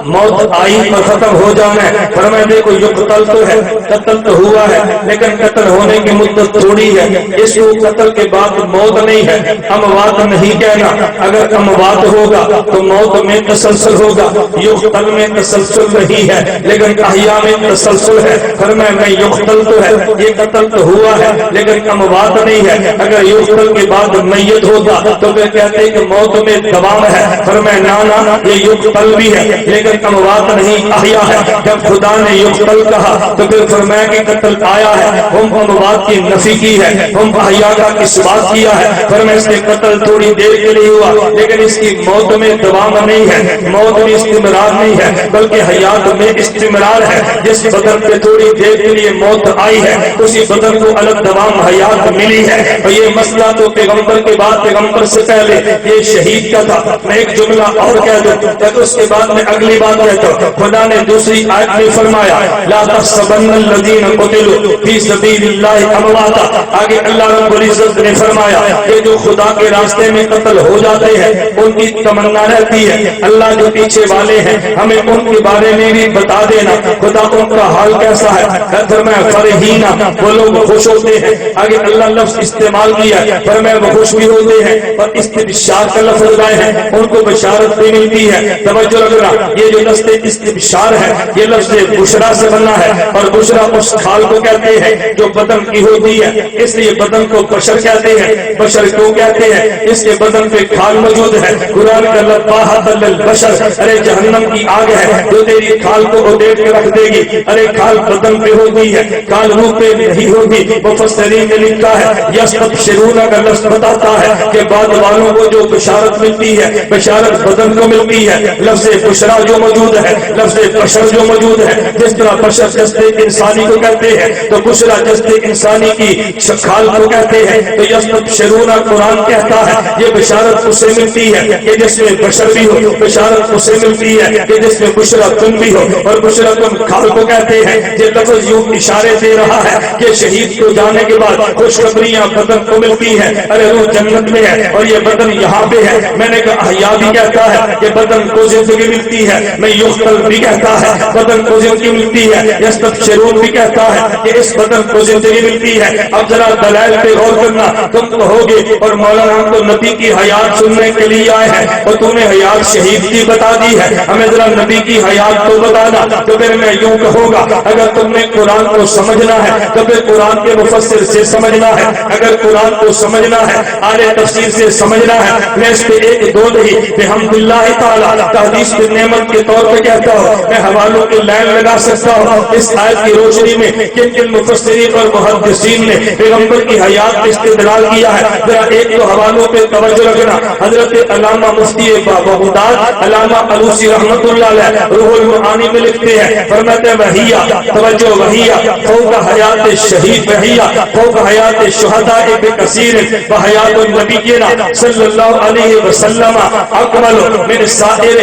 موت آئی اور ختم ہو جانا ہے. فرمایا دیکھو یقتل تو ہے, قتل تو ہوا ہے, لیکن قتل ہونے کی مدت تھوڑی ہے. اس کو قتل کے بعد موت نہیں ہے. اموات نہیں کہنا, اگر اموات ہوگا تو موت میں تسلسل ہوگا. یقتل میں تسلسل نہیں ہے لیکن احیاء میں تسلسل ہے. فرمایا میں یقتل تو ہے, یہ قتل تو ہوا ہے لیکن اموات نہیں ہے. اگر یقتل کے بعد میت ہوگا تو پھر کہتے ہیں کہ موت میں دوام ہے. فرمایا نانا یہ یقتل بھی ہے لیکن اموات نہیں احیاء ہے. جب خدا نے یقتل کہا تو پھر فرمایا کہ قتل آیا ہے, ہم اموات کی نفی کی ہے, ہم احیاء کا اثبات کیا ہے. فرمایا اس کے قتل تھوڑی دیر کے لیے ہوا لیکن اس کی موت میں دوام نہیں ہے, موت میں استمرار نہیں ہے بلکہ حیات میں استمرار ہے. جس بدن پہ تھوڑی دیر کے لیے موت آئی ہے اسی بدن کو الگ دوام حیات ملی ہے. اور یہ مسئلہ تو پیغمبر کے بعد پیغمبر سے پہلے یہ شہید کا تھا. میں ایک جملہ اور کہہ دوں تاکہ اس کے بعد میں اگلی بات کہتا ہوں. خدا نے دوسری آیت میں فرمایا لا تحسبن الذین قتلوا فی سبیل اللہ امواتا. آگے اللہ رب العزت نے فرمایا کہ جو خدا کے راستے میں قتل ہو جاتے ہیں ان کی تمنا رہتی ہے اللہ جو پیچھے والے ہیں ہمیں ان کے بارے میں بھی بتا دینا خدا ان کا حال کیسا ہے. فرمایا فرحینا, وہ لوگ خوش ہوتے ہیں. آگے اللہ لفظ استعمال کیا, فرمایا وہ خوش بھی ہوتے ہیں اور استبشار کا لفظ لائے ہیں, ان کو بشارت بھی ملتی ہے. توجہ رکھنا, یہ جو لفظ استبشار ہے یہ لفظ بشرا سے بنا ہے اور بشرا اس کھال کو کہتے ہیں جو بدن کی ہوتی ہے, اس لیے بدن کو بشر کہتے ہیں. بشر کیوں کہتے ہیں؟ اس کے بدن پہ کھال موجود ہے. قرآن کا لباحت للبشر, ارے جہنم کی آگ ہے جو تیری کھال کو اڈیڑ کے رکھ دے گی. ارے کھال بدن پہ ہوتی ہے, کھال روح پہ نہیں ہوتی. مفسرین نے لکھا ہے یستبشرون کا لفظ بتاتا ہے کہ بعد والوں کو جو بشارت ملتی ہے بشارت بدن کو ملتی ہے. لفظ بشرا جو موجود ہے, لفظ بشر جو موجود ہے, جس طرح بشر جسد انسانی کو کہتے ہیں تو بشرا جسد انسانی کی کھال کو کہتے ہیں. تو یستبشرون قرآن کہتا ہے یہ بشارت اسے ملتی ہے کہ جس میں بشر بھی ہو, بشارت اسے ملتی ہے کہ جس میں بشرا تن بھی ہو. اور بشرا تن کھال کو کہتے ہیں. یہ لفظ یوں اشارے دے رہا ہے کہ شہید کو جانے کے بعد خوشخبریاں بدن کو ملتی ہے. ارے روح جنت میں ہے اور یہ بدن یہاں پہ ہے. میں نے کہا احیاء بھی کہتا ہے کہ بدن کو زندگی ملتی ہے. میں یقتل بھی کہتا ہے بدن کو زندگی ملتی ہے. یستبشرون بھی کہتا ہے کہ اس بدن کو زندگی ملتی ہے. اب ذرا دلائل پہ غور کرنا. تم تو ہوگے اور مولانا ہم تو نبی کی حیات سننے کے لیے آئے ہیں اور تم نے حیات شہید کی بتا دی ہے, ہمیں ذرا نبی کی حیات تو بتانا. تو پھر میں یوں کہوں گا اگر تم نے قرآن کو سمجھنا ہے تو پھر قرآن کے مفسر سے سمجھنا ہے. اگر قرآن کو سمجھنا ہے اہل تفسیر سے سمجھنا ہے. میں اس پہ ایک دو نہیں بحمد اللہ تعالی تحدیث کی نعمت کے طور پہ کہتا ہوں. میں حوالوں کی لائن لگا سکتا ہوں اس آیت کی روشنی میں کن کن مفسرین اور محدثین نے پیغمبر کی حیات استدلال کیا ہے. ذرا ایک تو حوالوں پہ توجہ رکھنا. حضرت علامہ مفتی بغداد علامہ علوسی رحمت اللہ علیہ روح المعانی میں لکھتے ہیں, فرماتے ہیں وحیہ, توجہ وحیہ فوق حیات الشهيد فهي فوق حياة الشهداء بكثير وحياة نبينا صلى الله عليه وسلم اکمل من سائر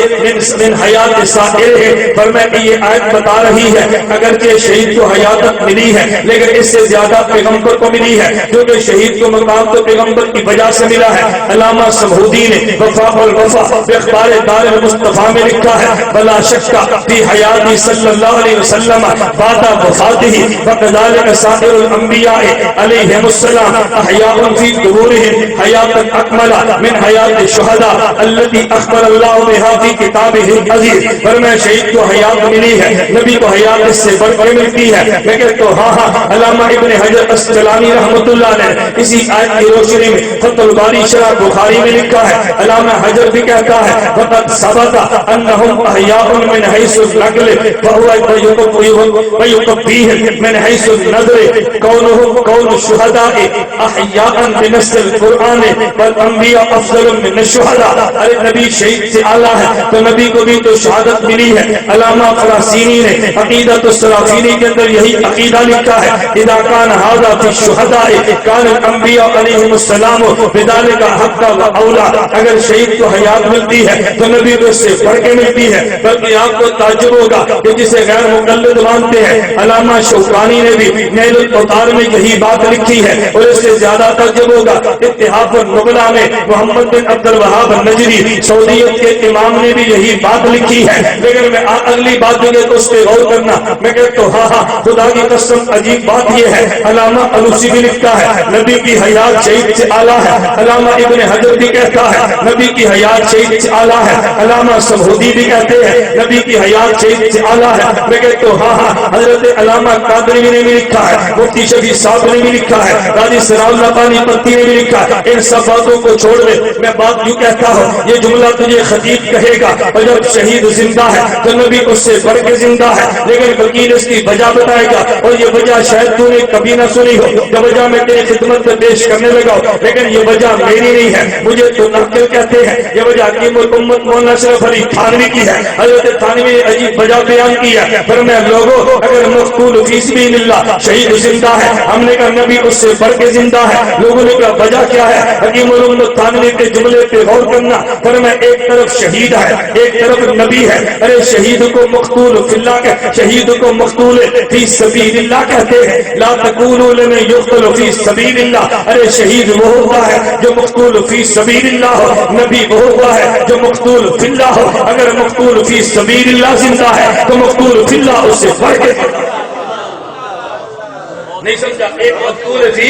من حیات سائر. فرمایا یہ آیت بتا رہی ہے اگرچہ شہید کو حیات ملی ہے لیکن اس سے زیادہ پیغمبر کو ملی ہے کیونکہ شہید کو مقام تو پیغمبر کی وجہ سے ملا ہے. علامہ سمہودی نے وفا والوفا اخبار دار المصطفیٰ میں لکھا ہے بلا شک فی حیاتی صلی اللہ علیہ وسلم بعد وفاتہ وکذالک سائر الانبیاء علیہم السلام احیاء فی قبورہم حیات اکمل من حیات الشہداء التي اخبر اللہ بها فی کتابہ العزیز. فرمایا شہید کو حیات ملی ہے نبی کو حیات اس سے بڑھ کر ملتی ہے. میں کہتا ہوں ہاں علامہ ابن حجر اسقلانی رحمۃ اللہ علیہ اسی آیت کی روشنی میں فتح الباری شرح بخاری میں لکھا ہے. علامہ حجر بھی کہتا ہے وقد ثبت انہم احیاء من حیث النقل وهو ويكفيهم من حيث النظر كون الشهداء احیاء بنص القرآن والانبیاء افضل من الشهداء. ارے نبی شہید سے اعلیٰ ہے تو نبی کو بھی تو شہادت ملی ہے. علامہ فراسینی نے عقیدۃ السرافینی کے اندر یہی عقیدہ لکھا ہے اذا كان هذا في الشهداء كان الانبیاء علیہم السلام بذلك حق واولا. اگر شہید کو حیات ملتی ہے تو نبی کو اس سے بڑھ کے ملتی ہے. بلکہ آپ کو تعجب ہوگا کہ جسے غیر مقلد مانتے ہیں علامہ شوکانی نے بھی نیل الاوطار میں یہی بات لکھی ہے. اور اس سے زیادہ تعجب ہوگا اتحاف النبلا میں محمد بن عبد الوہاب النجری سعودیت کے امام نے بھی یہی بات لکھی ہے. لیکن میں اگلی بات دوں گے تو اس پہ غور کرنا. میں کہتا ہوں ہاں خدا کی قسم عجیب بات یہ ہے علامہ علوسی بھی لکھتا ہے نبی کی حیات شہید سے اعلیٰ ہے. علامہ ابن حجر بھی کہتا ہے نبی کی حیات شہید سے اعلیٰ ہے. علامہ سمہودی بھی کہتے ہیں نبی کی حیات شہید سے اعلیٰ ہے. میں کہتا ہوں ہاں حضرت علامہ قادری نے بھی لکھا ہے مفتی شفیع صاحب نے بھی لکھا ہے قاضی سراج لبانی پتی نے بھی لکھا ہے. ان سب باتوں کو چھوڑ دے میں بات یوں کہتا ہوں یہ جملہ تجھے خطیب کہے گا اور جب شہید زندہ ہے تو نبی اس سے بڑھ کے زندہ ہے. لیکن وکیل اس کی وجہ بتائے گا اور یہ وجہ شاید تو نے کبھی نہ سنی ہو. یہ وجہ میں تیری خدمت میں پیش کرنے لگا ہوں لیکن یہ وجہ میری نہیں ہے مجھے تو ناقل کہتے ہیں. یہ وجہ حکیم الامت مولانا اشرف علی تھانوی کی ہے. حضرت تھانوی نے عجیب وجہ بیان کی ہے. فرمایا لوگوں اگر مقتول فی سبیل اللہ شہید زندہ ہے ہم نے کہا نبی اس سے بڑھ کے زندہ ہے. لوگوں نے کہا وجہ کیا ہے؟ حکیم الامت تھانوی کے جملے پہ غور کرنا. فرمایا ایک طرف شہید ہے ایک طرف نبی ہے. ارے شہید کو مقتول فی اللہ شہید کو مقتول فی سبیل اللہ کہتے ہیں. لا تقولوا لمن یقتل فی سبیل اللہ. ارے شہید وہ ہوتا ہے جو مقتول فی سبیل اللہ ہو. نبی وہ ہوتا ہے جو مقتول فی اللہ ہو. اگر مقتول فی سبیل اللہ زندہ ہے تو مقتول فی اللہ اس سے بڑھ کے نہیں سمجھا. ایک مقتول فی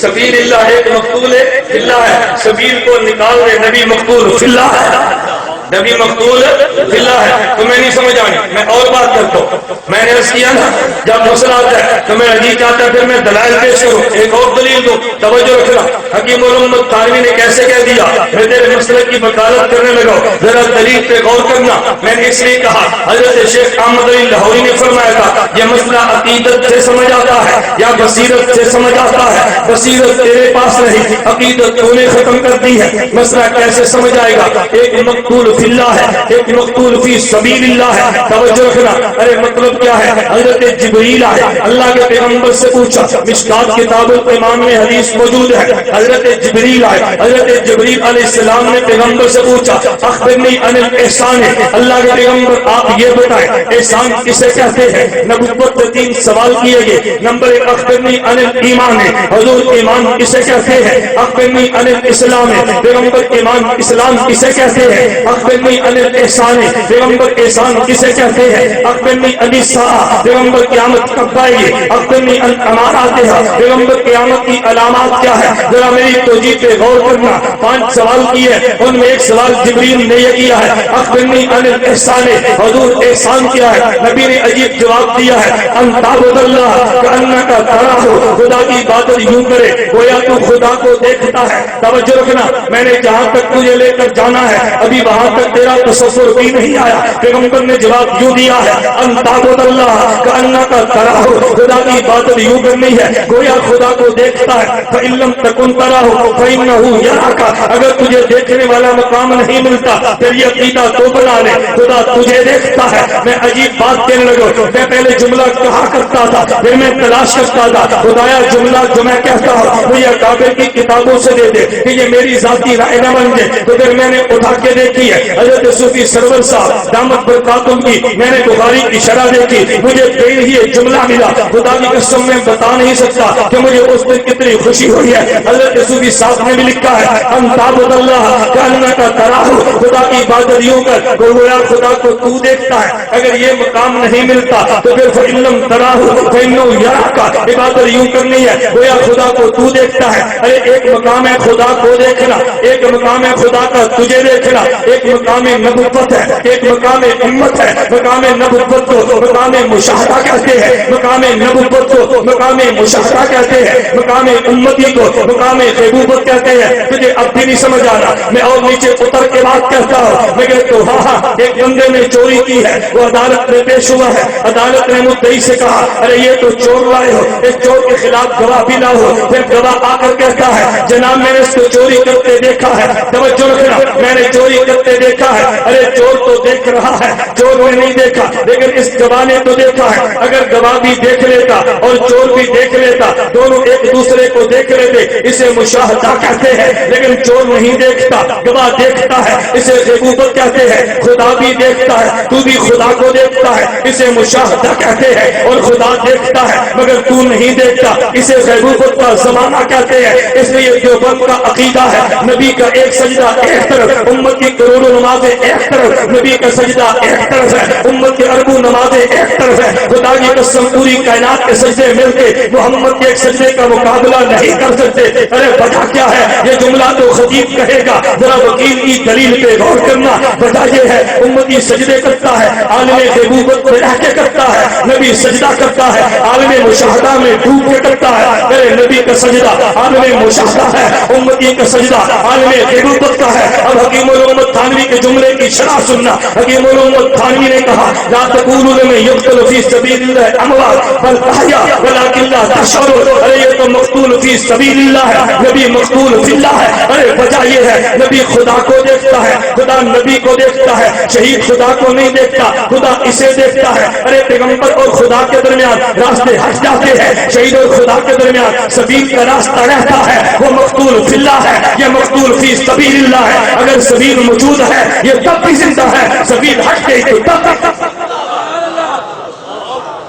سبیل اللہ ایک مقتول فی اللہ ہے. سبیل کو نکال دے نبی مقتول فی اللہ ہے. نبی مقتول فی اللہ ہے. تمہیں نہیں سمجھ آئی میں اور بات کرتا ہوں. میں نے عرض کیا نا جب مسئلہ آتا ہے تو میں عجیب چاہتا پھر میں دلائل پیش کروں. ایک اور دلیل دوں توجہ رکھنا. حکیم الامت تھانوی نے کیسے کہہ دیا میں تیرے مسئلے کی وکالت کرنے لگا ذرا دلیل پہ غور کرنا. میں نے اس لیے کہا حضرت شیخ احمد علی لاہوری نے فرمایا تھا یہ مسئلہ عقیدت سے سمجھ آتا ہے یا بصیرت سے سمجھ آتا ہے. بصیرت تیرے پاس نہیں عقیدت تو نے ختم کر دی ہے. مسئلہ کیسے سمجھ آئے گا؟ ایک مقتول فی اللہ ہے ایک مقتول فی سبیل اللہ ہے. توجہ رکھنا. ارے مطلب کیا ہے؟ حضرت جبریل آئے اللہ کے پیغمبر سے پوچھا مشکات کتاب الایمان میں حدیث موجود ہے. حضرت جبریل آئے حضرت جبریل علیہ السلام نے پیغمبر سے پوچھا اخبرنی عن الاحسان. اللہ کے پیغمبر آپ یہ بتائیں احسان کسے کہتے ہیں؟ نبوت میں 3 سوال کیے گئے. نمبر 1 اخبرنی عن الایمان حضور ایمان کسے کہتے ہیں؟ اخبرنی عن الاسلام پیغمبر ایمان اسلام کسے کہتے ہیں؟ اخبرنی عن الاحسان پیغمبر احسان کسے کہتے ہیں؟ اخبرنی عن الساعہ پیغمبر قیامت کب آئے گی؟ اخبرنی عن اماراتها پیغمبر قیامت کی علامات کیا ہے؟ ذرا میری توجیہ پہ غور کرنا. 5 سوال کیے ان میں ایک سوال جبریل نے یہ کیا ہے اخبرنی عن الاحسان حضور احسان کیا ہے؟ نبی نے عجیب جواب دیا ہے ان تعبد اللہ کانک تراہ خدا کی عبادت یوں کرے گویا تو خدا کو دیکھتا ہے. توجہ رکھنا. میں نے جہاں تک تجھے لے کر جانا ہے ابھی وہاں تک تیرا تصور بھی نہیں آیا. پیغمبر نے جواب یوں دیا ہے ان تعبد اللہ کأنک تراہ, خدا کی عبادت یوں کرنی ہے گویا خدا کو دیکھتا ہے. فإن لم تکن تراہ فإنہ یراک, اگر تجھے دیکھنے والا مقام نہیں ملتا پھر یہ عقیدہ تو بنا لے خدا تجھے دیکھتا ہے. میں عجیب بات کہنے لگا, میں پہلے جملہ کہا کرتا تھا پھر میں تلاش کرتا تھا خدایا جملہ جو میں کہتا ہوں مجھے اکابر کی کتابوں سے دے دے کہ یہ میری ذاتی رائے نہ بن جائے. تو پھر میں نے اٹھا کے دیکھی ہے حضرت صوفی سرور صاحب دامت برکاتم کی, میں نے بخاری کی شرح دیکھی, مجھے پھر یہ جملہ ملا. خدا کی قسم میں بتا نہیں سکتا کہ مجھے اس دن کتنی خوشی ہوئی ہے. حضرت صوفی صاحب نے بھی لکھا ہے ان تعبد اللہ کأنک تراہ, خدا کی عبادت یوں کر گویا خدا کو تو دیکھتا ہے. اگر یہ مقام نہیں ملتا تو پھر فإن لم تراہ فإنہ یراک, عبادت یوں کرنی ہے گویا خدا کو تو دیکھتا ہے. ارے ایک مقام ہے خدا کو دیکھنا, ایک مقام ہے خدا کا تجھے دیکھنا, ایک مقام نبوت ہے, ایک مقام امت ہے. مقام نبوت کو مقام مشاہدہ کہتے ہیں, مقام نبوت کو مقام مشاہدہ کہتے ہیں, مقام امتی کو مقام غیبوبت کہتے ہیں. تجھے اب بھی نہیں سمجھ آ رہا, میں اور نیچے اتر کے بات کہتا ہوں. میں کہتا ہوں ہاں ایک بندے نے چوری کی ہے, وہ عدالت میں پیش ہوا ہے. عدالت نے مدعی سے کہا ارے یہ تو چور لائے ہو, اس چور کے خلاف گواہ بھی نہ ہو. پھر گواہ آ کر کہتا ہے جناب میں نے اس کو چوری کرتے دیکھا ہے. توجہ رکھنا, میں نے چوری کرتے دیکھا ہے. ارے چور تو دیکھ رہا ہے, چور نے نہیں دیکھا, لیکن اس گواہ نے تو دیکھا ہے. اگر گواہ بھی دیکھ لیتا اور چور بھی دیکھ لیتا, دونوں ایک دوسرے کو دیکھ لیتے, اسے مشاہدہ کہتے ہیں. لیکن چور نہیں دیکھتا, گواہ دیکھتا ہے, اسے غیبوبت کہتے ہیں. خدا بھی دیکھتا ہے, تو بھی خدا کو دیکھتا ہے, اسے مشاہدہ کہتے ہیں. اور خدا دیکھتا ہے مگر تو نہیں دیکھتا, اسے غیبوبت کا زمانہ کہتے ہیں. اس لیے دیوبند کا عقیدہ ہے نبی کا ایک سجدہ ایک طرف, امت کی کروڑوں نمازیں ایک طرف, نبی کا سجدہ ایک طرف ہے, امت کی اربوں نمازیں ایک طرف ہے. خدا کی قسم پوری کائنات کے سجدے مل کے محمد کے ایک سجدے کا مقابلہ نہیں کر سکتے. ارے وجہ کیا ہے, یہ جملہ تو خطیب کہے گا, ذرا وکیل کی دلیل پہ غور کرنا. وجہ یہ ہے امتی سجدے کرتا ہے, عالم غیبوبت میں رہ کے کرتا ہے. نبی سجدہ کرتا ہے, عالم مشاہدہ میں ڈوب کے کرتا ہے. میرے نبی کا سجدہ عالم مشاہدہ ہے, امتی کا سجدہ عالم غیبوبت کا ہے. اب حکیم الامت تھانوی کے جملے کی شرح سننا. حکیم الامت تھانوی نے کہا لا تقولوا لمن يقتل في سبيل الله اموات بل احياء ولكن لا تشعرون. ارے یہ تو مقتول فی سبیل اللہ ہے, نبی مقتول فی اللہ ہے. ارے وجہ یہ ہے نبی خدا کو دیکھتا ہے, خدا نبی کو دیکھتا ہے. شہید خدا کو نہیں دیکھتا, خدا اسے دیکھتا ہے. ارے پیغمبر اور خدا کے درمیان راستے ہٹ جاتے ہیں, شہید اور خدا کے درمیان سبیل کا راستہ رہتا ہے. وہ مقتول فی اللہ ہے, یہ مقتول فی سبیل اللہ ہے. اگر سبیل موجود ہے یہ تب بھی زندہ ہے, سبیل ہٹ گئی تو تب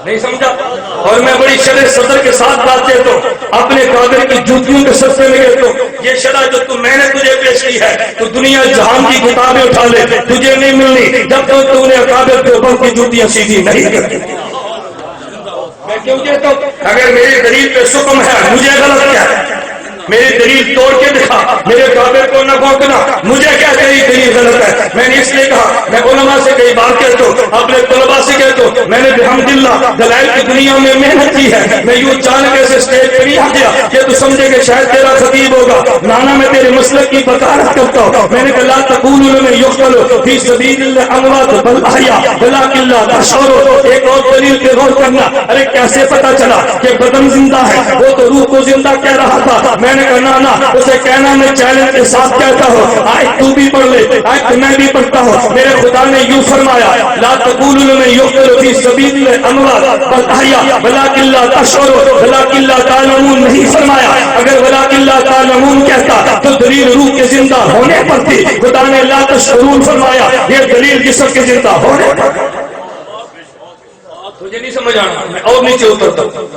نہیں سمجھا. اور میں بڑی شرح صدر کے ساتھ بات کہتا ہوں, اپنے قادر کی جوتیوں کے سستے میں کہتا ہوں, یہ شرح جو میں نے تجھے پیش کی ہے تو دنیا جہان کی کتابیں اٹھا لے, تجھے نہیں ملنی جب تک تو نے قادر دیوبند کی جوتیاں سیدھی نہیں کرتی. میں کیوں کہتا ہوں, اگر میری دلیل پہ سکم ہے مجھے غلط کیا ہے, میری دلیل توڑ کے دکھا, میرے قابل کو نہ بھونکنا, مجھے کیا تیری دلیل غلط ہے. میں نے اس لیے کہا, میں علماء سے کئی بار کہتا ہوں, اپنے طلباء سے کہتا ہوں, میں نے بحمداللہ دلائل کی دنیا میں محنت کی ہے. میں یوں چانک سے اسٹیج پہ نہیں آ گیا کہ تو سمجھے کہ شاید تیرا خطیب ہوگا. نانا میں تیرے مسلک کی بکارت کرتا ہوں. میں نے کہا لا تقولوا لمن يقتل في سبيل الله اموات بل احياء ولكن لا تشعرون. ایک اور دلیل پہ غور کرنا. ارے کیسے پتا چلا کہ بدن زندہ ہے, وہ تو روح کو زندہ کہہ رہا تھا. میں نے کہا نا اسے کہنا میں چیلنج کے ساتھ کہتا ہوں, آج تو بھی پڑھ لے, آج میں بھی پڑھتا ہوں. میرے خدا نے یوں فرمایا لا تقولوا لمن يقتل في سبيل الله اموات بل احياء ولكن لا تشعرون, ولكن لا تعلمون نہیں فرمایا. اگر ولكن لا تعلمون کہتا تو دلیل روح کے زندہ ہونے پر تھی. خدا نے لا تشعرون فرمایا, یہ دلیل جسم کے زندہ ہونے پر. تجھے نہیں سمجھ آنا, میں اور نیچے اترتا ہوں.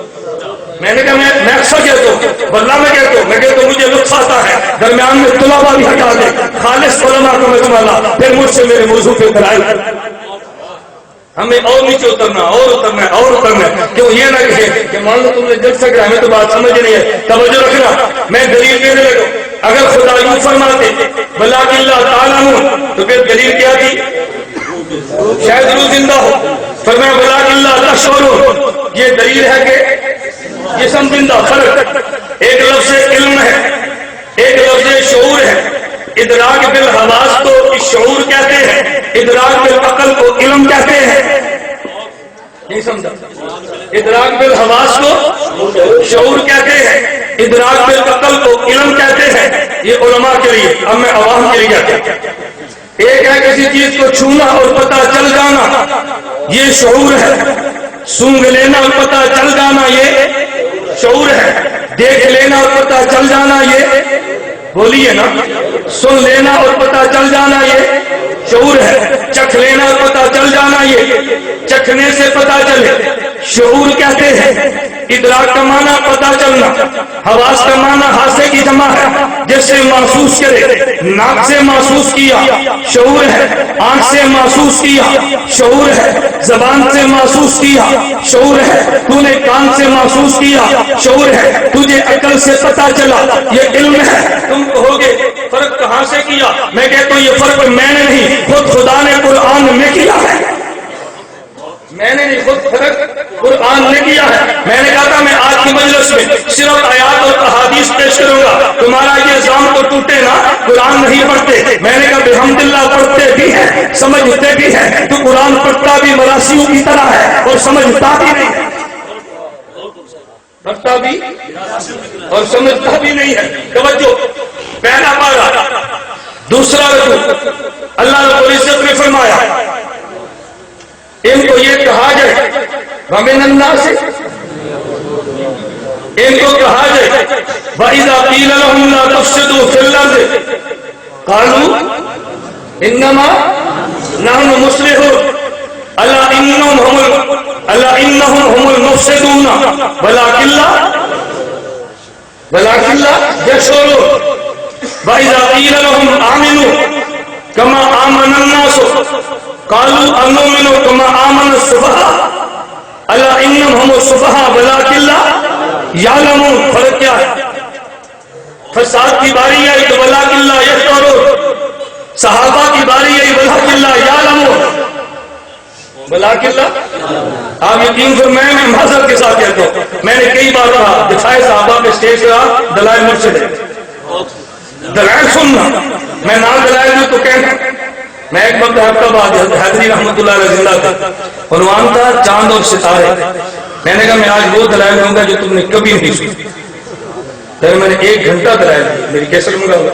میں نے کہا میں اکثر کہتا ہوں, واللہ میں کہتا ہوں, میں کہتا ہوں مجھے لطف آتا ہے درمیان میں طلباء بھی ہٹا دے, خالص علماء کا مجمع لا, پھر مجھ سے میرے موضوع پہ دلائل. ہمیں اور نیچے اترنا اور اترنا اور اترنا. کیوں یہ نہ کہے کہ مان لو تم نے جل سک رہا, ہمیں تو بات سمجھ نہیں ہے. توجہ رکھنا, میں دلیل دینے لگا. اگر خدا یوں فرماتے ولکن لا تعلمون تو پھر دلیل کیا تھی, شاید روح زندہ ہو. فرمایا ولکن لا تشعرون, یہ دلیل ہے کہ جسم زندہ. فرق, ایک لفظ علم ہے, ایک لفظ شعور ہے. ادراک بالحواس تو شعور کہتے ہیں، ادراک بالعقل کو علم کہتے ہیں. نہیں سمجھا؟ ادراک بالحواس کو شعور کہتے ہیں، ادراک بالعقل کو علم کہتے ہیں. یہ علماء کے لیے، اب میں عوام کے لیے کہتا ہوں. ایک ہے کسی چیز کو چھونا اور پتہ چل جانا، یہ شعور ہے. سونگ لینا اور پتہ چل جانا یہ شعور ہے. دیکھ لینا اور پتہ چل جانا یہ، بولیے نا، سن لینا اور پتہ چل جانا یہ شعور ہے. چکھ لینا اور پتہ چل جانا یہ چکھنے سے پتہ چلے شعور کہتے ہیں. ادراک کا معنی پتہ چلنا، حواس کا معنی حاسے کی جمع ہے، جس سے محسوس کرے. ناک سے محسوس کیا شعور ہے، آنکھ سے محسوس کیا شعور ہے، زبان سے محسوس کیا شعور ہے، تو نے کان سے محسوس کیا شعور ہے، تجھے عقل سے پتہ چلا یہ علم ہے. تم کہو گے فرق کہاں سے کیا؟ میں کہتا ہوں یہ فرق میں نے نہیں، خود خدا نے قرآن میں کیا ہے. میں نے نہیں، خود فرق قرآن نے کیا ہے. میں نے کہا تھا میں آج کی مجلس میں صرف آیات اور احادیث پیش کروں گا، تمہارا یہ الزام تو ٹوٹے نا قرآن نہیں پڑھتے. میں نے کہا بحمداللہ پڑھتے بھی ہیں، سمجھتے بھی ہیں. تو قرآن پڑھتا بھی مراسیوں کی طرح ہے اور سمجھتا بھی نہیں ہے. پڑھتا بھی اور سمجھتا بھی نہیں ہے. توجہ، پہلا پارا. دوسرا رکوع، اللہ رب العزت نے فرمایا ان کو یہ کہا جائے وَمِنَ النَّاسِ، ان کو کہا جائے وَإِذَا قِيلَ لَهُمْ لَا تُفْسِدُوا فِي الْأَرْضِ قَالُوا إِنَّمَا نَحْنُ مُصْلِحُونَ أَلَا إِنَّهُمْ هُمُ الْمُفْسِدُونَ وَلَكِنْ لَا يَشْعُرُونَ. وَإِذَا قِيلَ لَهُمْ آمِنُوا كَمَا آمَنَ النَّاسُ قَالُوا أَنُؤْمِنُ كَمَا آمَنَ السُّفَهَاءُ أَلَا إِنَّهُمْ هُمُ السُّفَهَاءُ وَلَكِنْ لَا يَعْلَمُونَ. فرق کیا ہے؟ فساد کی باری آئی تو وَلَكِنْ لَا يَشْعُرُونَ. صحابہ کی باری آئی وَلَكِنْ لَا يَعْلَمُونَ. وَلَكِنْ لَا، آپ یقین فرمائیں میں معذرت کے ساتھ کہتا ہوں، میں نے کئی بار کہا دفاع صحابہ پہ اسٹیج سے دلائل مرشد ہے، دلائل سننا. میں نام دلائل میں تو کہنا. میں ایک وقت ہفتہ بعد حیدری رحمۃ اللہ علیہ زندہ تھا، عنوان تھا چاند اور ستارے. میں نے کہا میں آج وہ دلائل دوں گا جو تم نے کبھی نہیں سنی. پھر میں نے 1 گھنٹہ دلائل دی، میری کیسٹ منگا ہوا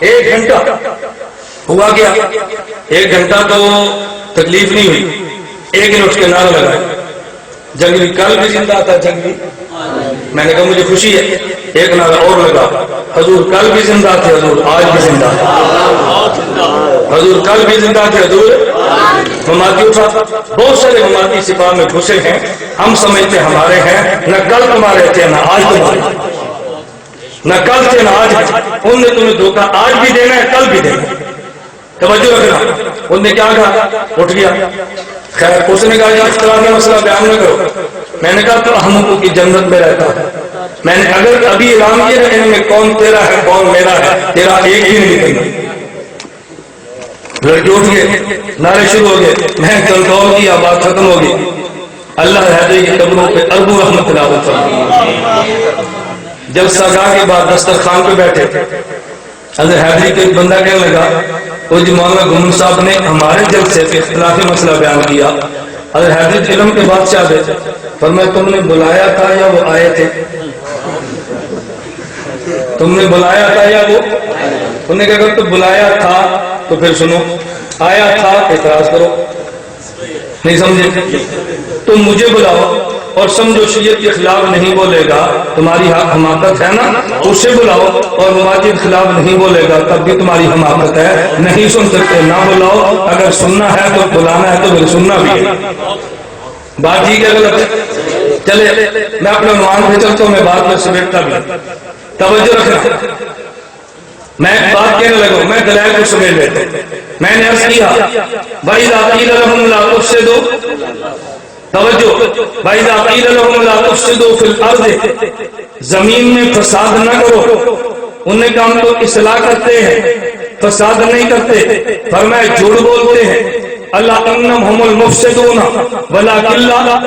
1 گھنٹہ. ہوا کیا؟ 1 گھنٹہ تو تکلیف نہیں ہوئی. ایک دن اٹھ کے نعرہ لگائے جنگلی کل بھی زندہ تھا جنگلی. میں نے کہا مجھے خوشی ہے. ایک نعرہ اور لگا، حضور کل بھی زندہ تھے، حضور آج بھی زندہ تھے. حضور کل بھی زندہ تھے، حضور مماتی اٹھا. بہت سارے مماتی سپاہ میں گھسے ہیں، ہم سمجھتے ہمارے ہیں. نہ کل تمہارے تھے نہ آج تمہارے، نہ کل تھے نہ آج. ان نے تمہیں دھوکہ آج بھی دینا ہے، کل بھی دینا ہے. توجہ رکھنا. انہوں نے کیا کہا؟ اٹھ گیا. خیر اس نے کہا یہ اختلافی مسئلہ بیان نہ کرو. میں نے کہا تو احمقوں کی جنت میں رہتا ہے. میں نے اگر ابھی اعلان کیا نا ان میں کون تیرا ہے کون میرا ہے، تیرا ایک ہی نہیں نکلنا. لڑکے اٹھ گئے، نعرے شروع ہو گئے. میں کنٹرول کیا، بات ختم ہو گئی. اللہ حیدری کی قبروں پہ اربوں رحمت تلاوت فرمائے. جلسہ گاہ کے بعد دسترخوان پہ بیٹھے حضرت حیدری کو ایک بندہ کہنے لگا وہ جی مولانا گمن صاحب نے ہمارے جلسے پہ اختلافی مسئلہ بیان کیا. حضرت حیدری علم کے بادشاہ تھے. فرمایا تم نے بلایا تھا یا وہ آئے تھے؟ تم نے بلایا تھا یا وہ؟ انہوں نے کہا اگر تو بلایا تھا تو پھر سنو، آیا تھا اعتراض کرو. نہیں سمجھے؟ تم مجھے بلاؤ اور سمجھو شریعت کے خلاف نہیں بولے گا، تمہاری حماقت ہے نا، اسے بلاؤ اور مواجد کے خلاف نہیں بولے گا تب بھی تمہاری حماقت ہے. نہیں سن سکتے نہ بلاؤ. اگر سننا ہے تو بلانا ہے تو پھر سننا بھی ہے. بات ٹھیک ہے غلط ہے؟ چلے میں اپنے عنوان پہ چلتا ہوں، میں بات میں سمیٹتا بھی. توجہ رکھنا. میں بات کہنے لگا، میں دلائل کو سمیٹ لیتا ہوں. میں نے عرض کیا وَإِذَا قِيلَ لَهُمْ لَا تُفْسِدُوا، توجہ، وَإِذَا قِيلَ لَهُمْ لَا تُفْسِدُوا فِي الْأَرْضِ، زمین میں فساد نہ کرو. انہوں نے کہا ہم تو اصلاح کرتے ہیں، فساد نہیں کرتے. فرمایا جھوٹ بولتے ہیں. اللہ انہم ہم المفسدون ولکن لا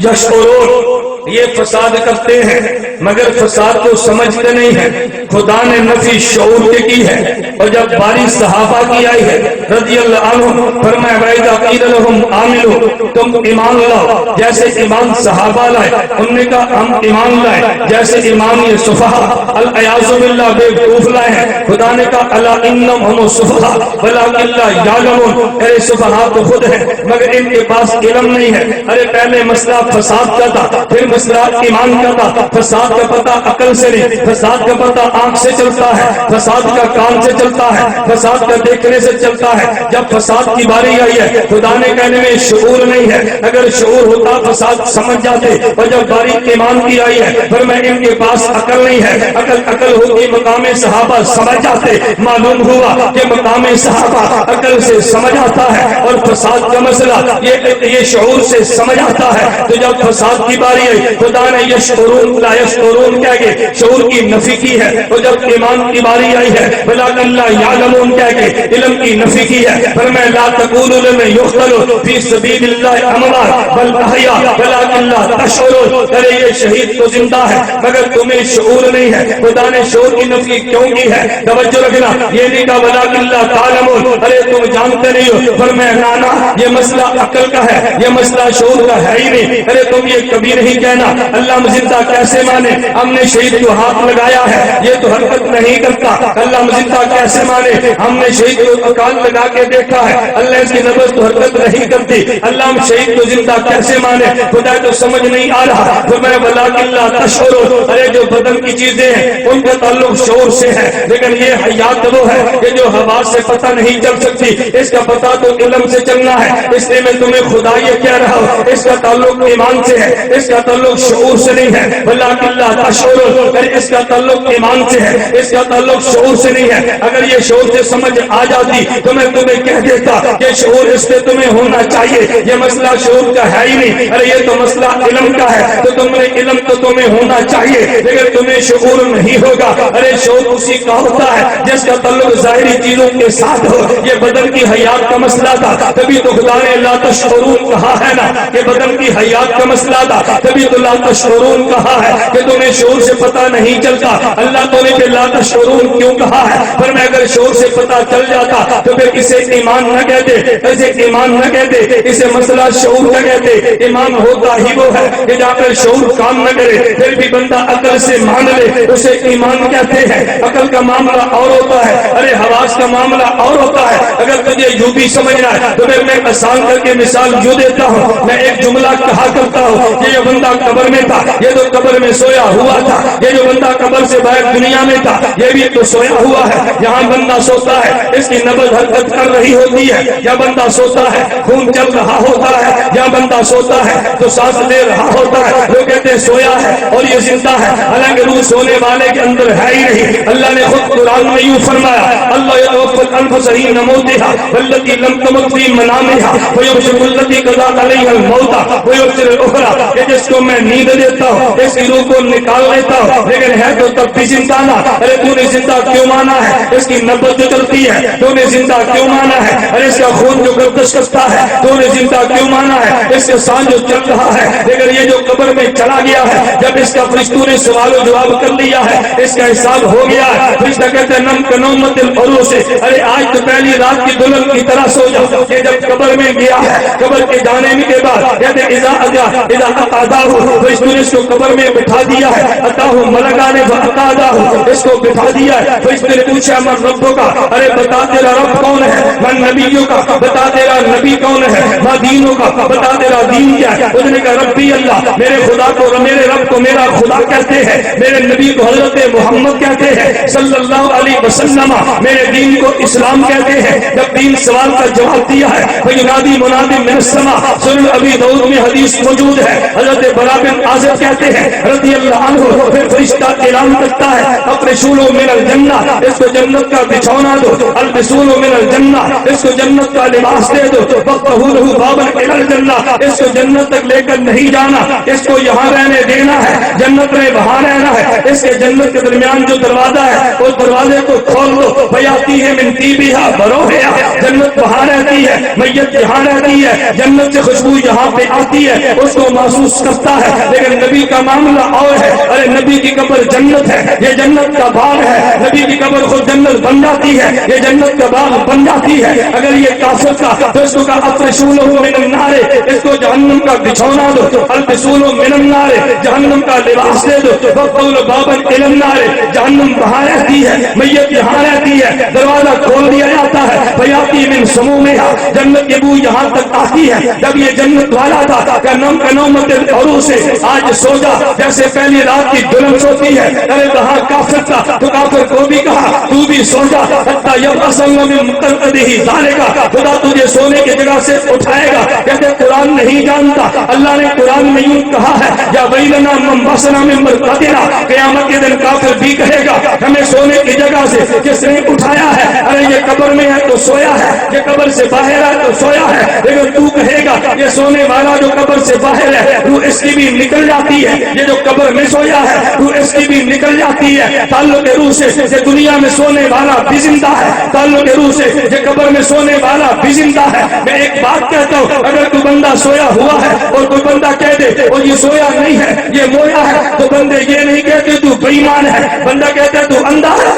یشعرون. یہ فساد کرتے ہیں مگر فساد کو سمجھتے نہیں ہیں. خدا نے نفی شعور کے کی ہے. اور جب باری صحابہ کی آئی ہے رضی اللہ عنہ فرمایا وَإِذَا قِيلَ لَهُمْ آمِنُوا تم ایمان لاؤ جیسے ایمان صحابہ لائے. انہوں نے کہا ہم ایمان لائے جیسے ایمان یہ صفحہ العیاذ باللہ بے وقوف لائے ہیں. خدا نے کہا الا انہم هم الصفحاء ولکن لا یعلمون. ارے صفحاء تو خود ہیں مگر ان کے پاس علم نہیں ہے. ارے پہلے مسئلہ فساد کا تھا پھر مسئلہ ایمان کا تھا. فساد کا پتہ عقل سے نہیں, فساد کا پتہ آنکھ سے چلتا ہے, فساد کا کان سے چلتا ہے, فساد کا دیکھنے سے چلتا ہے. جب فساد کی باری آئی ہے خدا نے کہنے میں شعور نہیں ہے. اگر شعور ہوتا فساد سمجھ جاتے. اور جب باری ایمان کی آئی ہے پھر میں ان کے پاس عقل نہیں ہے. عقل ہوتی مقام صحابہ سمجھ جاتے. معلوم ہوا کہ مقام صحابہ عقل سے سمجھ آتا ہے اور فساد کا مسئلہ یہ شعور سے سمجھ آتا ہے. تو جب فساد کی باری آئی خدا نے یشعرون لا یشعرون کہہ کے شعور کی نفی کی ہے. اور جب ایمان کی باری آئی ہے ولکن لا یعلمون کہہ کے علم کی نفی کی ہے. فرمایا لا تقولوا لمن يقتل في سبيل الله اموات بل احياء ولكن لا تشعرون. ارے یہ شہید تو زندہ ہے مگر تمہیں شعور نہیں ہے. خدا نے شعور کی نفی کیوں کی ہے؟ توجہ رکھنا. یہ نہیں کہا ولکن لا تعلمون ارے تم جانتے نہیں ہو. فرمایا نا یہ مسئلہ عقل کا ہے, یہ مسئلہ شعور کا ہے ہی نہیں. ارے تم یہ کبھی نہیں کہنا اللہ زندہ کیسے مانے, ہم نے شہید کو ہاتھ لگایا ہے یہ تو حرکت نہیں کرتا. اللہ زندہ کیسے مانے, ہم نے شہید کو کان لگا کے دیکھا ہے اللہ اس کی نبض تو حرکت نہیں کرتی. اللہ شہید کو زندہ کیسے مانے, خدا تو سمجھ نہیں آ رہا. تو میں ولکن لا تشعرون ارے جو بدن کی چیزیں ہیں ان کا تعلق شعور سے ہے لیکن یہ حیات وہ ہے کہ جو حواس سے پتہ نہیں چل سکتی. اس کا پتہ تو علم سے چلنا ہے. اس لیے میں تمہیں خدا یہ کہہ رہا ہوں اس کا تعلق ایمان سے ہے, اس کا تعلق شعور سے نہیں ہے. ولکن لا تشعرون اس کا تعلق ایمان سے ہے, اس کا تعلق شعور سے نہیں ہے. اگر یہ شعور سے سمجھ آ جاتی تو میں تمہیں کہہ دیتا کہ شعور اس پہ تمہیں ہونا چاہیے. یہ مسئلہ شعور کا ہے ہی نہیں. ارے یہ تو مسئلہ علم کا ہے تو تم نے علم تو تمہیں ہونا چاہیے لیکن تمہیں شعور نہیں ہوگا. ارے شعور اسی کا ہوتا ہے جس کا تعلق ظاہری چیزوں کے ساتھ ہو. یہ بدن کی حیات کا مسئلہ تھا تبھی تو خدا نے لا تشعرون کہا ہے نا کہ بدن کی حیات کا مسئلہ تھا تبھی تو لا تشعرون کہا ہے کہ تمہیں شعور سے پتہ نہیں چلتا. اللہ تو نے لا تشعرون کیوں کہا ہے؟ پر میں اگر شعور سے پتہ چل جاتا تو پھر اسے ایمان نہ کہتے, اسے ایمان نہ کہتے, اسے مسئلہ شعور نہ کہتے. ایمان ہوتا ہی وہ ہے کہ جہاں پر شعور کام نہ کرے پھر بھی بندہ عقل سے مان لے اسے ایمان کہتے ہیں. عقل کا معاملہ اور ہوتا ہے, ارے حواس کا معاملہ اور ہوتا ہے. اگر تجھے یوں بھی سمجھنا ہے تو پھر میں آسان کر کے مثال یوں دیتا ہوں. میں ایک جملہ کہا کرتا ہوں کہ یہ بندہ قبر میں تھا, یہ تو قبر میں سویا ہوا تھا. یہ جو بندہ قبر سے باہر دنیا میں تھا یہ بھی تو سویا ہوا ہے. یہاں بندہ سوتا ہے اس کی نبض حرکت کر رہی ہوتی ہے, یا بندہ سوتا ہے خون چل رہا ہوتا ہے, یا بندہ سوتا ہے تو سانس لے رہا ہوتا ہے. وہ کہتے ہیں سویا ہے اور یہ زندہ ہے, حالانکہ روح سونے والے کے اندر ہے ہی نہیں. اللہ نے خود قرآن میں یوں فرمایا اللہ یتوفی الانفس حین موتها والتي لم تمت في منامها ويمسك التي قضى عليها الموت ويرسل الاخرى کہ جس کو میں نیند دیتا ہوں اس کی روح کو نکال لیتا ہوں لیکن ہے تو تب بھی زندہ نہ. ارے تو نے زندہ کیوں مانا ہے؟ اس کی نبض جو چلتی ہے تو نے زندہ کیوں مانا ہے؟ ارے اس کا خون جو گردش کرتا ہے تو نے زندہ کیوں مانا ہے؟ اس کا سانس جو چل رہا ہے لیکن یہ جو قبر میں چلا گیا ہے جب اس کا فرشتوں نے سوال و جواب کر لیا ہے اس کا حساب ہو گیا ہے. فرشتہ کہتے ہیں نم کنومت العروس, ارے آج تو پہلی رات کی دلہن کی طرح سو جاؤ. یہ جب قبر میں گیا ہے قبر کے جانے کے بعد کہتے ہیں اذا اقعدہ فرشتوں نے اس کو قبر میں بٹھا دیا ہے. اتاہ ملکان فاقعدہ اس کو بٹھا دیا ہے. فرشتوں نے پوچھا من ربوں کا, ارے بتا تیرا رب کون ہے؟ من نبیوں کا, بتا تیرا نبی کون ہے؟ ما دینوں کا, بتا تیرا دین کیا ہے؟ اس نے کہا ربی اللہ, میرے خدا کو میرے رب کو میرا خدا کہتے ہیں, میرے نبی کو حضرت محمد کہتے ہیں صلی اللہ علیہ وسلم, میرے دین کو اسلام کہتے ہیں. جب دین سوال کا جواب دیا ہے فینادی منادی من السماء, سنن ابی داؤد میں حدیث موجود ہے. حضرت برا بن عازب کہتے ہیں رضی اللہ عنہ پھر فرشتہ اعلان کرتا ہے افرشوا من الجنہ, اس کو جنت کا بچھونا دو. البسوا من الجنہ، اس کو جنت کا لباس دے دو، وَقْتَهُ لَهُ بَابًا إِلَى الْجَنَّةِ، اس کو جنت تک لے کر نہیں جانا، اس کو یہاں رہنے دینا ہے، جنت میں وہاں رہنا ہے، اس کے جنت کے درمیان جو دروازہ ہے اس دروازے کو کھول دو، فَيَأْتِيهِ مِنْ طِيبِهَا بَرَوْحِهَا، جنت وہاں رہتی ہے، میت یہاں رہتی ہے، جنت سے خوشبو یہاں پہ آتی ہے، اس کو محسوس کرتا ہے، لیکن نبی کا معاملہ اور ہے، ارے نبی کی قبر جنت ہے، یہ جنت کا باغ ہے، نبی کی قبر خود جنت بن جاتی ہے، یہ جنت کا باغ بن جاتی ہے، اگر یہ کافر کا تو اس کو کہا اَفْرِشُونَهُ مِنَ النَّارِ، اس کو جہنم کا بچھونا دو، البسونو من النار، جہنم کا لباس دے دو، وَقْتَهُ بَابًا إِلَى النَّارِ، جہنم وہاں رہتی ہے، میت یہاں رہتی ہے، دروازہ کھول دیا جاتا ہے، فَيَأْتِي مِن سُمُومِهَا، جنت کی بو یہاں تک آتی ہے، جب یہ جنت والا تھا کہ نومت العروس، آج سو جا جیسے پہلی رات کی دلہن سوتی ہے، ارے کہا کافر تھا تو کافر کو بھی کہا تو بھی سو جا، حتیٰ یبعث اللہ من مقرقدہ ذالک، خدا تجھے سونے کی جگہ سے اٹھائے گا، کہتے قرآن نہیں جانتا، اللہ نے قرآن میں یوں کہا ہے، یا ویلنا من بسنا من مرقدنا، قیامت کے دن کافر بھی کہے گا ہمیں سونے کی جگہ سے کس نے اٹھایا ہے، ارے یہ قبر میں ہے تو سویا ہے، یہ قبر سے باہر ہے تو سویا ہے، لیکن تو کہے گا یہ سونے والا جو قبر سے باہر ہے روح اس کی بھی نکل جاتی ہے، یہ جو قبر میں سویا ہے روح اس کی بھی نکل جاتی ہے، تعلق روح سے یہ دنیا میں سونے والا بھی زندہ ہے، تعلق روح سے یہ قبر میں سونے والا بھی زندہ ہے۔ میں ایک بات کہتا ہوں، اگر تو بندہ سویا ہوا ہے اور کوئی بندہ کہہ دے اور یہ سویا نہیں ہے یہ مویا ہے، تو بندے یہ نہیں کہتے تو بے ایمان ہے، بندہ کہتا ہے تو اندھا ہے،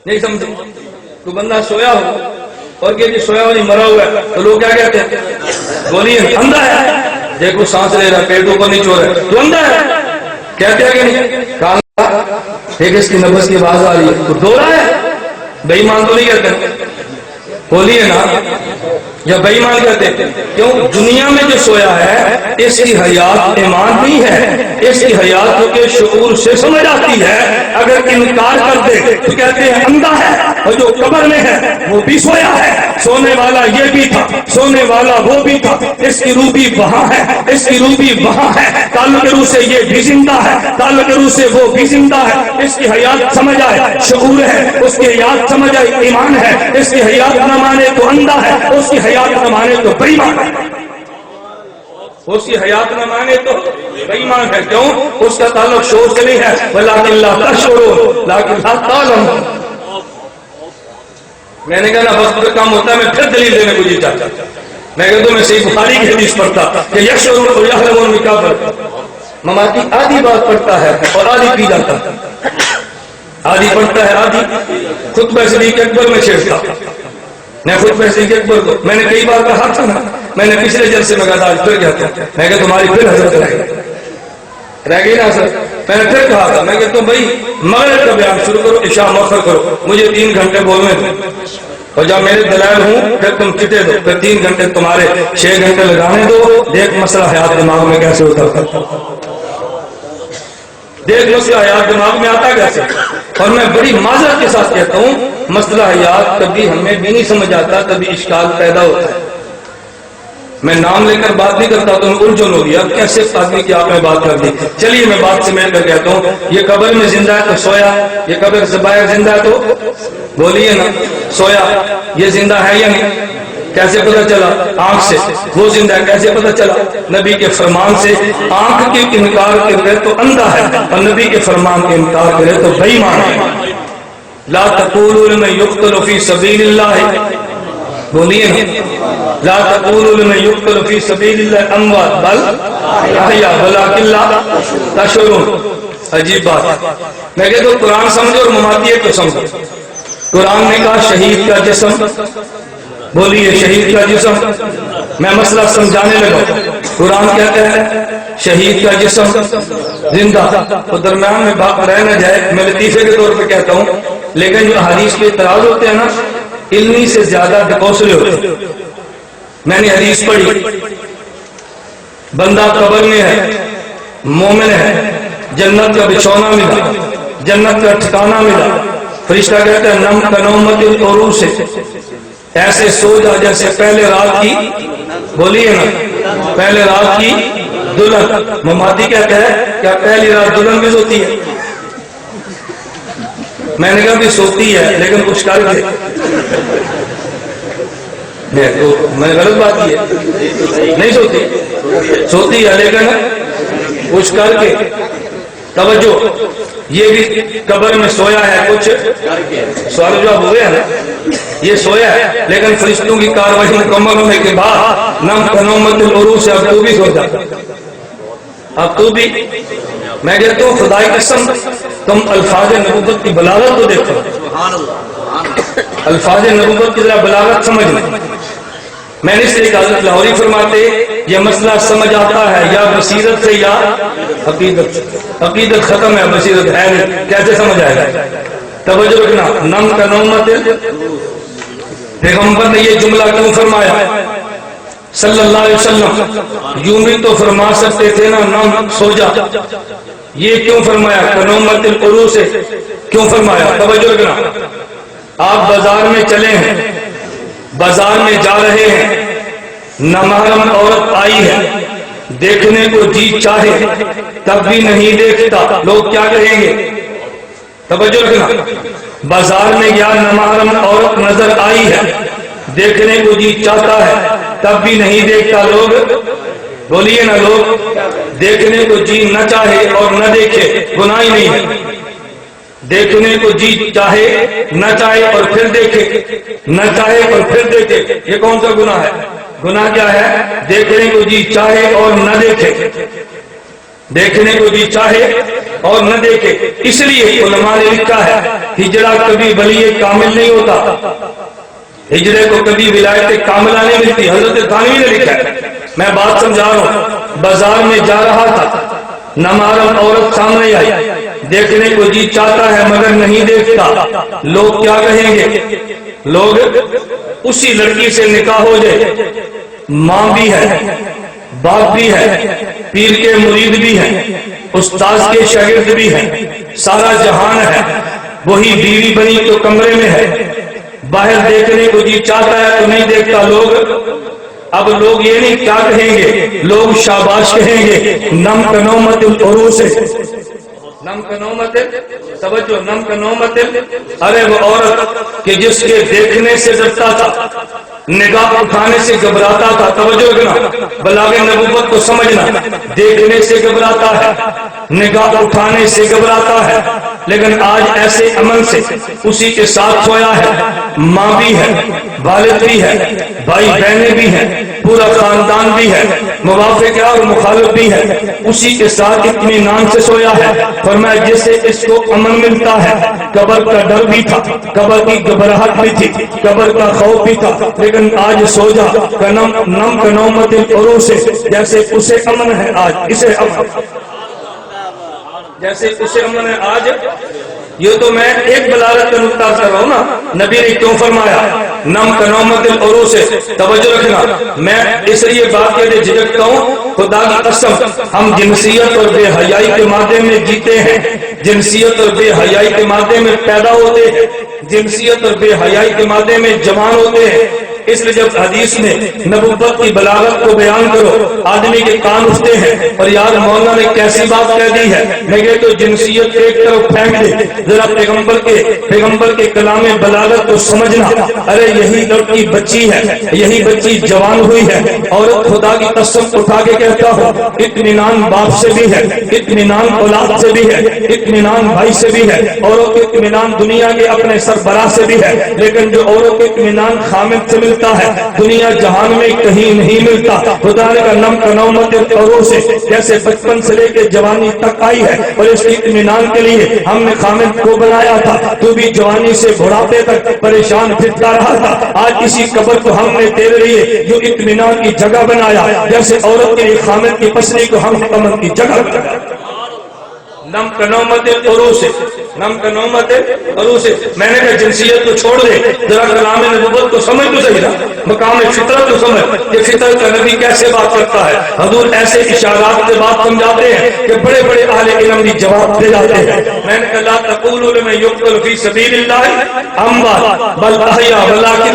نہیں سمجھے؟ تو بندہ سویا ہو اور کہ جی سویا ہو نہیں مرا ہوا ہے تو لوگ کیا کہتے ہیں؟ بولیے اندھا ہے، دیکھو سانس لے رہا ہے پیٹ اوپر نہیں چھوڑ رہا ہے تو اندھا ہے، کہتے ہیں کہ نہیں؟ کہا ایک اس کی نفس کی آواز آ رہی ہے تو دو رہا ہے، بے ایمان تو نہیں کہتے، بولیے نا، یا بے ایمان کہتے ہیں؟ کیوں؟ دنیا میں جو سویا ہے اس کی حیات ایمان نہیں ہے، اس کی حیات جو کہ شعور سے سمجھ آتی ہے، اگر انکار کر دے تو کہتے ہیں اندھا ہے، اور جو قبر میں ہے وہ بھی سویا ہے، سونے والا یہ بھی تھا، سونے والا وہ بھی تھا، اس کی روح بھی وہاں ہے، اس کی روح بھی وہاں ہے، تعلق روح سے یہ بھی زندہ ہے، تعلق روح سے وہ بھی زندہ ہے، اس کی حیات سمجھ آئے شعور ہے، اس کی حیات سمجھ آئے ایمان ہے، اس کی حیات نہ مانے تو اندھا ہے، اس کی حیات نہ مانے تو بے ایمان ہے، اس کی حیات نہ مانے تو بے ایمان ہے، کیوں؟ اس کا تعلق شعور سے نہیں ہے، وَلَٰكِن لَا تَشْعُرُونَ لَٰكِن لَا تَعْلَمُونَ۔ میں نے کہا نا وقت پہ کام ہوتا ہے، میں پھر دلیل دینے کو جی چاہتا، میں کہتا ہوں میں صحیح بخاری کی حدیث پڑھتا کہ یشعرون اور یعلمون میں کیا فرق ہے، مماتی آدھی بات پڑھتا ہے اور آدھی پی جاتا ہے، آدھی پڑھتا ہے آدھی خطبہ صدیق اکبر میں چھیڑتا، میں خطبہ صدیق اکبر کو میں نے کئی بار کہا تھا نا، میں نے پچھلے جلسے میں کہا آج پھر کہتا ہوں، میں کہ تمہاری پھر حضرت رہ گئی نا سر، میں نے پھر کہا تھا، میں کہتا ہوں بھائی مغرب کا بیان شروع کرو عشاء مؤخر کرو، مجھے 3 گھنٹے بولنے دو، اور جب میرے دلائل ہوں پھر تم چٹے دو، پھر 3 گھنٹے تمہارے 6 گھنٹے لگانے دو، دیکھ مسئلہ حیات دماغ میں کیسے اترتا، دیکھ مسئلہ حیات دماغ میں آتا کیسے۔ اور میں بڑی معذرت کے ساتھ کہتا ہوں مسئلہ حیات کبھی ہمیں بھی نہیں سمجھ آتا، کبھی اشکال پیدا ہوتا ہے، میں نام لے کر بات نہیں کرتا تو الجھن ہو گیا، کیسے آدمی کی آپ نے بات کر دی۔ چلیے میں بات سے مل کر کہتا ہوں، یہ قبر میں زندہ ہے تو سویا، یہ قبر سے باہر زندہ ہے تو بولیے نا سویا، یہ زندہ ہے یا نہیں؟ کیسے پتہ چلا؟ آنکھ سے، وہ زندہ ہے کیسے پتہ چلا؟ نبی کے فرمان سے، آنکھ کے انکار کرے تو اندھا ہے، اور نبی کے فرمان کے انکار کرے تو بے ایمان ہے۔ لا تقولوا لمن يقتل في سبيل الله، بولیے نا، لا تقولوا لمن يقتل في سبيل الله اموات بل احیاء ولكن لا تشعرون۔ عجیب بات، میں کہتا ہوں قرآن سمجھو اور مماتیت کو سمجھو۔ قرآن نے کہا شہید کا جسم، بولیے شہید کا جسم، میں مسئلہ سمجھانے لگا، قرآن کہتا ہے شہید کا جسم زندہ، تو درمیان میں بات رہ نہ جائے، میں لطیفے کے طور پہ کہتا ہوں، لیکن جو حدیث کے اعتراض ہوتے ہیں نا علمی سے زیادہ ڈکوسلے ہوتے ہیں۔ میں نے حدیث پڑھی، بندہ قبر میں ہے، مومن ہے، جنت کا بچھونا ملا، جنت کا ٹھکانہ ملا، فرشتہ کہتا ہے نم کنومت العروس سے، ایسے سو جا جیسے پہلے رات کی، بولیے نا پہلے رات کی دلہن۔ مماتی کہتا ہے کیا پہلی رات دلہن میں ہوتی ہے؟ میں نے کہا بھی سوتی ہے لیکن کچھ کر کے، میں نے غلط بات کی ہے، نہیں سوتی ہے لیکن کچھ کر کے۔ توجہ، یہ بھی قبر میں سویا ہے کچھ سوال جواب ہوئے ہیں نا، یہ سویا ہے لیکن فرشتوں کی کاروائی مکمل ہونے کے بعد نم کنومت العروج سے اب تو بھی سو جاتا، اب تو بھی۔ میں کہتا ہوں خدا کی قسم، تم الفاظ نبوت کی بلاغت کو دیکھو، الفاظ نبوت کی ذرا بلاغت سمجھنا۔ میں نے اس لیے حضرت لاہوری فرماتے یہ مسئلہ سمجھ آتا ہے یا بصیرت سے یا عقیدت سے۔ عقیدت ختم ہے، بصیرت ہے نہیں، کیسے سمجھ آئے گا؟ توجہ رکھنا، نم کا نومت، پیغمبر نے یہ جملہ کیوں فرمایا صلی اللہ علیہ وسلم؟ یوں بھی تو فرما سکتے تھے نا نم سو جا، یہ کیوں فرمایا کنومت العروج سے کیوں فرمایا؟ توجہ رکھنا، آپ بازار میں چلے ہیں، بازار میں جا رہے ہیں، نامحرم عورت آئی ہے، دیکھنے کو جی چاہے تب بھی نہیں دیکھتا، لوگ کیا کہیں گے؟ توجہ رکھنا، بازار میں یا نامحرم عورت نظر آئی ہے، دیکھنے کو جی چاہتا ہے تب بھی نہیں دیکھتا، لوگ بولیے نا، لوگ دیکھنے کو جی نہ چاہے اور نہ دیکھے گناہ ہی نہیں ہے، دیکھنے کو جی چاہے نہ چاہے اور پھر دیکھے، نہ چاہے اور پھر دیکھے، یہ کون سا گناہ ہے؟ گناہ کیا ہے؟ دیکھنے کو جی چاہے اور نہ دیکھے، دیکھنے کو جی چاہے اور نہ دیکھے۔ اس لیے علماء نے لکھا ہے ہجرہ کبھی ولی کامل نہیں ہوتا، ہجرے کو کبھی ولایت کاملہ نہیں ملتی، حضرت تھانوی نے لکھا ہے۔ میں بات سمجھا رہا ہوں، بازار میں جا رہا تھا، نامحرم عورت سامنے آئی، دیکھنے کو جی چاہتا ہے مگر نہیں دیکھتا، لوگ کیا کہیں گے؟ لوگ اسی لڑکی سے نکاح ہو جائے، ماں بھی ہے، باپ بھی ہے، پیر کے مرید بھی ہیں، استاذ کے شاگرد بھی ہیں، سارا جہان ہے، وہی بیوی بنی تو کمرے میں ہے، باہر دیکھنے کو جی چاہتا ہے تو نہیں دیکھتا، لوگ اب لوگ یہ نہیں کیا کہیں گے، لوگ شاباش کہیں گے، نم کنومت العروج سے، نم کنومت، توجہ، نم کنومت، ارے وہ عورت کہ جس کے دیکھنے سے ڈرتا تھا، نگاہ اٹھانے سے گھبراتا تھا، توجہ رکھنا، بلاغ نبوت کو سمجھنا، دیکھنے سے گھبراتا ہے، نگاہ اٹھانے سے گھبراتا ہے، لیکن آج ایسے عمل سے اسی کے ساتھ سویا ہے، ماں بھی ہے، والد بھی ہے، بھائی بہنیں بھی ہیں، پورا خاندان بھی ہے، موافق اور مخالف بھی ہے، اسی کے ساتھ اطمینان سے سویا ہے۔ فرمایا جس سے اس کو امن ملتا ہے، قبر کا ڈر بھی تھا، قبر کی گھبراہٹ بھی تھی، قبر کا خوف بھی تھا، لیکن آج سو جا نم کنومت العروج سے، جیسے اسے امن ہے آج، اسے امن، جیسے اسے امن ہے آج۔ یہ تو میں ایک بلاغت کا نقطہ کر رہا ہوں نا، نبی نے کیوں فرمایا نم کنومت العروج سے؟ توجہ رکھنا، میں اس لیے بات کے لیے جھجکتا ہوں، خدا کی قسم ہم جنسیت اور بے حیائی کے مادے میں جیتے ہیں، جنسیت اور بے حیائی کے مادے میں پیدا ہوتے ہیں، جنسیت اور بے حیائی کے مادے میں جوان ہوتے ہیں۔ اس لیے جب حدیث میں نبوت کی بلاغت کو بیان کرو، آدمی کے کان اٹھتے ہیں اور یار مولانا نے کیسی بات کہہ دی ہے، میں کہ تو جنسیت ایک طرف پھینک دے، ذرا پیغمبر کے کلام بلاغت کو سمجھنا۔ ارے یہی لڑکی بچی ہے، یہی بچی جوان ہوئی ہے، عورت خدا کی قسم اٹھا کے کہتا ہوں اطمینان باپ سے بھی ہے، اطمینان اولاد سے بھی ہے، اطمینان بھائی سے بھی ہے، عورت کو اطمینان دنیا کے اپنے سربراہ سے بھی ہے، لیکن جو عورت کو اطمینان خامد سے ملتا ہے دنیا جہان میں کہیں نہیں ملتا۔ خدا نے کہا نم کنومت العروج سے، جیسے بچپن سے لے کے جوانی تک آئی ہے اور اس کے اطمینان کے لیے ہم نے خامد کو بنایا تھا، تو بھی جوانی سے بڑھاپے تک پریشان پھرتا رہا تھا، آج اسی قبر کو ہم نے تیرے لیے جو اطمینان کی جگہ بنایا، جیسے عورت کے لیے خامد کی پسلی کو ہم نے امن کی جگہ بنایا۔ نم کنومت العروج سے، نم کنومت العروج سے، میں نے کہا جنسیت کو چھوڑ دے، ذرا کلام نبوت کو سمجھ تو صحیح نا، مقام فطرت کو سمجھ کہ فطرت کا نبی کیسے بات کرتا ہے۔ حضور ایسے اشارات سے بات سمجھاتے ہیں کہ بڑے بڑے اہل علم بھی جواب دے جاتے ہیں۔ میں نے کہا لا تقولوا لمن يقتل في سبيل الله اموات بل احياء ولكن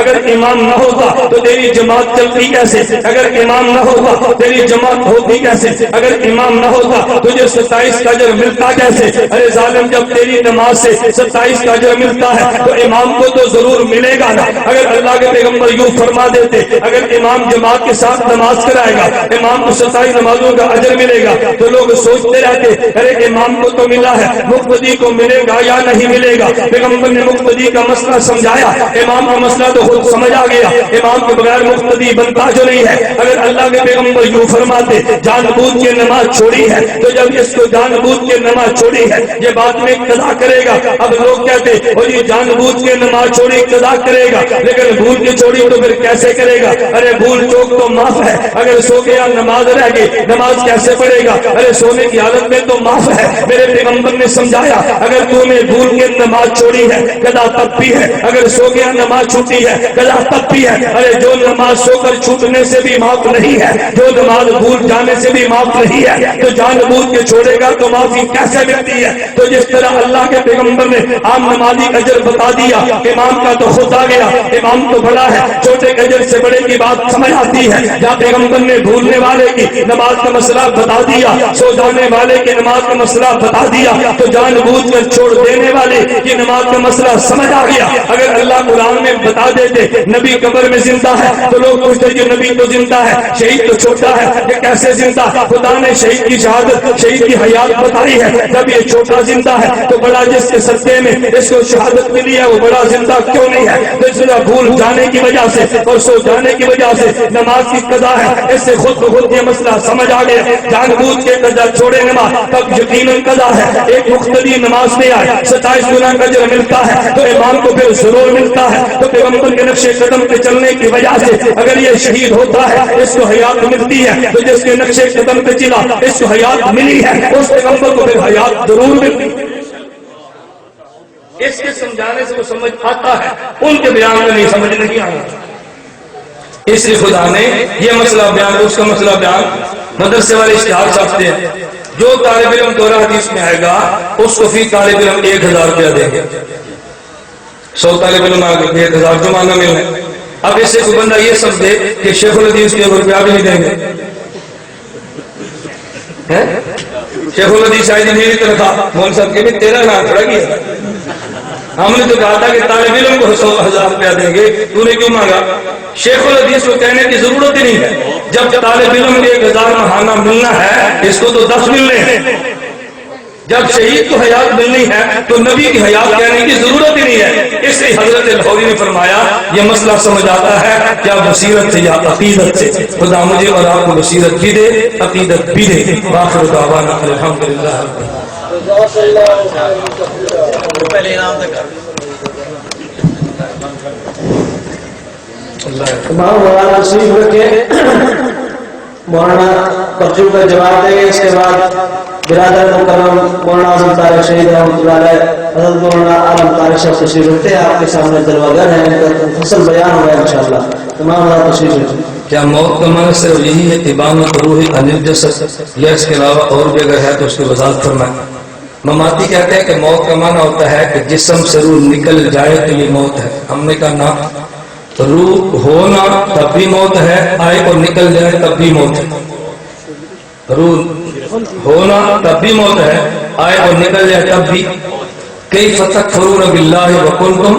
اگر امام نہ ہوتا تو تیری جماعت چلتی کیسے, اگر امام نہ ہوتا تیری جماعت ہوتی کیسے, اگر امام نہ ہوتا تجھے 27 کا اجر ملتا کیسے. ارے ظالم, جب تیری نماز سے 27 کا اجر ملتا ہے تو امام کو تو ضرور ملے گا نا. اگر اللہ کے پیغمبر یوں فرما دیتے اگر امام جماعت کے ساتھ نماز کرائے گا امام کو 27 نمازوں کا اجر ملے گا, تو لوگ سوچتے رہتے ارے امام کو تو ملا ہے, مقتدی کو ملے گا یا نہیں ملے گا. پیغمبر نے مقتدی کا مسئلہ سمجھایا, امام کا مسئلہ تو خود سمجھ آ گیا, امام کے بغیر مقتدی بنتا جو نہیں ہے. اگر اللہ کے پیغمبر یوں فرماتے جان بوجھ کے نماز چھوڑی ہے, تو جب اس کو جان بوجھ کے نماز چھوڑی ہے یہ بعد میں قضا کرے گا. اب لوگ کہتے اور یہ جان بوجھ کے نماز چھوڑی قضا کرے گا, لیکن بھول کے چھوڑی تو پھر کیسے کرے گا. ارے بھول چوک تو معاف ہے, اگر سو گیا نماز رہ گئی نماز کیسے پڑھے گا. ارے سونے کی حالت میں تو معاف ہے. میرے پیغمبر نے سمجھایا اگر تو نے بھول کے نماز چھوڑی ہے قضا تب بھی ہے, اگر سو گیا نماز چھوٹی ہے قضا تب بھی ہے. ارے جو نماز سو کر چھوٹنے سے بھی معاف نہیں ہے, جو نماز بھول جانے سے بھی معاف نہیں ہے, تو جان بوجھ کے چھوڑے گا تو معافی کیسے ملتی ہے. تو جس طرح اللہ کے پیغمبر نے عام نمازی کا اجر بتا دیا, امام کا تو خود آ گیا, امام تو بڑا ہے, چھوٹے اجر سے بڑے کی بات سمجھ آتی ہے. یا پیغمبر نے بھولنے والے کی نماز کا مسئلہ بتا دیا, سو جانے والے کی نماز کا مسئلہ بتا دیا, تو جان بوجھ کر چھوڑ دینے والے کی نماز کا مسئلہ سمجھ آ گیا. اگر اللہ قرآن میں بتا دیتے نبی قبر میں زندہ ہے تو لوگ پوچھتے کہ نبی تو زندہ ہے, شہید تو چھوٹا ہے, یہ کیسے زندہ. خدا نے شہید کی شہادت شہید کی حیات بتائی ہے, جب یہ چھوٹا زندہ ہے تو بڑا جس کے سطح میں اس کو شہادت ملی ہے وہ بڑا زندہ کیوں نہیں ہے. تو اس طرح بھول جانے کی وجہ سے اور سو جانے کی وجہ سے نماز کی قضا ہے, اس سے خود بخود یہ مسئلہ سمجھ آ گیا. جان بوجھ کے قضا چھوڑے نماز تب یقیناً قضا ہے. ایک مقتدی نماز میں آئے 27 گنا کا اجر ملتا ہے تو امام کو پھر ضرور ملتا ہے. تو پیغمبر کے نقش قدم پہ چلنے کی وجہ سے اگر یہ شہید ہوتا ہے اس کو حیات ملتی ہے, تو جس کے نقش قدم پہ چلا اس کو حیات ملی ہے, اس پیغمبر کو پھر حیات ضرور ملتی ہے. اس کے سمجھانے سے وہ سمجھ آتا ہے, ان کے بیان میں نہیں سمجھ نہیں آیا. اس لیے خدا نے یہ مسئلہ بیان اس کا مسئلہ بیان مدرسے والے اشتہار چھاپتے ہیں. جو طالب علم دورہ حدیث میں آئے گا اس کو فی طالب علم 1000 روپیہ دیں گے. 100 طالب علم آ گئے 1000 جمانہ ملنا. اب اس سے کوئی بندہ یہ سمجھے کہ شیخ الحدیث کے 1 روپیہ بھی نہیں دیں گے. شیخ الحدیث آئی میری تنخواہ مول صاحب کے بھی تیرا نام کھڑا کیا. ہم نے تو کہا تھا کہ طالب علم کو 100,000 روپیہ دیں گے, تو نے کیوں مانگا. شیخ الحدیث کو کہنے کی ضرورت ہی نہیں ہے, جب طالب علم کے 1000 ماہانہ ملنا ہے اس کو تو 10 ملنے ہیں. جب شہید کو حیات ملنی ہے تو نبی کی حیات کہنے کی ضرورت ہی نہیں ہے. اس لیے حضرت لاہوری نے فرمایا یہ مسئلہ سمجھ آتا ہے کیا بصیرت سے یا عقیدت سے. خدا مجھے اور آپ کو بصیرت بھی دے عقیدت بھی دے. آخر دعوانا الحمدللہ. تمام مولانا تشریف رکھے, مولانا پرچوں کا جواب دیں گے. اس کے بعد برادر مکرم مولانا اعظم طارق شہید رحمۃ اللہ علیہ حضرت مولانا عالم طارق صاحب تشریف رکھتے ہیں. آپ کے سامنے دروازہ ہے, ان کا مفصل بیان ہوگا انشاءاللہ. تمام مولانا تشریف رکھیں. کیا موت کا معنی صرف یہی ہے ابانۃ روح عن الجسد, یا اس کے علاوہ اور بھی اگر ہے تو اس کی وضاحت فرمائیں. مماتی کہتے ہیں کہ موت کا معنی ہوتا ہے کہ جسم سے روح نکل جائے تو یہ موت ہے. ہم نے کہا نہ, روح ہونا تب بھی موت ہے, آئے اور نکل جائے تب بھی موت ہے. روح ہونا تب بھی موت ہے, آئے اور نکل جائے تب بھی. کیف تکفرون باللہ وکنتم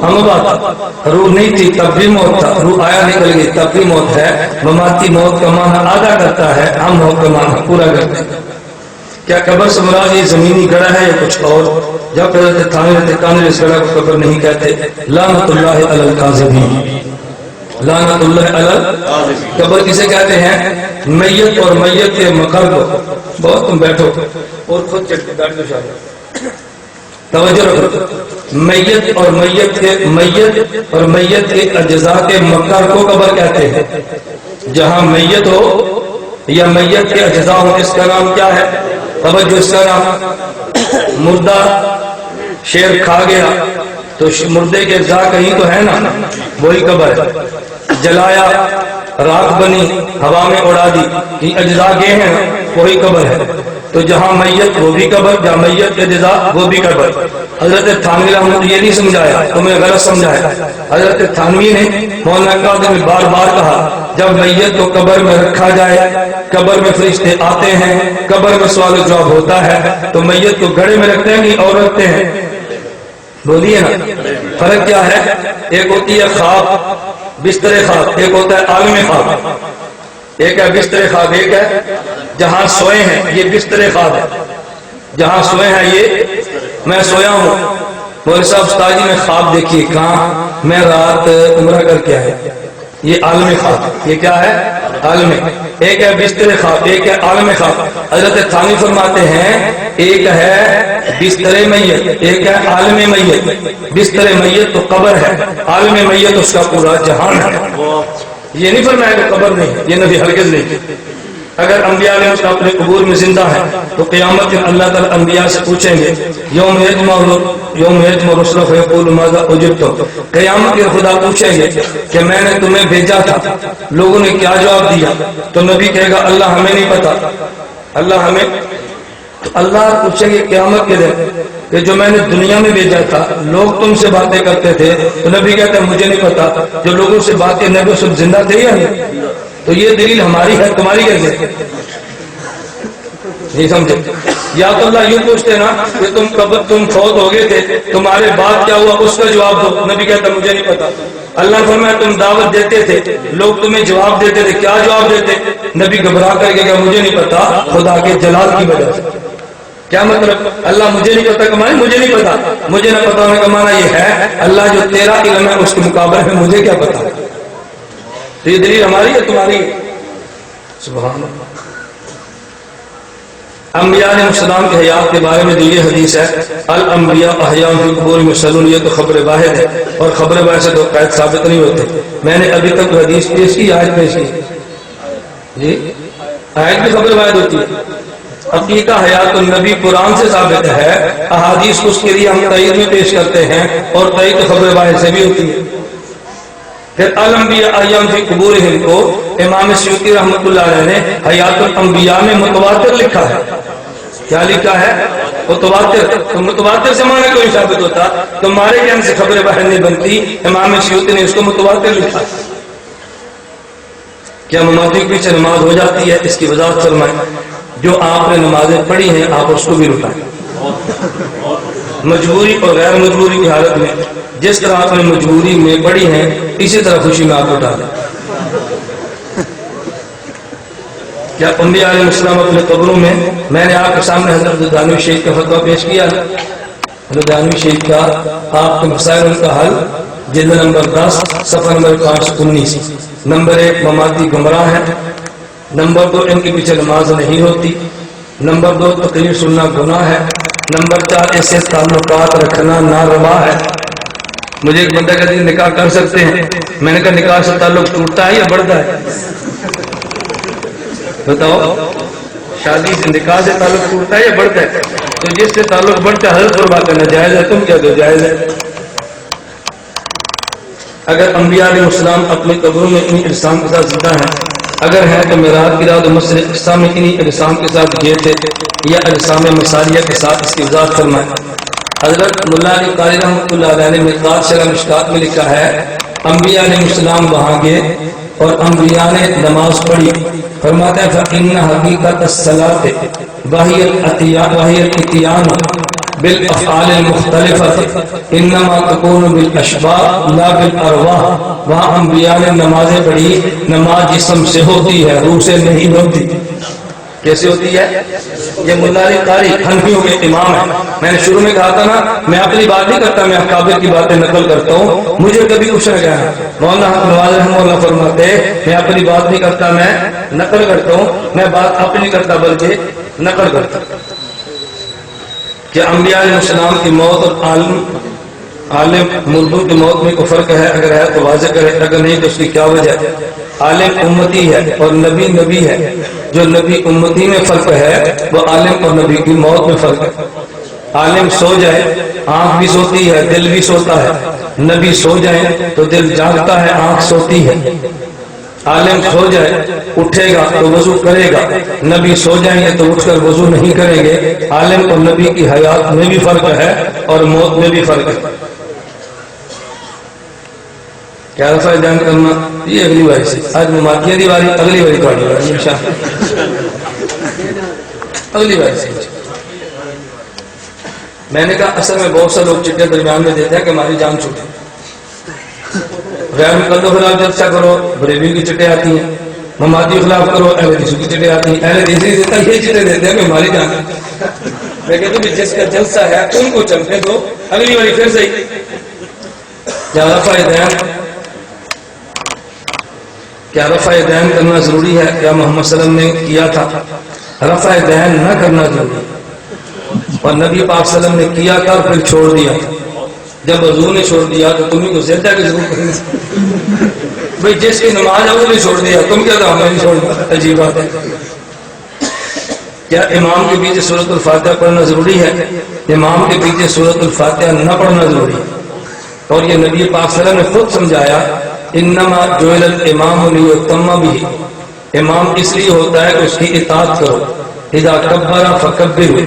اموات, روح نہیں تھی تب بھی موت تھا, روح آیا نکل گئی تب بھی موت ہے. مماتی موت کا معنی آدھا کرتا ہے, ہم موت کا معنی پورا کرتے ہیں. کیا قبر سے مراد یہ زمینی گڑھا ہے یا کچھ اور؟ جب حضرت تھانے اس گڑھا کو قبر نہیں کہتے. لعنت اللہ علی الکاذبین, لعنت اللہ علی. قبر کسے کہتے ہیں؟ میت اور میت کے مقر کو. بہت تم بیٹھو اور خود چٹ کے بیٹھ دو شاید توجہ رکھو. میت اور میت کے اجزاء کے مقر کو قبر کہتے ہیں. جہاں میت ہو یا میت کے اجزاء ہو اس کا نام کیا ہے؟ توجہ, اس کا نام مردہ. شیر کھا گیا تو مردے کے اجزاء کہیں تو ہے نا, وہی قبر ہے. جلایا راکھ بنی ہوا میں اڑا دی, یہ اجزاء گئے ہیں نا, وہی قبر ہے. تو جہاں میت وہ بھی قبر، جہاں میت کے جزا وہ بھی قبر۔ حضرت تھانوی رحمۃ یہ نہیں سمجھایا، تمہیں غلط سمجھایا۔ حضرت تھانوی نے مولانا قادری میں بار بار کہا جب میت کو قبر میں رکھا جائے، قبر میں فرشتے آتے ہیں، قبر میں سوال و جواب ہوتا ہے، تو میت کو گھڑے میں رکھتے ہیں کہ اور رکھتے ہیں؟ بولیے نا، فرق کیا ہے؟ ایک ہوتی ہے خواب، بستر خواب، ایک ہوتا ہے عالم خواب۔ ایک ہے بستر خواب، ایک ہے جہاں سوئے ہیں، یہ بستر خواب ہے۔ جہاں سوئے ہیں یہ میں سویا ہوں، مولوی صاحب استاد جی میں خواب دیکھیے، کہاں؟ میں رات عمرہ کر کے آیا، یہ عالم خواب۔ یہ کیا ہے؟ عالم۔ ایک ہے بستر خواب، ایک ہے عالم خواب۔ حضرت تھانوی فرماتے ہیں ایک ہے بستر میت، ایک ہے عالم میت۔ بستر میت تو قبر ہے، عالم میت اس کا پورا جہان ہے۔ یہ نہیں فرمایا کہ قبر نہیں، یہ نبی ہرگز نہیں۔ اگر انبیاء علیہ السلام اپنے قبور میں زندہ ہیں تو قیامت میں اللہ تعالیٰ انبیاء سے پوچھیں گے یوم یجمع الرسل فیقول ماذا اجبتم، قیامت میں خدا پوچھیں گے کہ میں نے تمہیں بھیجا تھا، لوگوں نے کیا جواب دیا؟ تو نبی کہے گا اللہ ہمیں نہیں پتا، اللہ ہمیں۔ تو اللہ پوچھیں گے قیامت کے دن کہ جو میں نے دنیا میں بھیجا تھا لوگ تم سے باتیں کرتے تھے، تو نبی کہتے ہیں مجھے نہیں پتا، جو لوگوں سے باتیں نبی سب زندہ تھے یا نہیں؟ تو یہ دلیل ہماری ہے، تمہاری کیسے؟ نہیں سمجھے؟ یا تو اللہ یوں پوچھتے نا کہ تم فوت ہو گئے تھے، تمہارے بعد کیا ہوا اس کا جواب دو، نبی کہتا مجھے نہیں پتا۔ اللہ فرمایا تم دعوت دیتے تھے، لوگ تمہیں جواب دیتے تھے، کیا جواب دیتے؟ نبی گھبرا کر کے کہ مجھے نہیں پتا، خدا کے جلال کی وجہ سے۔ کیا مطلب؟ اللہ مجھے نہیں پتا کمانے، مجھے نہیں پتا، مجھے نہ پتا ہونے کا معنی یہ ہے اللہ جو تیرا علم ہے اس کے مقابلے میں مجھے کیا پتا؟ تو یہ دلیل ہماری ہے تمہاری؟ سبحان اللہ۔ انبیاء علیہ السلام کے حیات کے بارے میں جو یہ حدیث ہے الانبیاء احیاء فی قبور یصلون، یہ تو خبر واحد ہے، اور خبر واحد سے تو قید ثابت نہیں ہوتے۔ میں نے ابھی تک حدیث پیش کی، آیت پیش کی جی، آیت بھی خبر واحد ہوتی ہے۔ عقیدہ حیات النبی قرآن سے ثابت ہے، احادیث اس کے لیے ہم تائید میں پیش کرتے ہیں، اور تائید خبر واحد سے بھی ہوتی ہے۔ پھر الانبیاء احیاء فی قبورہم کو امام سیوطی رحمۃ اللہ علیہ نے حیات الانبیاء میں متواتر لکھا ہے۔ کیا لکھا ہے؟ متواتر۔ تو متواتر سے معنی کوئی ثابت ہوتا، تمہارے جان سے خبر باہر نہیں بنتی، امام سیوطی نے اس کو متواتر لکھا۔ کیا مماتی کے پیچھے نماز ہو جاتی ہے؟ اس کی وضاحت فرمائیں۔ جو آپ نے نمازیں پڑھی ہیں آپ اس کو بھی لٹائیں، مجبوری اور غیر مجبوری کی حالت میں جس طرح آپ نے مجبوری میں پڑھی ہیں اسی طرح خوشی میں آپ لٹا دیں۔ کیا انبیاء علیہ السلام اپنے قبروں میں نے آپ کے سامنے حضرت دانوی شیخ کا فتویٰ پیش کیا، حضرت دانوی شیخ کا آپ کے مسائل کا حل، جلد نمبر 10 صفحہ نمبر 519۔ نمبر 1 مماتی گمراہ ہے، نمبر 2 ان کے پیچھے نماز نہیں ہوتی، نمبر 2 تقریر سننا گناہ ہے، نمبر 4 ایسے تعلقات رکھنا ناروا ہے۔ مجھے ایک بندہ کہتے ہیں نکاح کر سکتے ہیں، میں نے کہا نکاح سے تعلق ٹوٹتا ہے یا بڑھتا ہے؟ بتاؤ، شادی سے نکاح سے تعلق ٹوٹتا ہے یا بڑھتا ہے؟ تو جس سے تعلق بڑھتا ہے حضرت فرما کرنا جائز ہے، تم کیا دو جائز ہے؟ اگر انبیاء علیہ السلام اپنی قبروں میں انہی اجسام کے ساتھ زندہ ہیں، اگر ہیں تو معراج کی رات مسجد اقصی میں انہی اجسام کے ساتھ گئے تھے یا اجسام مساریہ کے ساتھ؟ اس کی وضاحت فرمائیں۔ حضرت مولا علی قاری رحمۃ اللہ علیہ نے مقدار شرح مشکات میں لکھا ہے انبیاء علیہ السلام وہاں گئے اور انبیاء نے نماز پڑھی، فرماتا ہے فَإِنَّ حَقِيقَةَ الصَّلَاةِ وَهِيَ الْإِتْيَانُ بالافعال المختلفة انما تكون بالاشباح لا بالارواح۔ وہاں انبیاء نے نمازیں پڑھی، نماز جسم سے ہوتی ہے، روح سے نہیں ہوتی۔ کیسے ہوتی ہے؟ یہ مولا علی قاری حنفیوں کے امام ہیں۔ میں نے شروع میں کہا تھا نا میں اپنی بات نہیں کرتا، میں اکابر کی باتیں نقل کرتا ہوں، مجھے کبھی کچھ نہ کہنا۔ مولانا نواز رحمہ اللہ فرماتے میں اپنی بات نہیں کرتا، میں نقل کرتا ہوں، میں بات اپنی کرتا بلکہ نقل کرتا۔ کہ انبیاء علیہ السلام کی موت اور عالم مردوں کی موت میں کوئی فرق ہے؟ اگر ہے تو واضح کرے، اگر نہیں تو اس کی کیا وجہ ہے؟ عالم امتی ہے اور نبی نبی ہے، جو نبی امتی میں فرق ہے وہ عالم اور نبی کی موت میں فرق ہے۔ عالم سو جائے آنکھ بھی سوتی ہے، دل بھی سوتا ہے، نبی سو جائے تو دل جاگتا ہے، آنکھ سوتی ہے۔ عالم سو جائے اٹھے گا تو وضو کرے گا، نبی سو جائیں گے تو اٹھ کر وضو نہیں کریں گے۔ عالم اور نبی کی حیات میں بھی فرق ہے اور موت میں بھی فرق ہے۔ کیا رفع دین کرنا یہ اگلی باری سے، آج مماتیہ دی باری اگلی باری پڑھ لیا انشاءاللہ، اگلی باری سے۔ میں نے کہا اصل میں بہت سے لوگ چٹے درمیان میں دیتے ہیں کہ ہماری جان چھوٹے، غیر مقدم خلاف جلسہ کرو بریلوی کی چٹے آتی ہیں، مماتی خلاف کرو اہل حدیث کی چٹے آتی ہیں، اہل حدیث دیتا یہ چٹے دیتے ہیں کہ ہماری جان۔ میں کہتا ہوں جس کا جلسہ ہے ان کو چلنے دو، اگلی باری پھر صحیح۔ کیا رفع دین کرنا ضروری ہے؟ کیا محمد صلی اللہ علیہ وسلم نے کیا تھا؟ رفع دین نہ کرنا ضروری، اور نبی پاک صلی اللہ علیہ وسلم نے کیا تھا اور پھر چھوڑ دیا۔ جب حضور نے چھوڑ دیا تو تمہیں کو زیادہ کی ضرورت نہیں، بھئی جس کی نماز ہے وہ نے چھوڑ دیا، تم کیا تھا ہمیں نہیں چھوڑ، عجیب بات ہے۔ کیا امام کے پیچھے سورۃ الفاتحہ پڑھنا ضروری ہے؟ امام کے پیچھے سورۃ الفاتحہ نہ پڑھنا ضروری ہے، اور یہ نبی پاک صلی اللہ علیہ وسلم نے خود سمجھایا، انما جعل الامام لیؤتم بہ، امام اس لیے ہوتا ہے کہ اس کی اطاعت کرو۔ اذا کبر فکبروا،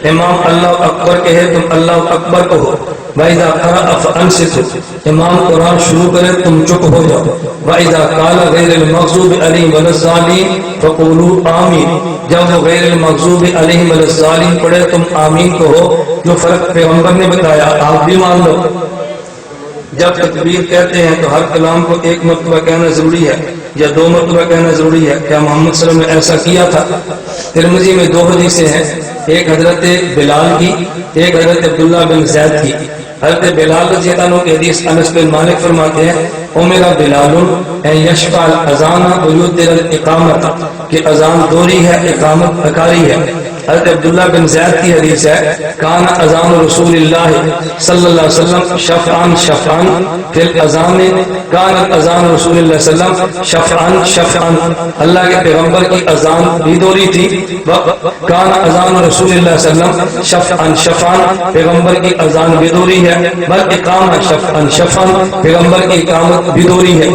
امام اللہ اکبر کہے تم اللہ اکبر کہو۔ وَإِذَا قَرَأَ فَأَنصِتُوا، امام قرآن شروع کرے تم چپ ہو جاؤ۔ وَإِذَا قَالَ غَيْرِ الْمَغْضُوبِ عَلَيْهِمْ وَلَا الضَّالِّينَ فَقُولُوا آمِينَ، جب وہ غیر المغضوب علیہم ولا الضالین پڑھے تم آمین کہو۔ جو فرق پیغمبر نے بتایا آپ بھی مان لو۔ جب تکبیر کہتے ہیں تو ہر کلام کو ایک مرتبہ کہنا ضروری ہے یا دو مرتبہ کہنا ضروری ہے؟ کیا محمد صلی اللہ علیہ وسلم نے ایسا کیا تھا؟ ترمذی میں دو حدیثیں ہیں، ایک حضرت بلال کی، ایک حضرت عبداللہ بن زید کی۔ حضرت بلال رضی اللہ عنہ کی حدیث انس بن مالک فرماتے ہیں، امر بلال ان یشفع الاذان ویؤتر الاقامۃ، کہ اذان دوری ہے اقامت اکاری ہے۔ حضرت عبداللہ بن زید کی حدیث ہے، کان اذان رسول اللہ صلی اللہ علیہ وسلم شفعان شفعان فی الاذان، کان اذان رسول اللہ صلی اللہ علیہ وسلم شفعان شفعان، اللہ کے پیغمبر کی اذان بھی دوری تھی، کان اذان رسول اللہ صلی اللہ علیہ وسلم شفعان شفعان، پیغمبر کی اذان بھی دوری ہے، بل اقامت شفعان شفعان، پیغمبر کی اقامت بھی دوری ہے۔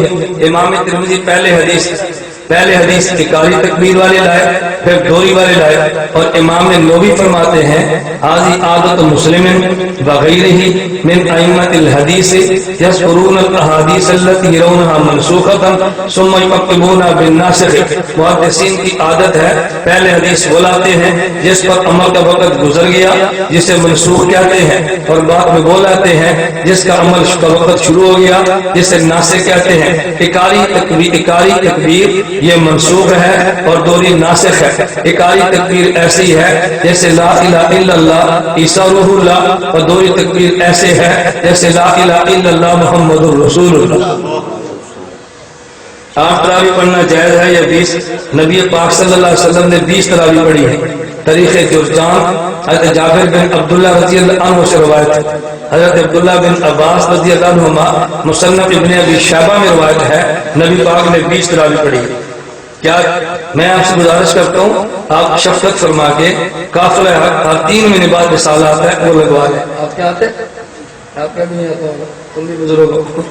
امام ترمذی پہلے حدیث اقاری تکبیر والے لائے، پھر دوری والے لائے، اور امام نووی فرماتے ہیں حاذی عادت مسلم وغیرہ من ائمۃ الحدیث یذکرون الاحادیث التي يرونها منسوخة ثم يكتبونها بالناسخ، محدثین کی عادت ہے پہلے حدیث وہ لاتے ہیں جس پر عمل کا وقت گزر گیا جسے منسوخ کہتے ہیں، اور بعد میں وہ لاتے ہیں جس کا عمل کا وقت شروع ہو گیا جسے ناسخ کہتے ہیں۔ اقاری تکبیر یہ منسوخ ہے اور دوری ناسخ ہے۔ اقاری تکبیر ایسی ہے جیسے لا الہ الا اللہ عیسیٰ روح اللہ، اور دوری تکبیر ایسے ہے جیسے لا الہ الا اللہ محمد الرسول اللہ۔ آپ تراویح پڑھنا جائز ہے یا 20؟ نبی پاک صلی اللہ علیہ وسلم نے 20 تراویح پڑھی ہے۔ تاریخ جرجان حضرت جابر بن عبداللہ رضی اللہ عنہ سے روایت ہے، حضرت عبداللہ بن عباس رضی اللہ عنہما مصنف ابن ابی شیبہ میں روایت ہے، نبی پاک نے 20 تراویح پڑھی ہے۔ کیا میں آپ سے گزارش کرتا ہوں آپ شفقت فرما کے قافلہ حق آپ 3 مہینے بعد رسالہ آتا ہے وہ لگوا لیں۔ آپ کیا آتے ہیں؟ آپ کا بھی نہیں آتا ہوگا، تم بھی بزرگ ہو۔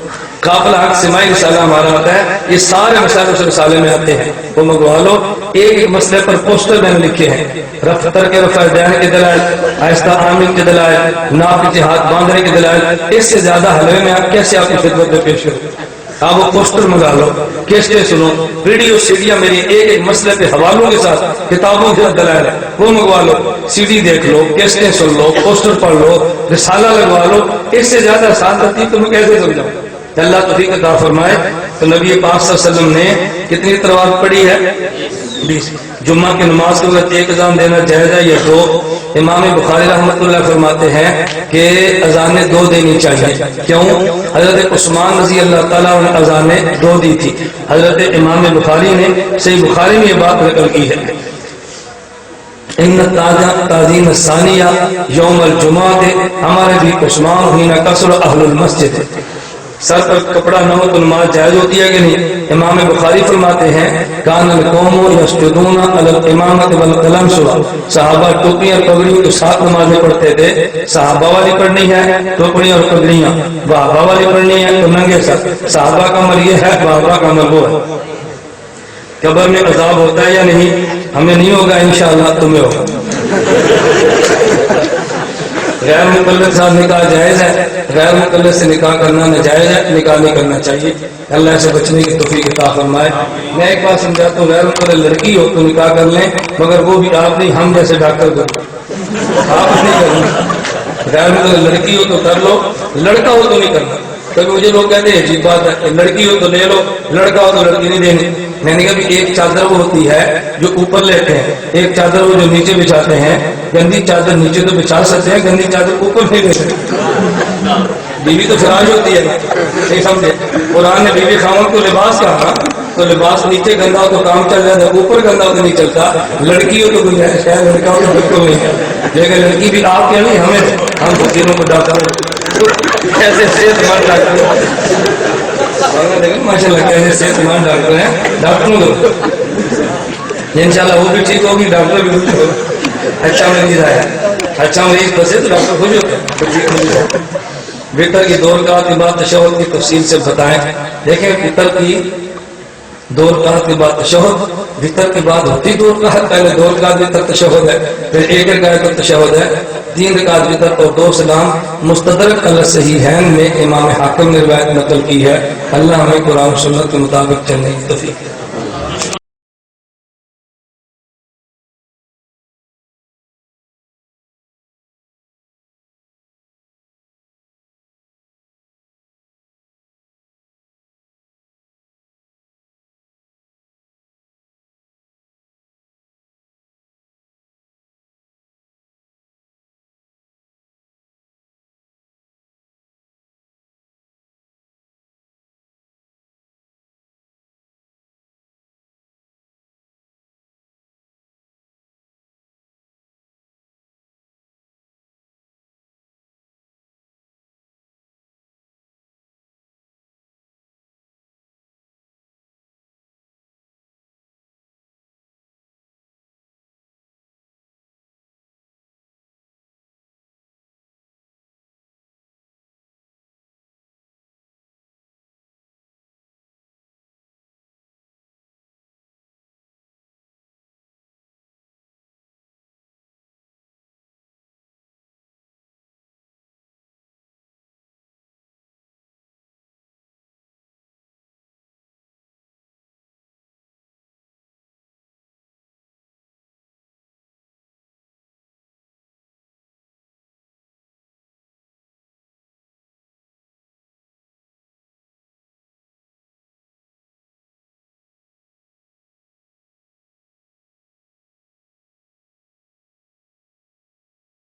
قافلہ حق سماعی رسالہ ہمارا آتا ہے، یہ سارے مسائل اس رسالے میں آتے ہیں، وہ منگوا لو۔ ایک مسئلے پر پوسٹر میں نے لکھے ہیں، رفتر کے رفع دین کے دلائل، آہستہ آمین کے دلائل، ناپ کے ہاتھ باندھنے کے دلائل۔ اس سے زیادہ حلوے میں آپ کیسے آپ کی خدمت میں پیش کریں؟ آپ وہ پوسٹر منگا لو، کیسٹیں سنو، ویڈیو سیڈیاں میری ایک مسئلے پہ حوالوں کے ساتھ، کتابوں کے دلائل وہ منگوا لو، سی ڈی دیکھ لو، کیسٹیں سن لو، پوسٹر پڑھ لو، رسالہ لگوا لو۔ اس سے زیادہ آسان ترتیب تمہیں کیسے سمجھاؤں؟ اللہ توفیق عطا فرمائے۔ تو نبی پاک صلی اللہ علیہ وسلم نے کتنی تلاوت پڑھی ہے؟ 20۔ جمعہ کی نماز کے وقت ایک اذان دینا جائز ہے یا 2؟ امام بخاری رحمۃ اللہ فرماتے ہیں کہ اذانیں 2 دینی چاہیے۔ کیوں؟ حضرت عثمان رضی اللہ تعالیٰ نے اذانیں 2 دی تھی۔ حضرت امام بخاری نے صحیح بخاری میں یہ بات نقل کی ہے، ان تعظیم الثانیہ یوم الجمعہ، ہمارے بھی عثمان ہی نہ کثر اہل المسجد، سر پر کپڑا نہ ہو تو نماز جائز ہوتی ہے کہ نہیں؟ امام بخاری فرماتے ہیں کان القوم یسجدون علی الامامۃ والقلم سوا، صحابہ ٹوپیاں اور پگڑیوں کے ساتھ نمازیں پڑھتے تھے۔ صحابہ والی پڑھنی ہے ٹوپیاں اور پگڑیاں، وہابہ والی پڑھنی ہے تو ننگے سر۔ صحابہ کا عمل یہ ہے، وہابہ کا عمل وہ ہے۔ قبر میں عذاب ہوتا ہے یا نہیں؟ ہمیں نہیں ہوگا انشاءاللہ، تمہیں ہوگا۔ غیر مقلد ساتھ نکاح جائز ہے، غیر مقلد سے نکاح کرنا ناجائز ہے، نکاح نہیں کرنا چاہیے۔ اللہ سے بچنے کی توفیق عطا فرمائے۔ میں ایک بات سمجھاتا ہوں، غیر مقلد لڑکی ہو تو نکاح کر لیں، مگر وہ بھی آپ نہیں، ہم جیسے ڈاکٹر کو آپ نہیں کرنا۔ غیر مقلد لڑکی ہو تو کر لو، لڑکا ہو تو نہیں کرنا۔ کبھی مجھے لوگ کہتے ہیں عجیب بات ہے، لڑکی ہو تو لے لو، لڑکا ہو تو لڑکی نہیں دینی۔ میں نے کہا بھی ایک چادر وہ ہوتی ہے جو اوپر لیتے ہیں، ایک چادر وہ جو نیچے بچھاتے ہیں۔ گندی چادر نیچے تو بچھا سکتے ہیں، گندی چادر اوپر نہیں لے سکتے۔ بیوی تو فراش ہوتی ہے نا، نہیں سمجھے؟ قرآن نے بیوی خاوند کو لباس کہا، تو لباس نیچے گندا ہو تو کام چل جاتا ہے، اوپر گندا ہو تو نہیں چلتا۔ لڑکی ہو تو گنجائش ہے، لڑکا ہو تو بالکل نہیں ہے۔ لیکن لڑکی بھی آپ کے نہیں، ہم فقیروں کو ڈاکٹر ایسے صحت مند ڈاکٹر ماشاء اللہ کیسے صحت مند ڈاکٹر ہیں، ڈاکٹروں کو انشاءاللہ وہ بھی ٹھیک ہوگی، ڈاکٹر بھی ٹھیک ہوگا۔ اچھا مریض آیا، اچھا مریض بسے تو ڈاکٹر خوش ہوتا ہے۔ وطر کی 2 رکعت کے بعد تشہد کی تفصیل سے بتائیں۔ دیکھیں وطر کی 2 رکعت کے بعد تشہد، وطر کے بعد ہوتی 2 رکعت، پہلے 2 رکعت وطر تشہد ہے، پھر 1 رکعت تشہد ہے، 3 رکعت وطر اور 2 سلام۔ مستدرک علی الصحیحین میں امام حاکم نے روایت نقل کی ہے۔ اللہ ہمیں قرآن و سنت کے مطابق چلنے کی توفیق دے۔